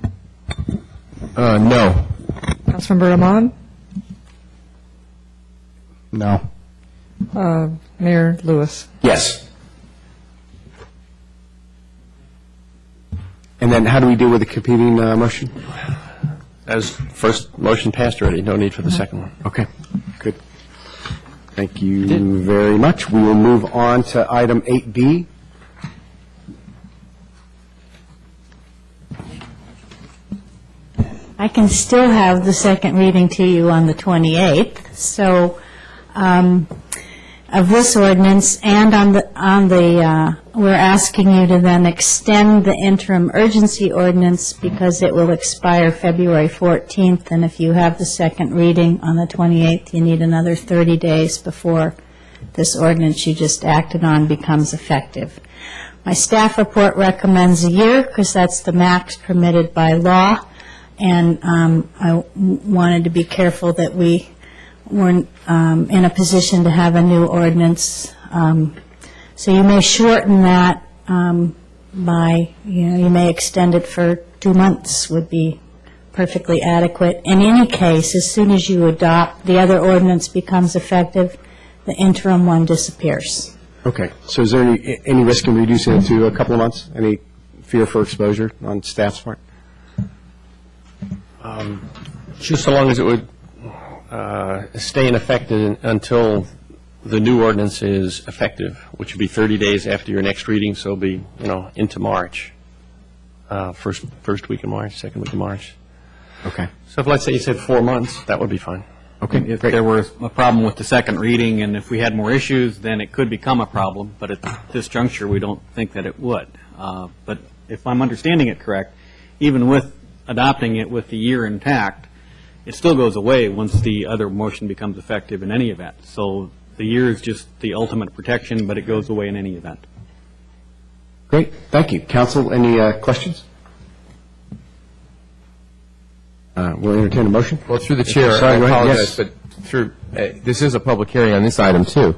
No. Councilmember Ahmad? No. Mayor Lewis? Yes. And then how do we deal with the competing motion? As first motion passed already, no need for the second one. Okay, good. Thank you very much. We will move on to item 8B. I can still have the second reading to you on the 28th. So, of this ordinance, and we're asking you to then extend the interim urgency ordinance because it will expire February 14th, and if you have the second reading on the 28th, you need another 30 days before this ordinance you just acted on becomes effective. My staff report recommends a year because that's the max permitted by law, and I wanted to be careful that we weren't in a position to have a new ordinance. So you may shorten that by, you may extend it for 2 months would be perfectly adequate. In any case, as soon as you adopt, the other ordinance becomes effective, the interim one disappears. Okay, so is there any risk in reducing it to a couple of months? Any fear for exposure on staff's part? Just so long as it would stay in effect until the new ordinance is effective, which would be 30 days after your next reading, so it'll be, into March. First week of March, second week of March. Okay. So if, let's say you said 4 months, that would be fine. Okay, If there were a problem with the second reading, and if we had more issues, then it could become a problem, but at this juncture, we don't think that it would. But if I'm understanding it correct, even with adopting it with the year intact, it still goes away once the other motion becomes effective in any event. So the year is just the ultimate protection, but it goes away in any event. Great, thank you. Council, any questions? We'll entertain a motion. Well, through the chair, Sorry, I go ahead. apologize, Yes. but through, this is a public hearing on this item, too.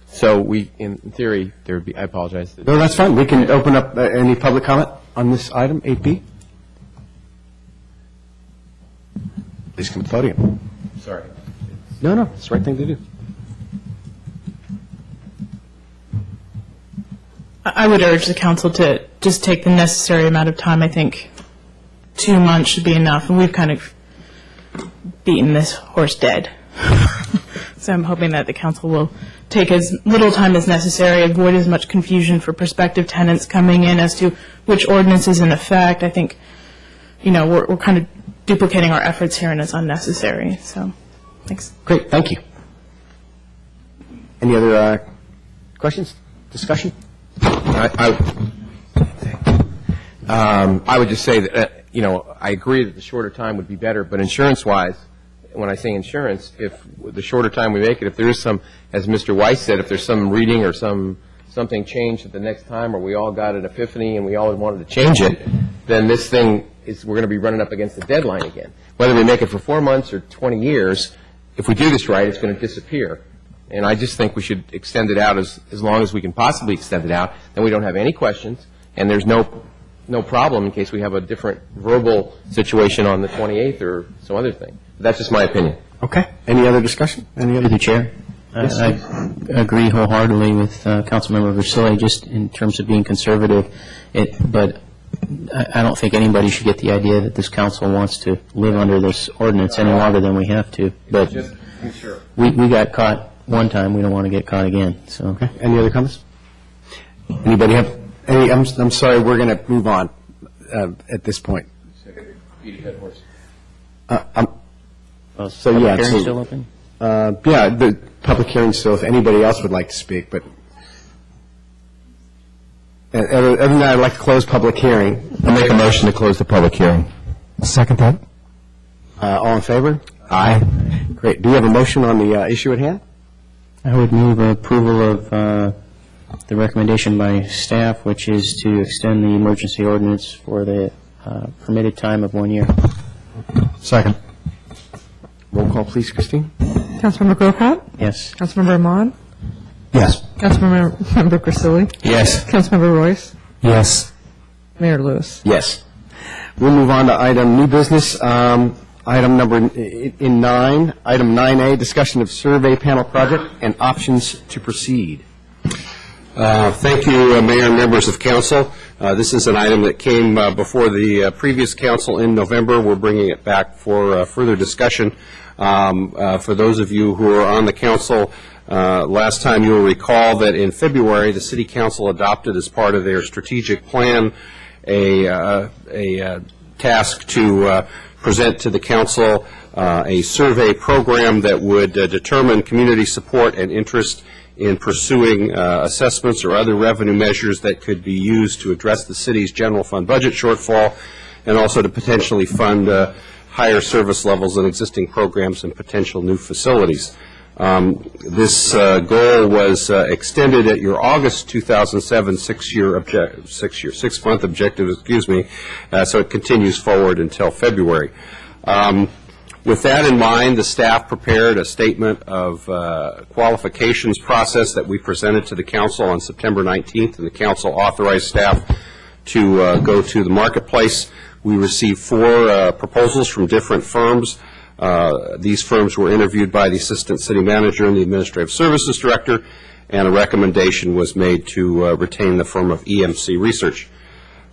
So we, in theory, there would be, I apologize. No, that's fine. We can open up any public comment on this item, 8B. Please come to the podium. Sorry. No, it's the right thing to do. I would urge the council to just take the necessary amount of time. I think 2 months should be enough, and we've kind of beaten this horse dead. So I'm hoping that the council will take as little time as necessary, avoid as much confusion for prospective tenants coming in as to which ordinance is in effect. I think, we're kind of duplicating our efforts here, and it's unnecessary. So, thanks. Great, thank you. Any other questions, discussion? I would just say that, I agree that the shorter time would be better, but insurance-wise, when I say insurance, if the shorter time we make it, if there is some, as Mr. Weiss said, if there's some reading or something changed at the next time, or we all got an epiphany and we all wanted to change it, then this thing we're going to be running up against the deadline again. Whether we make it for 4 months or 20 years, if we do this right, it's going to disappear. And I just think we should extend it out as long as we can possibly extend it out. Then we don't have any questions, and there's no problem in case we have a different verbal situation on the 28th or some other thing. That's just my opinion. Okay. Any other discussion? Any other? Through the chair. Yes, I agree wholeheartedly with Councilmember Versilli, just in terms of being conservative. But I don't think anybody should get the idea that this council wants to live under this ordinance any longer than we have to. But we got caught one time. We don't want to get caught again. So. Okay. Any other comments? Anybody have any? I'm sorry. We're going to move on at this point. So yeah, public hearing still open? Yeah, the public hearing still. If anybody else would like to speak, but other than that, I'd like to close public hearing. I'll make a motion to close the public hearing. Second that. All in favor? Aye. Great. Do we have a motion on the issue at hand? I would move approval of the recommendation by staff, which is to extend the emergency ordinance for the permitted time of 1 year. Second. Roll call, please, Christine. Councilmember Grocott? Yes. Councilmember Ahmad? Yes. Councilmember Grisilli? Yes. Councilmember Royce? Yes. Mayor Lewis? Yes. We'll move on to item new business. Item number in 9, item 9A, discussion of survey panel project and options to proceed. Thank you, Mayor and members of council. This is an item that came before the previous council in November. We're bringing it back for further discussion. For those of you who are on the council, last time you will recall that in February the City Council adopted as part of their strategic plan a task to present to the council a survey program that would determine community support and interest in pursuing assessments or other revenue measures that could be used to address the city's general fund budget shortfall, and also to potentially fund higher service levels in existing programs and potential new facilities. This goal was extended at your August 2007 six-month objective, so it continues forward until February. With that in mind, the staff prepared a statement of qualifications process that we presented to the council on September 19th, and the council authorized staff to go to the marketplace. We received 4 proposals from different firms. These firms were interviewed by the Assistant City Manager and the Administrative Services Director, and a recommendation was made to retain the firm of EMC Research.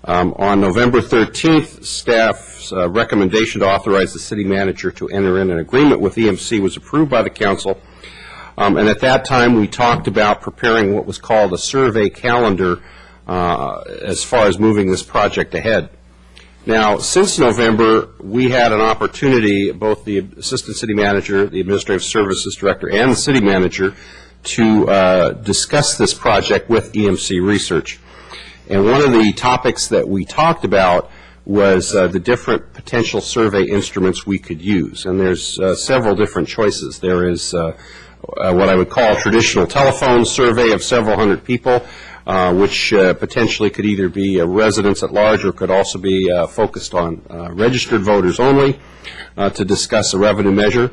On November 13th, staff's recommendation to authorize the city manager to enter in an agreement with EMC was approved by the council. And at that time, we talked about preparing what was called a survey calendar as far as moving this project ahead. Now, since November, we had an opportunity, both the Assistant City Manager, the Administrative Services Director, and the City Manager, to discuss this project with EMC Research. And one of the topics that we talked about was the different potential survey instruments we could use. And there's several different choices. There is what I would call a traditional telephone survey of several hundred people, which potentially could either be residents at large or could also be focused on registered voters only to discuss a revenue measure.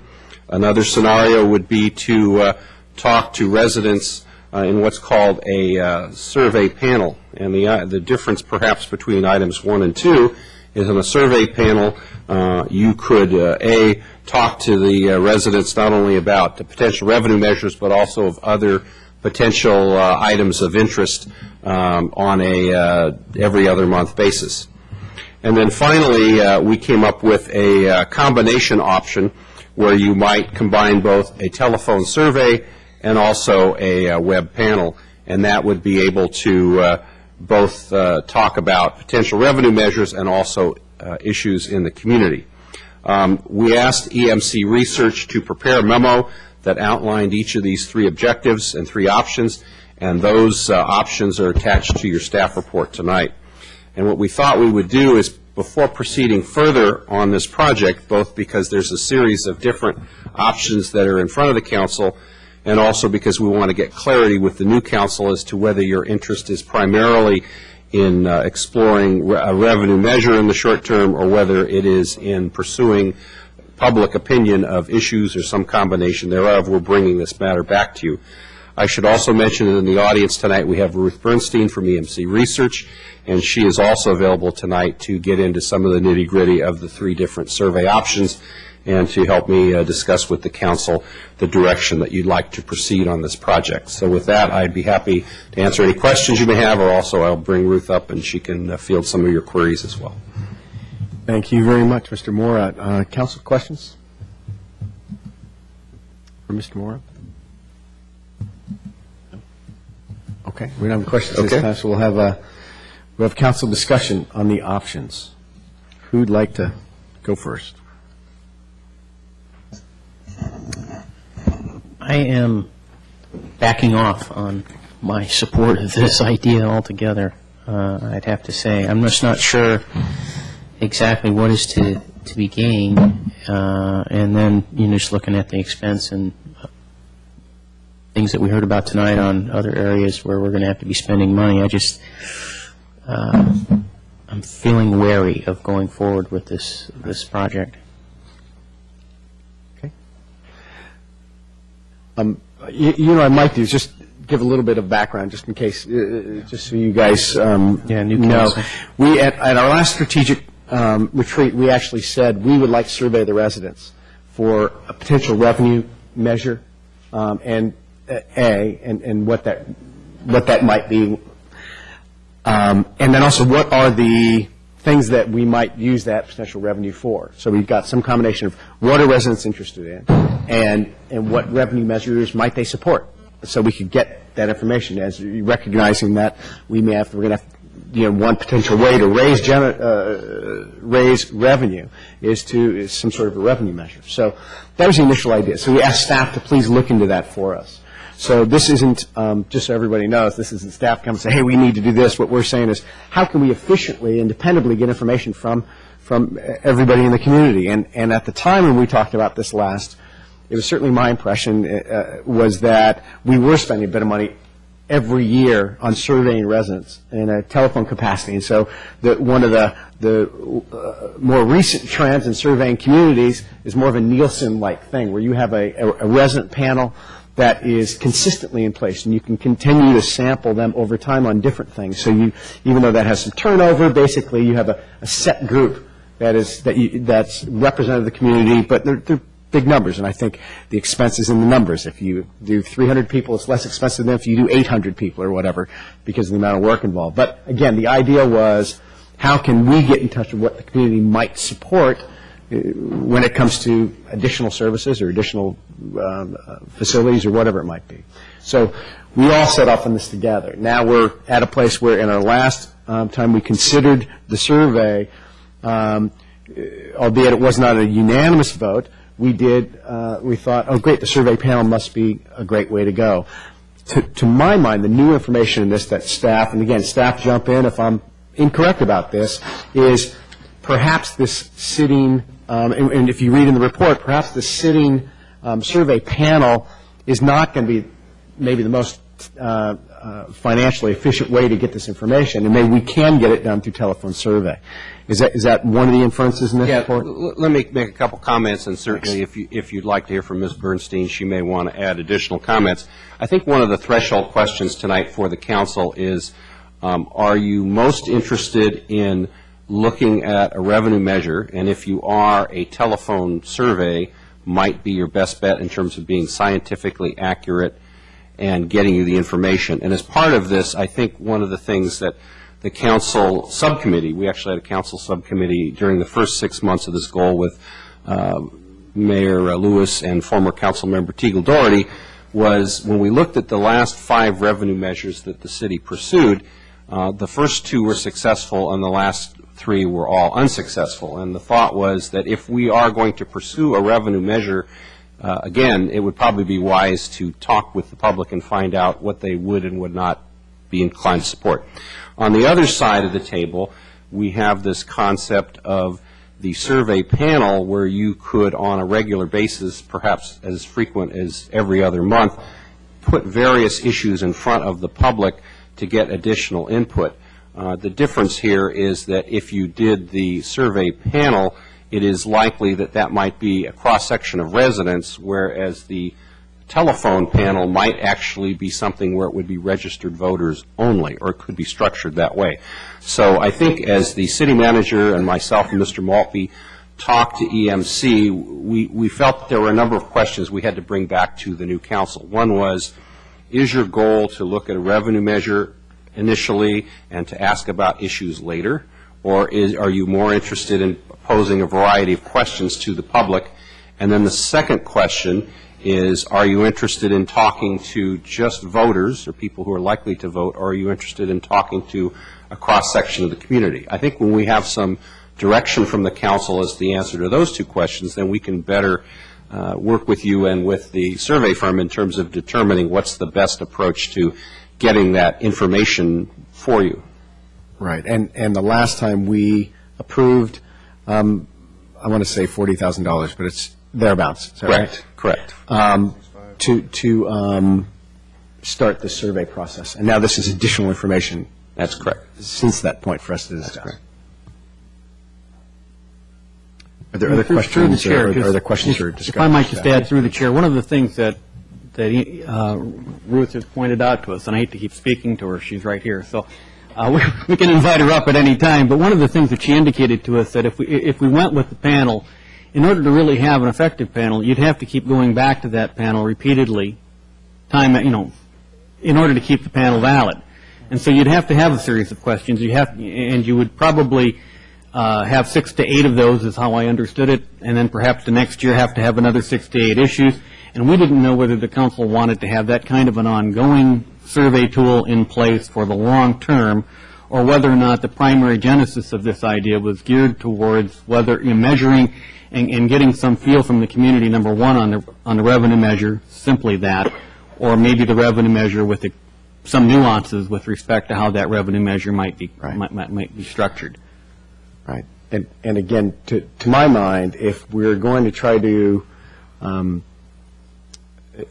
Another scenario would be to talk to residents in what's called a survey panel. And the difference perhaps between items 1 and 2 is on a survey panel you could A, talk to the residents not only about the potential revenue measures but also of other potential items of interest on a every other month basis. And then finally we came up with a combination option where you might combine both a telephone survey and also a web panel, and that would be able to both talk about potential revenue measures and also issues in the community. We asked EMC Research to prepare a memo that outlined each of these 3 objectives and 3 options, and those options are attached to your staff report tonight. And what we thought we would do is, before proceeding further on this project, both because there's a series of different options that are in front of the council, and also because we want to get clarity with the new council as to whether your interest is primarily in exploring a revenue measure in the short term, or whether it is in pursuing public opinion of issues or some combination thereof, we're bringing this matter back to you. I should also mention that in the audience tonight we have Ruth Bernstein from EMC Research, and she is also available tonight to get into some of the nitty-gritty of the 3 different survey options and to help me discuss with the council the direction that you'd like to proceed on this project. So with that, I'd be happy to answer any questions you may have, or also I'll bring Ruth up and she can field some of your queries as well. Thank you very much, Mr. Mora. Council questions for Mr. Mora? Okay, we don't have questions this time, so we'll have council discussion on the options. Who'd like to go first? I am backing off on my support of this idea altogether, I'd have to say. I'm just not sure exactly what is to be gained, and then just looking at the expense and things that we heard about tonight on other areas where we're going to have to be spending money. I'm feeling wary of going forward with this project. Okay. I might do is just give a little bit of background, just in case, just so you guys know. We at our last strategic retreat, we actually said we would like to survey the residents for a potential revenue measure, and what that might be, and then also what are the things that we might use that potential revenue for. So we've got some combination of what are residents interested in, and what revenue measures might they support. So we could get that information, as recognizing that we're going to have, one potential way to raise revenue is some sort of a revenue measure. So that was the initial idea. So we asked staff to please look into that for us. So this isn't, just so everybody knows, this isn't staff come and say, hey, we need to do this. What we're saying is, how can we efficiently and dependably get information from everybody in the community? And at the time when we talked about this last, it was certainly my impression was that we were spending a bit of money every year on surveying residents in a telephone capacity. And so one of the more recent trends in surveying communities is more of a Nielsen-like thing, where you have a resident panel that is consistently in place, and you can continue to sample them over time on different things. So even though that has some turnover, basically you have a set group that's representative of the community, but they're big numbers, and I think the expense is in the numbers. If you do 300 people, it's less expensive than if you do 800 people or whatever, because of the amount of work involved. But again, the idea was, how can we get in touch with what the community might support when it comes to additional services or additional facilities or whatever it might be. So we all set off on this together. Now we're at a place where in our last time we considered the survey, albeit it was not a unanimous vote, we thought, oh great, the survey panel must be a great way to go. To my mind, the new information in this that staff, and again, staff jump in if I'm incorrect about this, is perhaps this sitting, and if you read in the report, perhaps the sitting survey panel is not going to be maybe the most financially efficient way to get this information, and maybe we can get it done through telephone survey. Is that one of the inferences in this report? Let me make a couple comments, and certainly if you'd like to hear from Ms. Bernstein, she may want to add additional comments. I think one of the threshold questions tonight for the council is, are you most interested in looking at a revenue measure, and if you are, a telephone survey might be your best bet in terms of being scientifically accurate and getting you the information. And as part of this, I think one of the things that the council subcommittee, we actually had a council subcommittee during the first 6 months of this goal with Mayor Lewis and former council member Teagle Doherty was when we looked at the last 5 revenue measures that the city pursued, the first 2 were successful and the last 3 were all unsuccessful. And the thought was that if we are going to pursue a revenue measure, again, it would probably be wise to talk with the public and find out what they would and would not be inclined to support. On the other side of the table, we have this concept of the survey panel where you could, on a regular basis, perhaps as frequent as every other month, put various issues in front of the public to get additional input. The difference here is that if you did the survey panel, it is likely that that might be a cross-section of residents, whereas the telephone panel might actually be something where it would be registered voters only, or it could be structured that way. So I think as the city manager and myself and Mr. Maltby talked to EMC, we felt there were a number of questions we had to bring back to the new council. One was, is your goal to look at a revenue measure initially and to ask about issues later, or are you more interested in posing a variety of questions to the public? And then the second question is, are you interested in talking to just voters or people who are likely to vote, or are you interested in talking to a cross-section of the community? I think when we have some direction from the council as the answer to those 2 questions, then we can better work with you and with the survey firm in terms of determining what's the best approach to getting that information for you. Right. And the last time we approved, I want to say $40,000, but it's thereabouts. Is that right? Correct. To start the survey process. And now this is additional information. That's correct. Since that point for us to discuss. That's correct. Are there other questions? Are there questions or discussion? If I might just add through the chair, one of the things that Ruth has pointed out to us, and I hate to keep speaking to her, she's right here, so we can invite her up at any time, but one of the things that she indicated to us that if we went with the panel, in order to really have an effective panel, you'd have to keep going back to that panel repeatedly, in order to keep the panel valid. And so you'd have to have a series of questions. And you would probably have 6 to 8 of those, is how I understood it, and then perhaps the next year have to have another 6 to 8 issues. And we didn't know whether the council wanted to have that kind of an ongoing survey tool in place for the long term, or whether or not the primary genesis of this idea was geared towards whether measuring and getting some feel from the community, number one, on the revenue measure, simply that, or maybe the revenue measure with some nuances with respect to how that revenue measure might be might be structured. Right. And again, to my mind, if we're going to try to,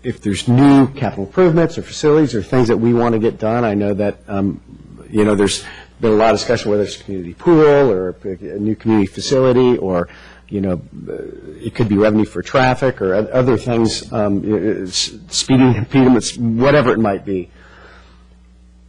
if there's new capital improvements or facilities or things that we want to get done, I know that, there's been a lot of discussion whether it's a community pool or a new community facility, or it could be revenue for traffic or other things, speeding impediments, whatever it might be.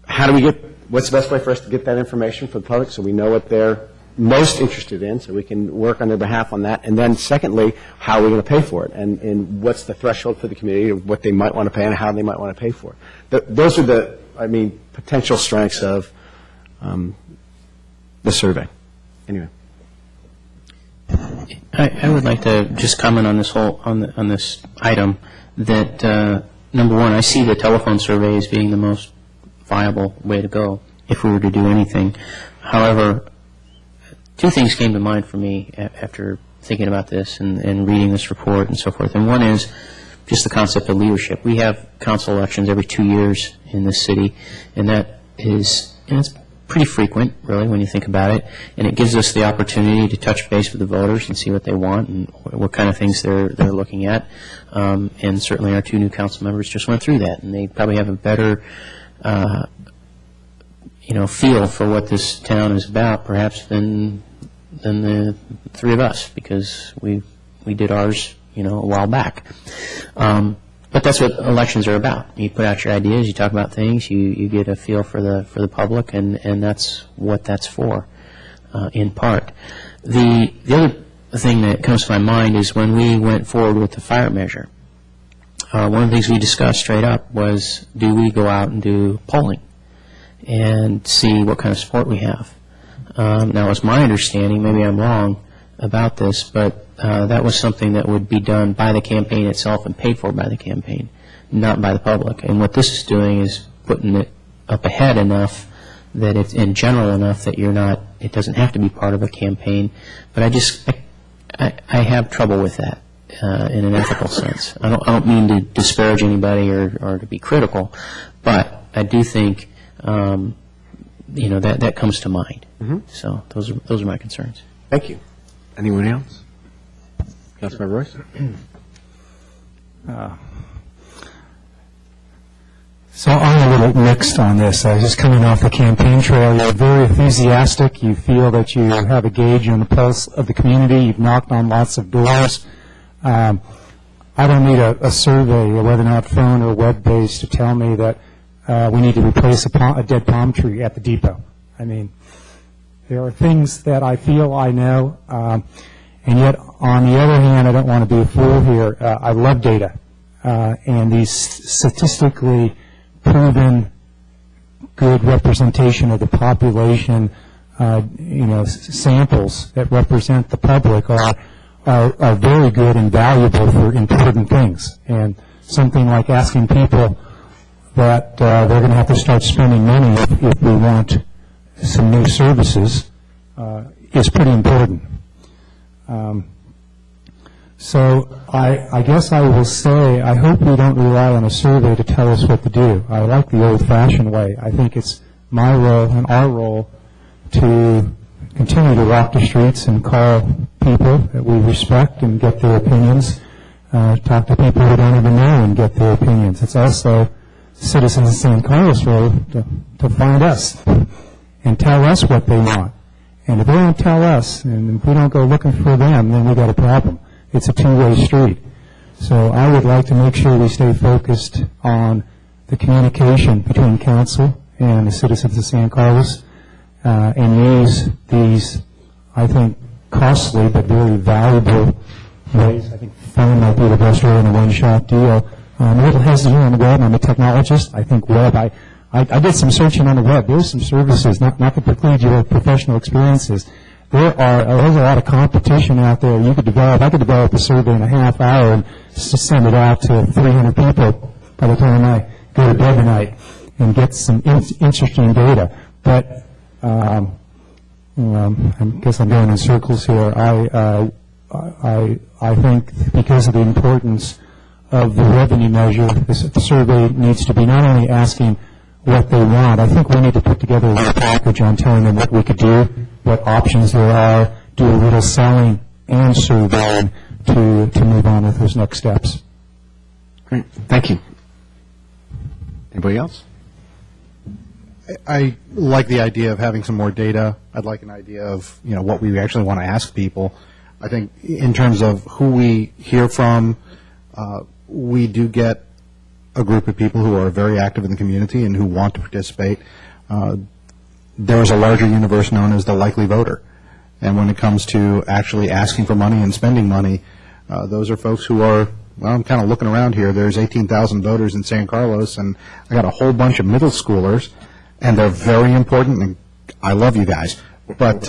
What's the best way for us to get that information for the public so we know what they're most interested in, so we can work on their behalf on that? And then secondly, how are we going to pay for it? And what's the threshold for the community of what they might want to pay and how they mi't want to pay for it? Those are the, potential strengths of the survey. Anyway. I would like to just comment on this on this item that number one, I see the telephone survey as being the most viable way to go if we were to do anything. However, 2 things came to mind for me after thinking about this and reading this report and so forth. And one is just the concept of leadership. We have council elections every 2 years in this city, and that is, it's pretty frequent, really, when you think about it, and it gives us the opportunity to touch base with the voters and see what they want and what kind of things they're looking at. And certainly our 2 new council members just went through that, and they probably have a better feel for what this town is about, perhaps, than the 3 of us, because we did ours, a while back. But that's what elections are about. You put out your ideas, you talk about things, you get a feel for the public, and that's what that's for, in part. The other thing that comes to my mind is when we went forward with the fire measure. One of the things we discussed straight up was, do we go out and do polling and see what kind of support we have? Now, it's my understanding, maybe I'm wrong about this, but that was something that would be done by the campaign itself and paid for by the campaign, not by the public. And what this is doing is putting it up ahead enough that it's in general enough that you're not, it doesn't have to be part of a campaign. But I have trouble with that in an ethical sense. I don't mean to disparage anybody or to be critical, but I do think that comes to mind. So those are my concerns. Thank you. Anyone else? Councilmember Royce? So I'm a little mixed on this. Just coming off the campaign trail, you're very enthusiastic. You feel that you have a gauge on the pulse of the community. You've knocked on lots of doors. I don't need a survey, whether or not phone or web-based, to tell me that we need to replace a dead palm tree at the depot. I mean, there are things that I feel I know, and yet, on the other hand, I don't want to be a fool here. I love data, and these statistically proven good representation of the population, samples that represent the public are very good and valuable for important things. And something like asking people that they're going to have to start spending money if we want some new services is pretty important. So I guess I will say I hope we don't rely on a survey to tell us what to do. I like the old-fashioned way. I think it's my role and our role to continue to walk the streets and call people that we respect and get their opinions, talk to people who don't even know and get their opinions. It's also citizens of San Carlos role to find us and tell us what they want. And if they don't tell us, and if we don't go looking for them, then we've got a problem. It's a two-way street. So I would like to make sure we stay focused on the communication between council and the citizens of San Carlos, and use these, I think, costly but very valuable ways. I think phone might be the best way in a one-shot deal. I'm a little hesitant on the web. I'm a technologist. I think web, I did some searching on the web. There's some services, not to preclude your professional experiences. There's a lot of competition out there. I could develop a survey in a half hour and just send it out to 300 people by the time I go to bed tonight and get some interesting data. But I guess I'm going in circles here. I think because of the importance of the revenue measure, this survey needs to be not only asking what they want. I think we need to put together a package on telling them what we could do, what options there are, do a little selling and surveying to move on with those next steps. Great. Thank you. Anybody else? I like the idea of having some more data. I'd like an idea of, what we actually want to ask people. I think in terms of who we hear from, we do get a group of people who are very active in the community and who want to participate. There is a larger universe known as the likely voter. And when it comes to actually asking for money and spending money, those are folks who are, I'm kind of looking around here. There's 18,000 voters in San Carlos, and I got a whole bunch of middle schoolers, and they're very important, and I love you guys. But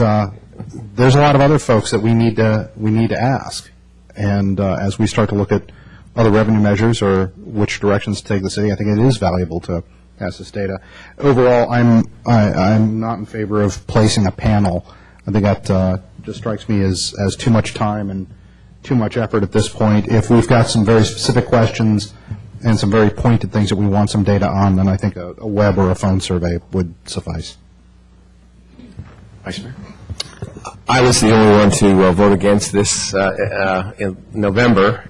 there's a lot of other folks that we need to ask. And as we start to look at other revenue measures or which directions to take the city, I think it is valuable to ask this data. Overall, I'm not in favor of placing a panel. I think that just strikes me as too much time and too much effort at this point. If we've got some very specific questions and some very pointed things that we want some data on, then I think a web or a phone survey would suffice. Vice Mayor? I was the only one to vote against this in November.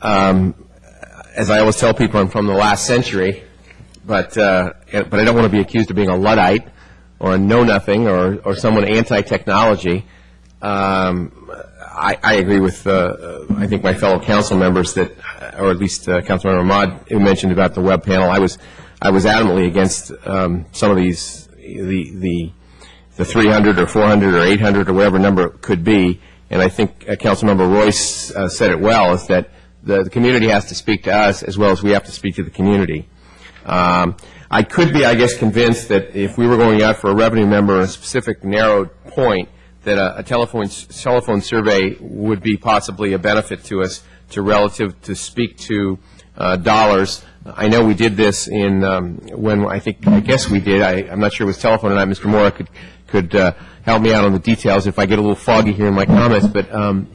As I always tell people, I'm from the last century, but I don't want to be accused of being a Luddite or a know-nothing or someone anti-technology. I agree with, I think, my fellow council members that, or at least Councilmember Ahmad, who mentioned about the web panel. I was adamantly against some of these, the 300 or 400 or 800 or whatever number it could be. And I think Councilmember Royce said it well, is that the community has to speak to us as well as we have to speak to the community. I could be, I guess, convinced that if we were going out for a revenue member in a specific narrowed point, a telephone survey would be possibly a benefit to us relative to speak to dollars. I know we did this in when I guess we did. I'm not sure it was telephone or not. Mr. Mora could help me out on the details if I get a little foggy here in my comments. But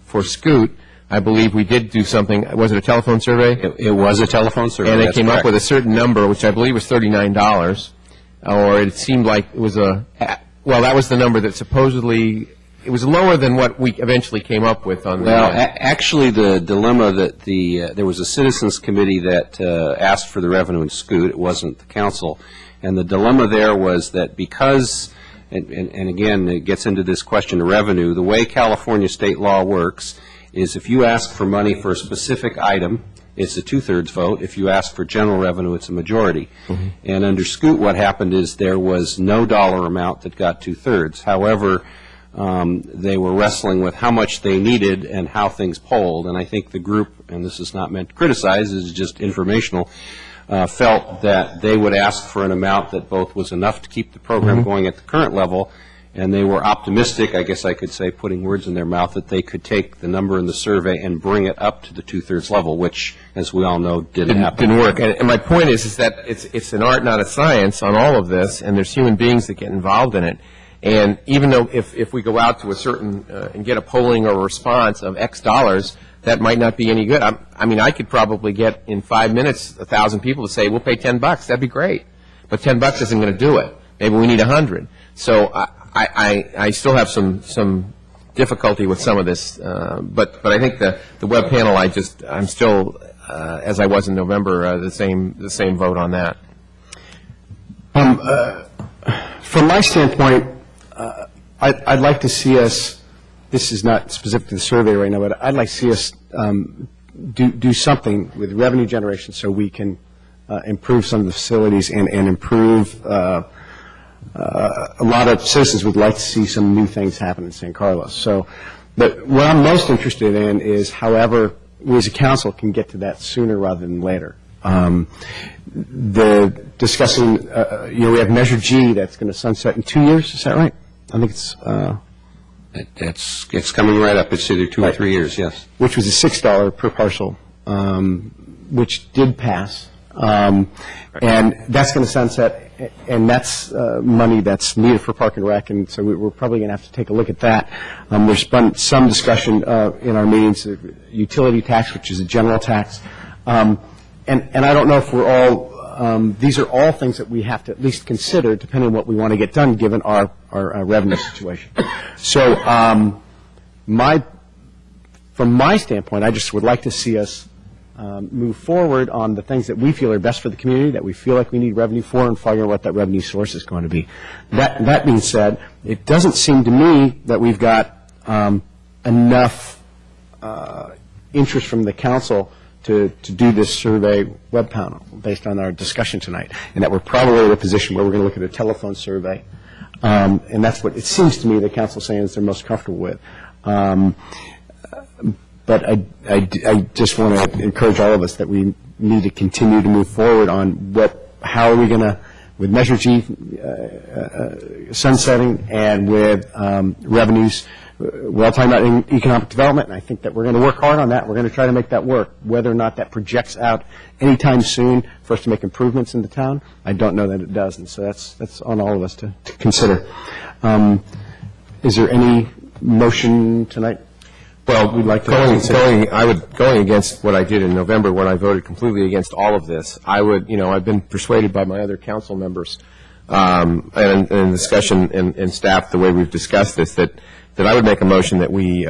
for Scoot, I believe we did do something. Was it a telephone survey? It was a telephone survey. And it that's came up correct. with a certain number, which I believe was $39, or it seemed like it was that was the number that supposedly. It was lower than what we eventually came up with on the... Well, actually, the dilemma that there was a citizens committee that asked for the revenue in Scoot. It wasn't the council. And the dilemma there was that because, and again, it gets into this question of revenue, the way California state law works is if you ask for money for a specific item, it's a 2/3 vote. If you ask for general revenue, it's a majority. Mm-hmm. And under Scoot, what happened is there was no dollar amount that got 2/3. However, they were wrestling with how much they needed and how things polled. And I think the group, and this is not meant to criticize, this is just informational, felt that they would ask for an amount that both was enough to keep the program going at the current level, and they were optimistic, I guess I could say, putting words in their mouth, that they could take the number in the survey and bring it up to the 2/3 level, which, as we all know, didn't happen. Didn't work. And my point is that it's an art, not a science on all of this, and there's human beings that get involved in it. And even though if we go out to a certain and get a polling or a response of X dollars, that might not be any good. I mean, I could probably get in 5 minutes 1,000 people to say, we'll pay $10. That'd be great. But $10 isn't going to do it. Maybe we need 100. So I still have some difficulty with some of this. But I think the web panel, I'm still, as I was in November, the same vote on that. From my standpoint, I'd like to see us, this is not specific to the survey right now, but I'd like to see us do something with revenue generation so we can improve some of the facilities and improve, a lot of citizens would like to see some new things happen in San Carlos. So, but what I'm most interested in is however we as a council can get to that sooner rather than later. The discussing, we have Measure G that's going to sunset in 2 years. Is that right? I think it's coming right up. It's either 2 or 3 years, yes. Which was a $6 per parcel, which did pass. And that's going to sunset, and that's money that's needed for Park and Rec, and so we're probably going to have to take a look at that. There's been some discussion in our meetings, utility tax, which is a general tax. And I don't know if we're all, these are all things that we have to at least consider depending on what we want to get done given our revenue situation. So from my standpoint, I just would like to see us move forward on the things that we feel are best for the community, that we feel like we need revenue for, and figure out what that revenue source is going to be. That being said, it doesn't seem to me that we've got enough interest from the council to do this survey web panel based on our discussion tonight, and that we're probably in a position where we're going to look at a telephone survey, and that's what it seems to me the council is saying is they're most comfortable with. But I just want to encourage all of us that we need to continue to move forward on how are we going to, with Measure G sunsetting and with revenues. We're all talking about economic development, and I think that we're going to work hard on that. We're going to try to make that work. Whether or not that projects out anytime soon for us to make improvements in the town, I don't know that it does, and so that's on all of us to consider. Is there any motion tonight? Well, we'd like to going against what I did in November when I voted completely against all of this. I've been persuaded by my other council members and in discussion and staff the way we've discussed this that I would make a motion that we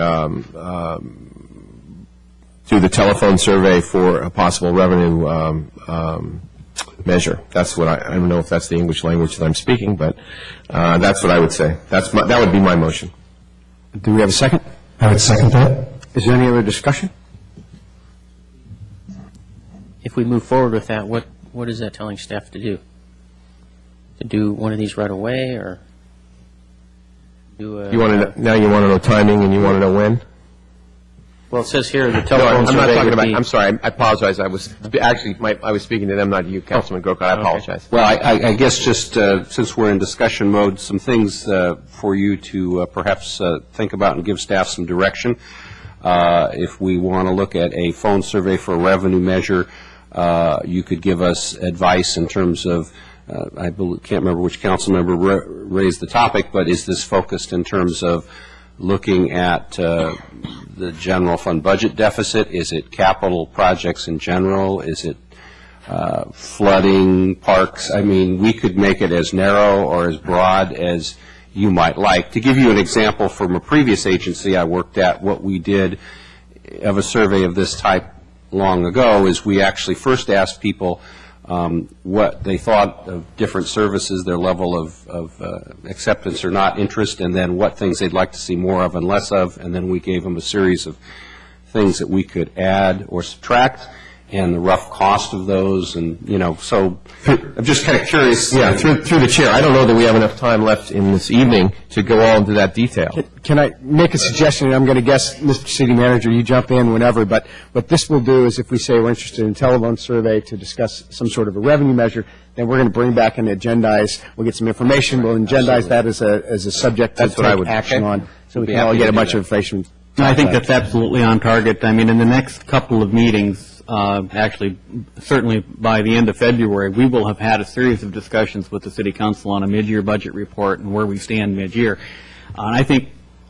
do the telephone survey for a possible revenue measure. That's what I don't know if that's the English language that I'm speaking, but that's what I would say. That would be my motion. Do we have a second? I would second that. Is there any other discussion? If we move forward with that, what is that telling staff to do? To do one of these right away, or do a... Now you want to know timing and you want to know when? Well, it says here the No, telephone I'm not survey talking would about, be... I'm sorry, I apologize. I was, actually, I was speaking to them, not to you, Councilman Grocott. I apologize. Well, I guess just since we're in discussion mode, some things for you to perhaps think about and give staff some direction. If we want to look at a phone survey for a revenue measure, you could give us advice in terms of, I can't remember which council member raised the topic, but is this focused in terms of looking at the general fund budget deficit? Is it capital projects in general? Is it flooding, parks? I mean, we could make it as narrow or as broad as you might like. To give you an example from a previous agency I worked at, what we did of a survey of this type long ago is we actually first asked people what they thought of different services, their level of acceptance or not, interest, and then what things they'd like to see more of and less of, and then we gave them a series of things that we could add or subtract, and the rough cost of those, and, you know, so I'm just kind of curious. Yeah, through the chair, I don't know that we have enough time left in this evening to go all into that detail. Can I make a suggestion? I'm going to guess, Mr. City Manager, you jump in whenever, but what this will do is if we say we're interested in a telephone survey to discuss some sort of a revenue measure, then we're going to bring back and agendize, we'll get some information, we'll agendize that as a subject to take action on, so we can all get a bunch of information. I think that's absolutely on target. I mean, in the next couple of meetings, actually, certainly by the end of February, we will have had a series of discussions with the City Council on a mid-year budget report and where we stand mid-year. And I think,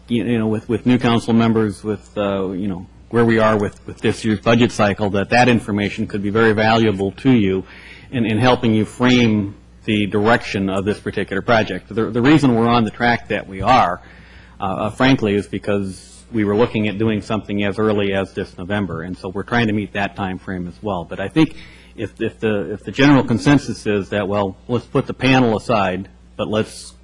you know, with new council members, with, you know, where we are with this year's budget cycle, that information could be very valuable to you in helping you frame the direction of this particular project. The reason we're on the track that we are, frankly, is because we were looking at doing something as early as this November, and so we're trying to meet that time frame as well. But I think if the general consensus is that, well, let's put the panel aside, but let's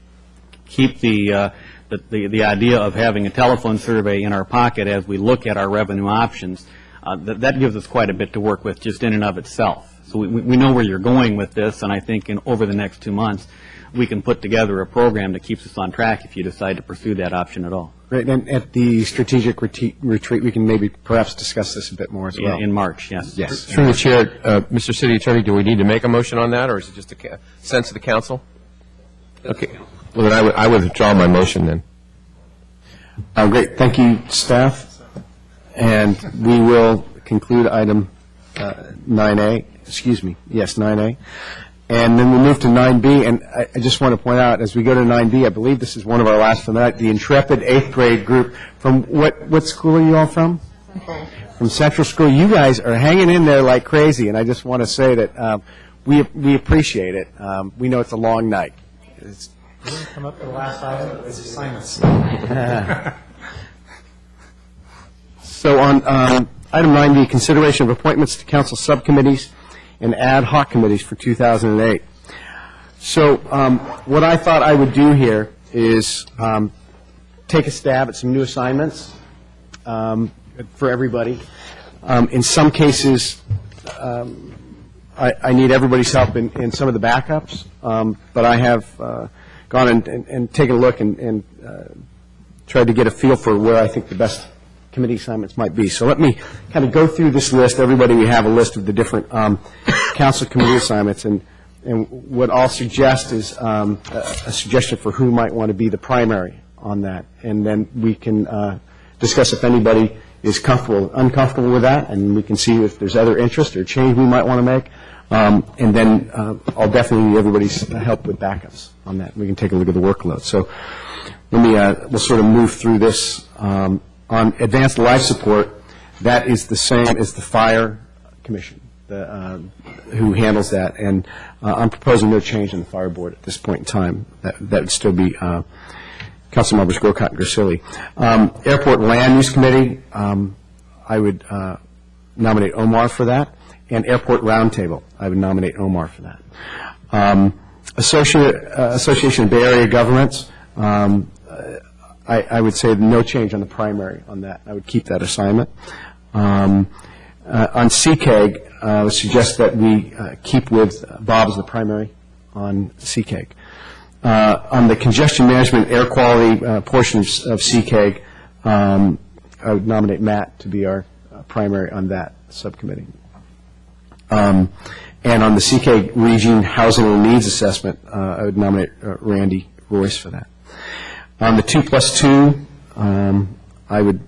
keep the idea of having a telephone survey in our pocket as we look at our revenue options, that gives us quite a bit to work with just in and of itself. So we know where you're going with this, and I think over the next 2 months, we can put together a program that keeps us on track if you decide to pursue that option at all. Great, and at the strategic retreat, we can maybe perhaps discuss this a bit more as well. In March, yes. Yes. Through the chair, Mr. City Attorney, do we need to make a motion on that, or is it just a sense of the council? Okay. Well, then I would withdraw my motion then. Great, thank you, staff. And we will conclude item 9A, excuse me, yes, 9A. And then we move to 9B, and I just want to point out, as we go to 9B, I believe this is one of our last for the night, the Intrepid 8th grade group. From what school are you all from? From Central School. You guys are hanging in there like crazy, and I just want to say that we appreciate it. We know it's a long night. We're going to come up to the last item, it's assignments. So on item 9B, consideration of appointments to council subcommittees and ad hoc committees for 2008. So what I thought I would do here is take a stab at some new assignments for everybody. In some cases, I need everybody's help in some of the backups, but I have gone and taken a look and tried to get a feel for where I think the best committee assignments might be. So let me kind of go through this list. Everybody, we have a list of the different council committee assignments, and what I'll suggest is a suggestion for who might want to be the primary on that, and then we can discuss if anybody is uncomfortable with that, and we can see if there's other interest or change we might want to make, and then I'll definitely need everybody's help with backups on that. We can take a look at the workload. So let me we'll sort of move through this. On advanced life support, that is the same as the fire commission, who handles that, and I'm proposing no change in the fire board at this point in time. That would still be Council Members Grocott and Grisilli. Airport Land Use Committee, I would nominate Omar for that, and Airport Roundtable, I would nominate Omar for that. Association of Bay Area Governments, I would say no change on the primary on that. I would keep that assignment. On CCAG, I would suggest that we keep with Bob as the primary on CCAG. On the congestion management air quality portion of CCAG, I would nominate Matt to be our primary on that subcommittee. And on the CK Region Housing and Needs Assessment, I would nominate Randy Royce for that. On the 2+2, I would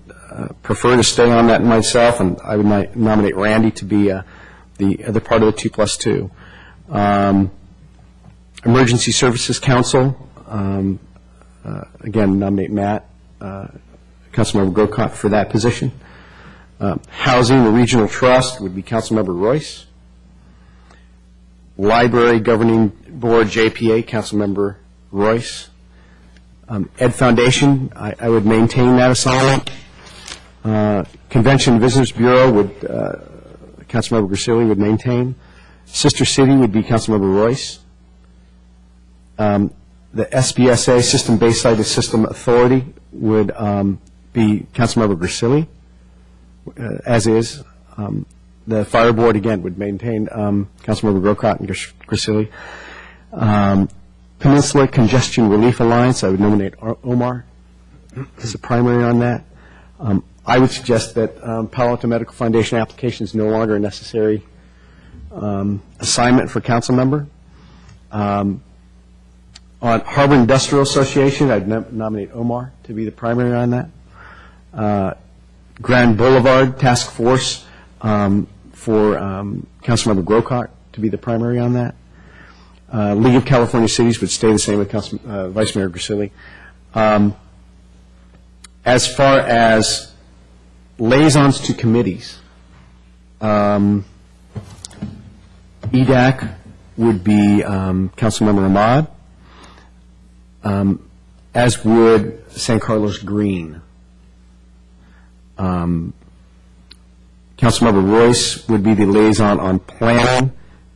prefer to stay on that myself, and I would nominate Randy to be the other part of the 2+2. Emergency Services Council, again, nominate Matt, Councilmember Grocott for that position. Housing, the Regional Trust would be Councilmember Royce. Library Governing Board, JPA, Councilmember Royce. Ed Foundation, I would maintain that assignment. Convention and Visitors Bureau would, Councilmember Grisilli would maintain. Sister City would be Councilmember Royce. The SBSA, System-Based Sited System Authority, would be Councilmember Grisilli, as is. The Fire Board, again, would maintain Councilmember Grocott and Grisilli. Peninsula Congestion Relief Alliance, I would nominate Omar as the primary on that. I would suggest that Palo Alto Medical Foundation application is no longer a necessary assignment for council member. On Harbor Industrial Association, I'd nominate Omar to be the primary on that. Grand Boulevard Task Force for Councilmember Grocott to be the primary on that. League of California Cities would stay the same with Vice Mayor Grisilli. As far as liaisons to committees, EDAC would be Councilmember Ahmad, as would San Carlos Green. Councilmember Royce would be the liaison on planning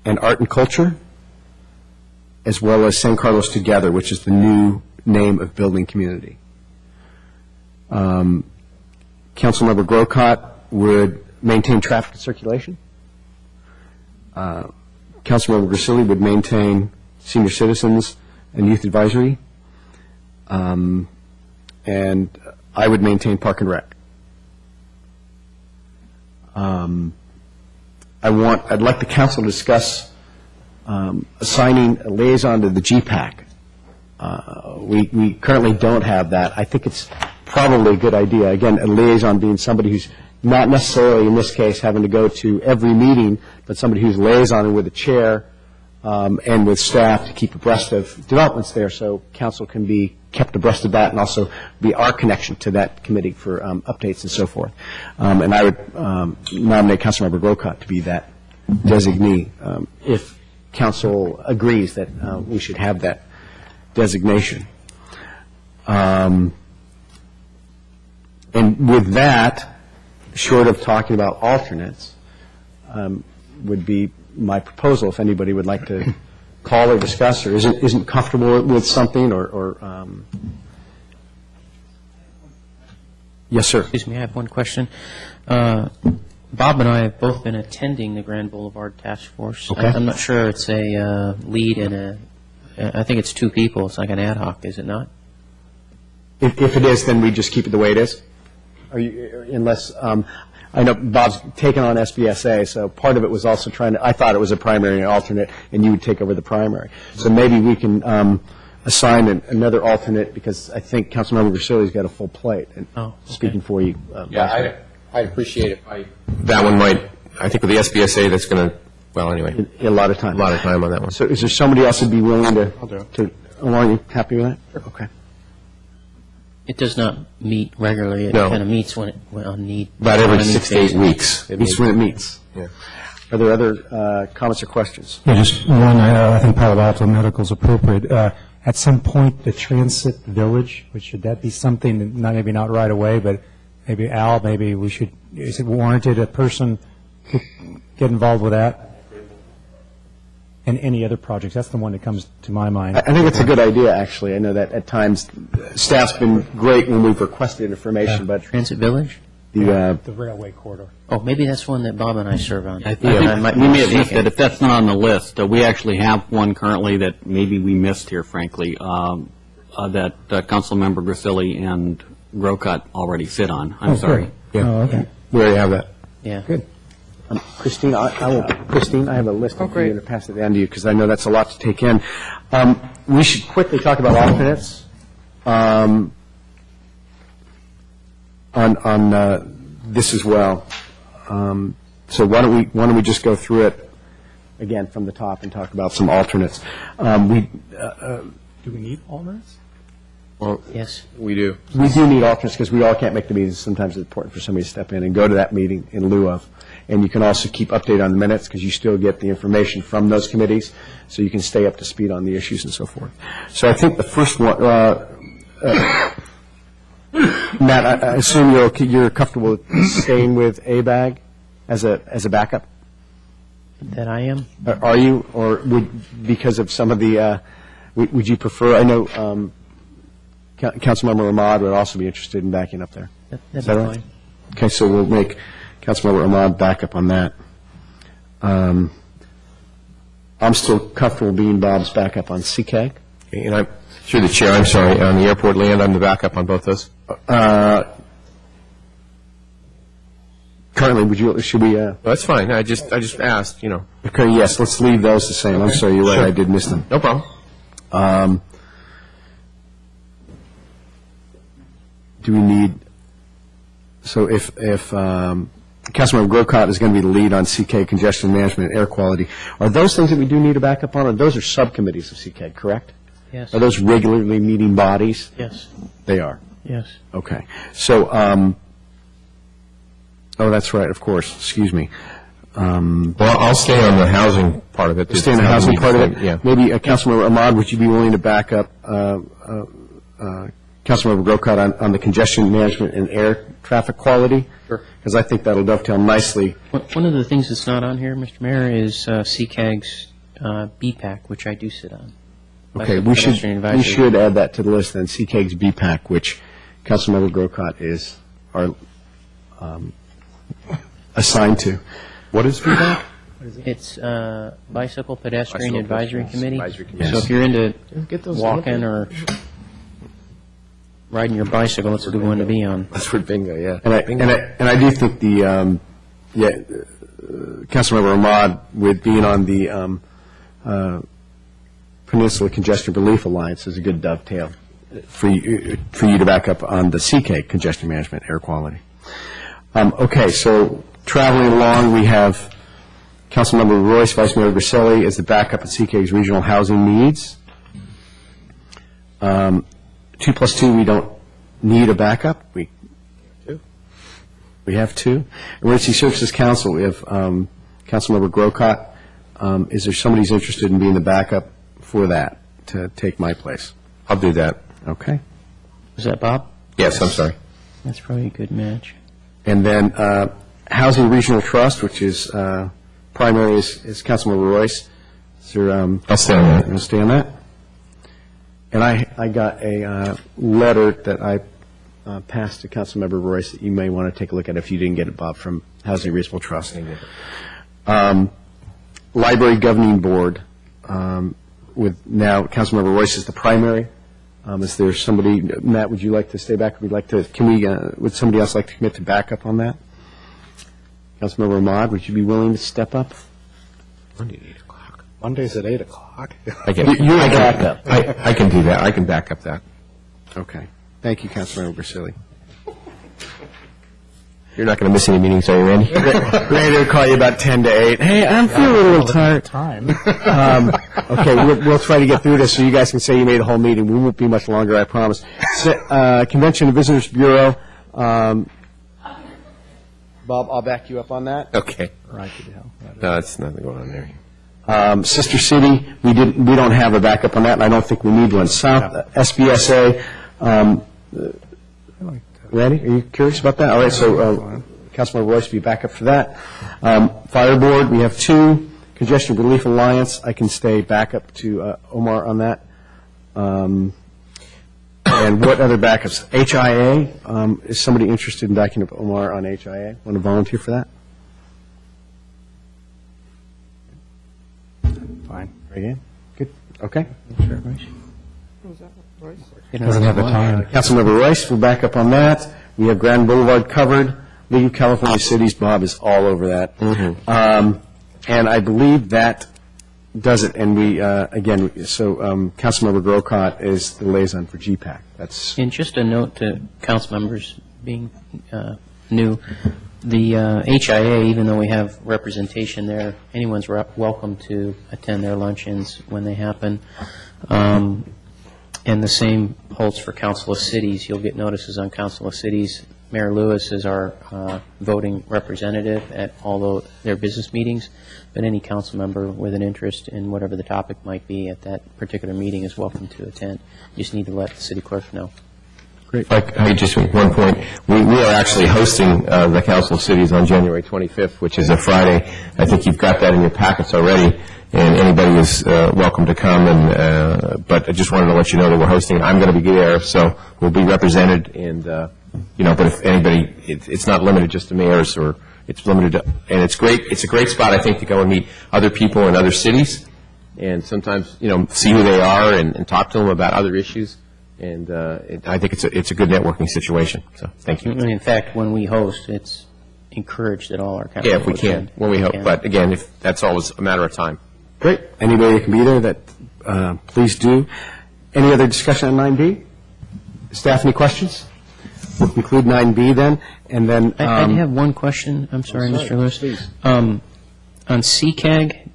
and art and culture, as well as San Carlos Together, which is the new name of building community. Councilmember Grocott would maintain traffic and circulation. Councilmember Grisilli would maintain senior citizens and youth advisory. And I would maintain park and rec. I'd like the council to discuss assigning a liaison to the GPAC. We currently don't have that. I think it's probably a good idea. Again, a liaison being somebody who's not necessarily, in this case, having to go to every meeting, but somebody who's liaisoning with the chair and with staff to keep abreast of developments there, so council can be kept abreast of that and also be our connection to that committee for updates and so forth. And I would nominate Councilmember Grocott to be that designee if council agrees that we should have that designation. And with that, short of talking about alternates, would be my proposal if anybody would like to call or discuss or isn't comfortable with something or yes, sir. Excuse me, I have one question. Bob and I have both been attending the Grand Boulevard Task Force. Okay. I'm not sure it's a lead and I think it's two people. It's like an ad hoc, is it not? If it is, then we just keep it the way it is? Unless, I know Bob's taken on SBSA, so part of it was also I thought it was a primary and alternate, and you would take over the primary. So maybe we can assign another alternate, because I think Councilmember Grisilli's got a full plate. And speaking for you. Yeah, I'd appreciate it. That one might, I think with the SBSA, that's going to, well, anyway. A lot of time. A lot of time on that one. So is there somebody else who'd be willing to? I'll do it. Are you happy with that? Sure. Okay. It does not meet regularly. It No. kind of meets when on need. About every on a need 6 to 8 basis. weeks. It meets when it meets. Yeah. Are there other comments or questions? Yeah, just one, I think Palo Alto Medical is appropriate. At some point, the transit village, should that be something, that maybe not right away, but maybe Al, maybe we should, is it warranted a person could get involved with that? And any other projects? That's the one that comes to my mind. I think it's a good idea, actually. I know that at times staff's been great when we've requested information, but Transit Village? The railway corridor. Oh, maybe that's one that Bob and I serve on. I think we may have missed it. If that's not on the list, we actually have one currently that maybe we missed here, frankly, that Councilmember Grisilli and Grocott already sit on. I'm sorry. Yeah. Oh, okay. We already have that. Yeah. Good. Christine, Christine, I have a list of you to pass it down to you because I know that's a lot to take in. We should quickly talk about alternates. On this as well. So why don't we just go through it again from the top and talk about some alternates. Do we need alternates? Well, Yes. we do. We do need alternates because we all can't make the meetings. Sometimes it's important for somebody to step in and go to that meeting in lieu of. And you can also keep update on the minutes because you still get the information from those committees, so you can stay up to speed on the issues and so forth. So I think the first one, Matt, I assume you're comfortable with staying with ABAG as a backup? That I am? Are you, or because of some of the, would you prefer, I know Councilmember Ahmad would also be interested in backing up there. That'd Is that be right? fine. Okay, so we'll make Councilmember Ahmad backup on that. I'm still comfortable being Bob's backup on CCAG. And I'm, through the chair, I'm sorry, on the airport land, I'm the backup on both those. Currently, should we? That's fine. I just asked, you know. Okay, yes, let's leave those the same. I'm sorry, you're right, I did miss them. No problem. Do we need, so if Councilmember Grocott is going to be the lead on CCAG, congestion management, and air quality, are those things that we do need a backup on, or those are subcommittees of CCAG, correct? Yes. Are those regularly meeting bodies? Yes. They are? Yes. Okay. So, oh, that's right, of course, excuse me. Well, I'll stay on the housing part of it. Stay in the housing part of it? Yeah. Maybe Councilmember Ahmad, would you be willing to back up Councilmember Grocott on the congestion management and air traffic quality? Sure. Because I think that'll dovetail nicely. One of the things that's not on here, Mr. Mayor, is CCAG's BPAC, which I do sit on. Okay, we should add that to the list then, CCAG's BPAC, which Councilmember Grocott is assigned to. What is BPAC? It's Bicycle Pedestrian Advisory Committee. Advisory Committee. So if you're into walking or riding your bicycle, it's a good one to be on. That's for bingo, yeah. And I do think the Councilmember Ahmad, with being on the Peninsula Congestion Relief Alliance, is a good dovetail for you to back up on the CCAG, congestion management, air quality. Okay, so traveling along, we have Councilmember Royce, Vice Mayor Griselli as the backup at CCAG's regional housing needs. 2+2, we don't need a backup. We have two. Emergency Services Council, we have Councilmember Grocott. Is there somebody who's interested in being the backup for that to take my place? I'll do that. Okay. Is that Bob? Yes, I'm sorry. That's probably a good match. And then Housing Regional Trust, which is primary is Councilmember Royce. Is there, I'll stay on that. You'll stay on that? And I got a letter that I passed to Councilmember Royce that you may want to take a look at if you didn't get it, Bob, from Housing Regional Trust. Library Governing Board, with now Councilmember Royce is the primary. Is there somebody, Matt, would you like to stay back? Would somebody else like to commit to backup on that? Councilmember Ahmad, would you be willing to step up? Monday at 8 o'clock. Monday's at 8 o'clock. You're a backup. I can do that. I can back up that. Okay. Thank you, Councilmember Grisilli. You're not going to miss any meetings, are you, Randy? Randy will call you about 10 to 8. Hey, I'm feeling a little tired. Okay, we'll try to get through this so you guys can say you made a whole meeting. We won't be much longer, I promise. Convention and Visitors Bureau. Bob, I'll back you up on that. Okay. Right. No, that's nothing going on there. Sister City, we don't have a backup on that, and I don't think we need one. South SBSA. Randy, are you curious about that? All right, so Councilmember Royce will be back up for that. Fire Board, we have two. Congestion Relief Alliance, I can stay back up to Omar on that. And what other backups? HIA, is somebody interested in backing up Omar on HIA? Want to volunteer for that? Fine. Again? Good, okay. Doesn't have the time. Councilmember Royce, we're back up on that. We have Grand Boulevard covered. League of California Cities, Bob is all over that. And I believe that does it. And we, again, so Councilmember Grocott is the liaison for GPAC. That's And just a note to council members being new, the HIA, even though we have representation there, anyone's welcome to attend their luncheons when they happen. And the same holds for Council of Cities. You'll get notices on Council of Cities. Mayor Lewis is our voting representative at all their business meetings, but any council member with an interest in whatever the topic might be at that particular meeting is welcome to attend. You just need to let the city clerk know. Great. I just make one point. We are actually hosting the Council of Cities on January 25th, which is a Friday. I think you've got that in your packets already, and anybody is welcome to come. But I just wanted to let you know that we're hosting. I'm going to be there, so we'll be represented. And but if anybody, it's not limited just to mayors, or it's limited to, and it's great. It's a great spot, I think, to go and meet other people in other cities, and sometimes see who they are and talk to them about other issues. And I think it's a good networking situation. So thank you. And in fact, when we host, it's encouraged that all our council Yeah, if we can, when we hope. But again, if that's always a matter of time. great. Anybody that can be there, that please do. Any other discussion on 9B? Staff, any questions? We'll conclude 9B then, and then I have one question. I'm sorry, Mr. Lewis. Please. On CCAG,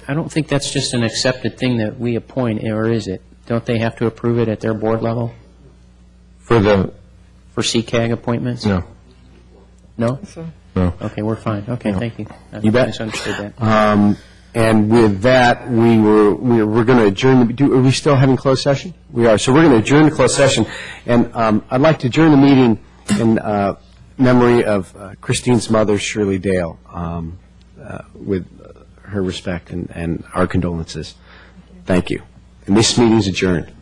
I don't think that's just an accepted thing that we appoint, or is it? Don't they have to approve it at their board level? For CCAG appointments? No. No? No. Okay, we're fine. Okay, thank you. I You bet. misunderstood that. And with that, we're going to adjourn. Are we still having closed session? We are. So we're going to adjourn the closed session. And I'd like to adjourn the meeting in memory of Christine's mother, Shirley Dale, with her respect and our condolences. Thank you. And this meeting is adjourned.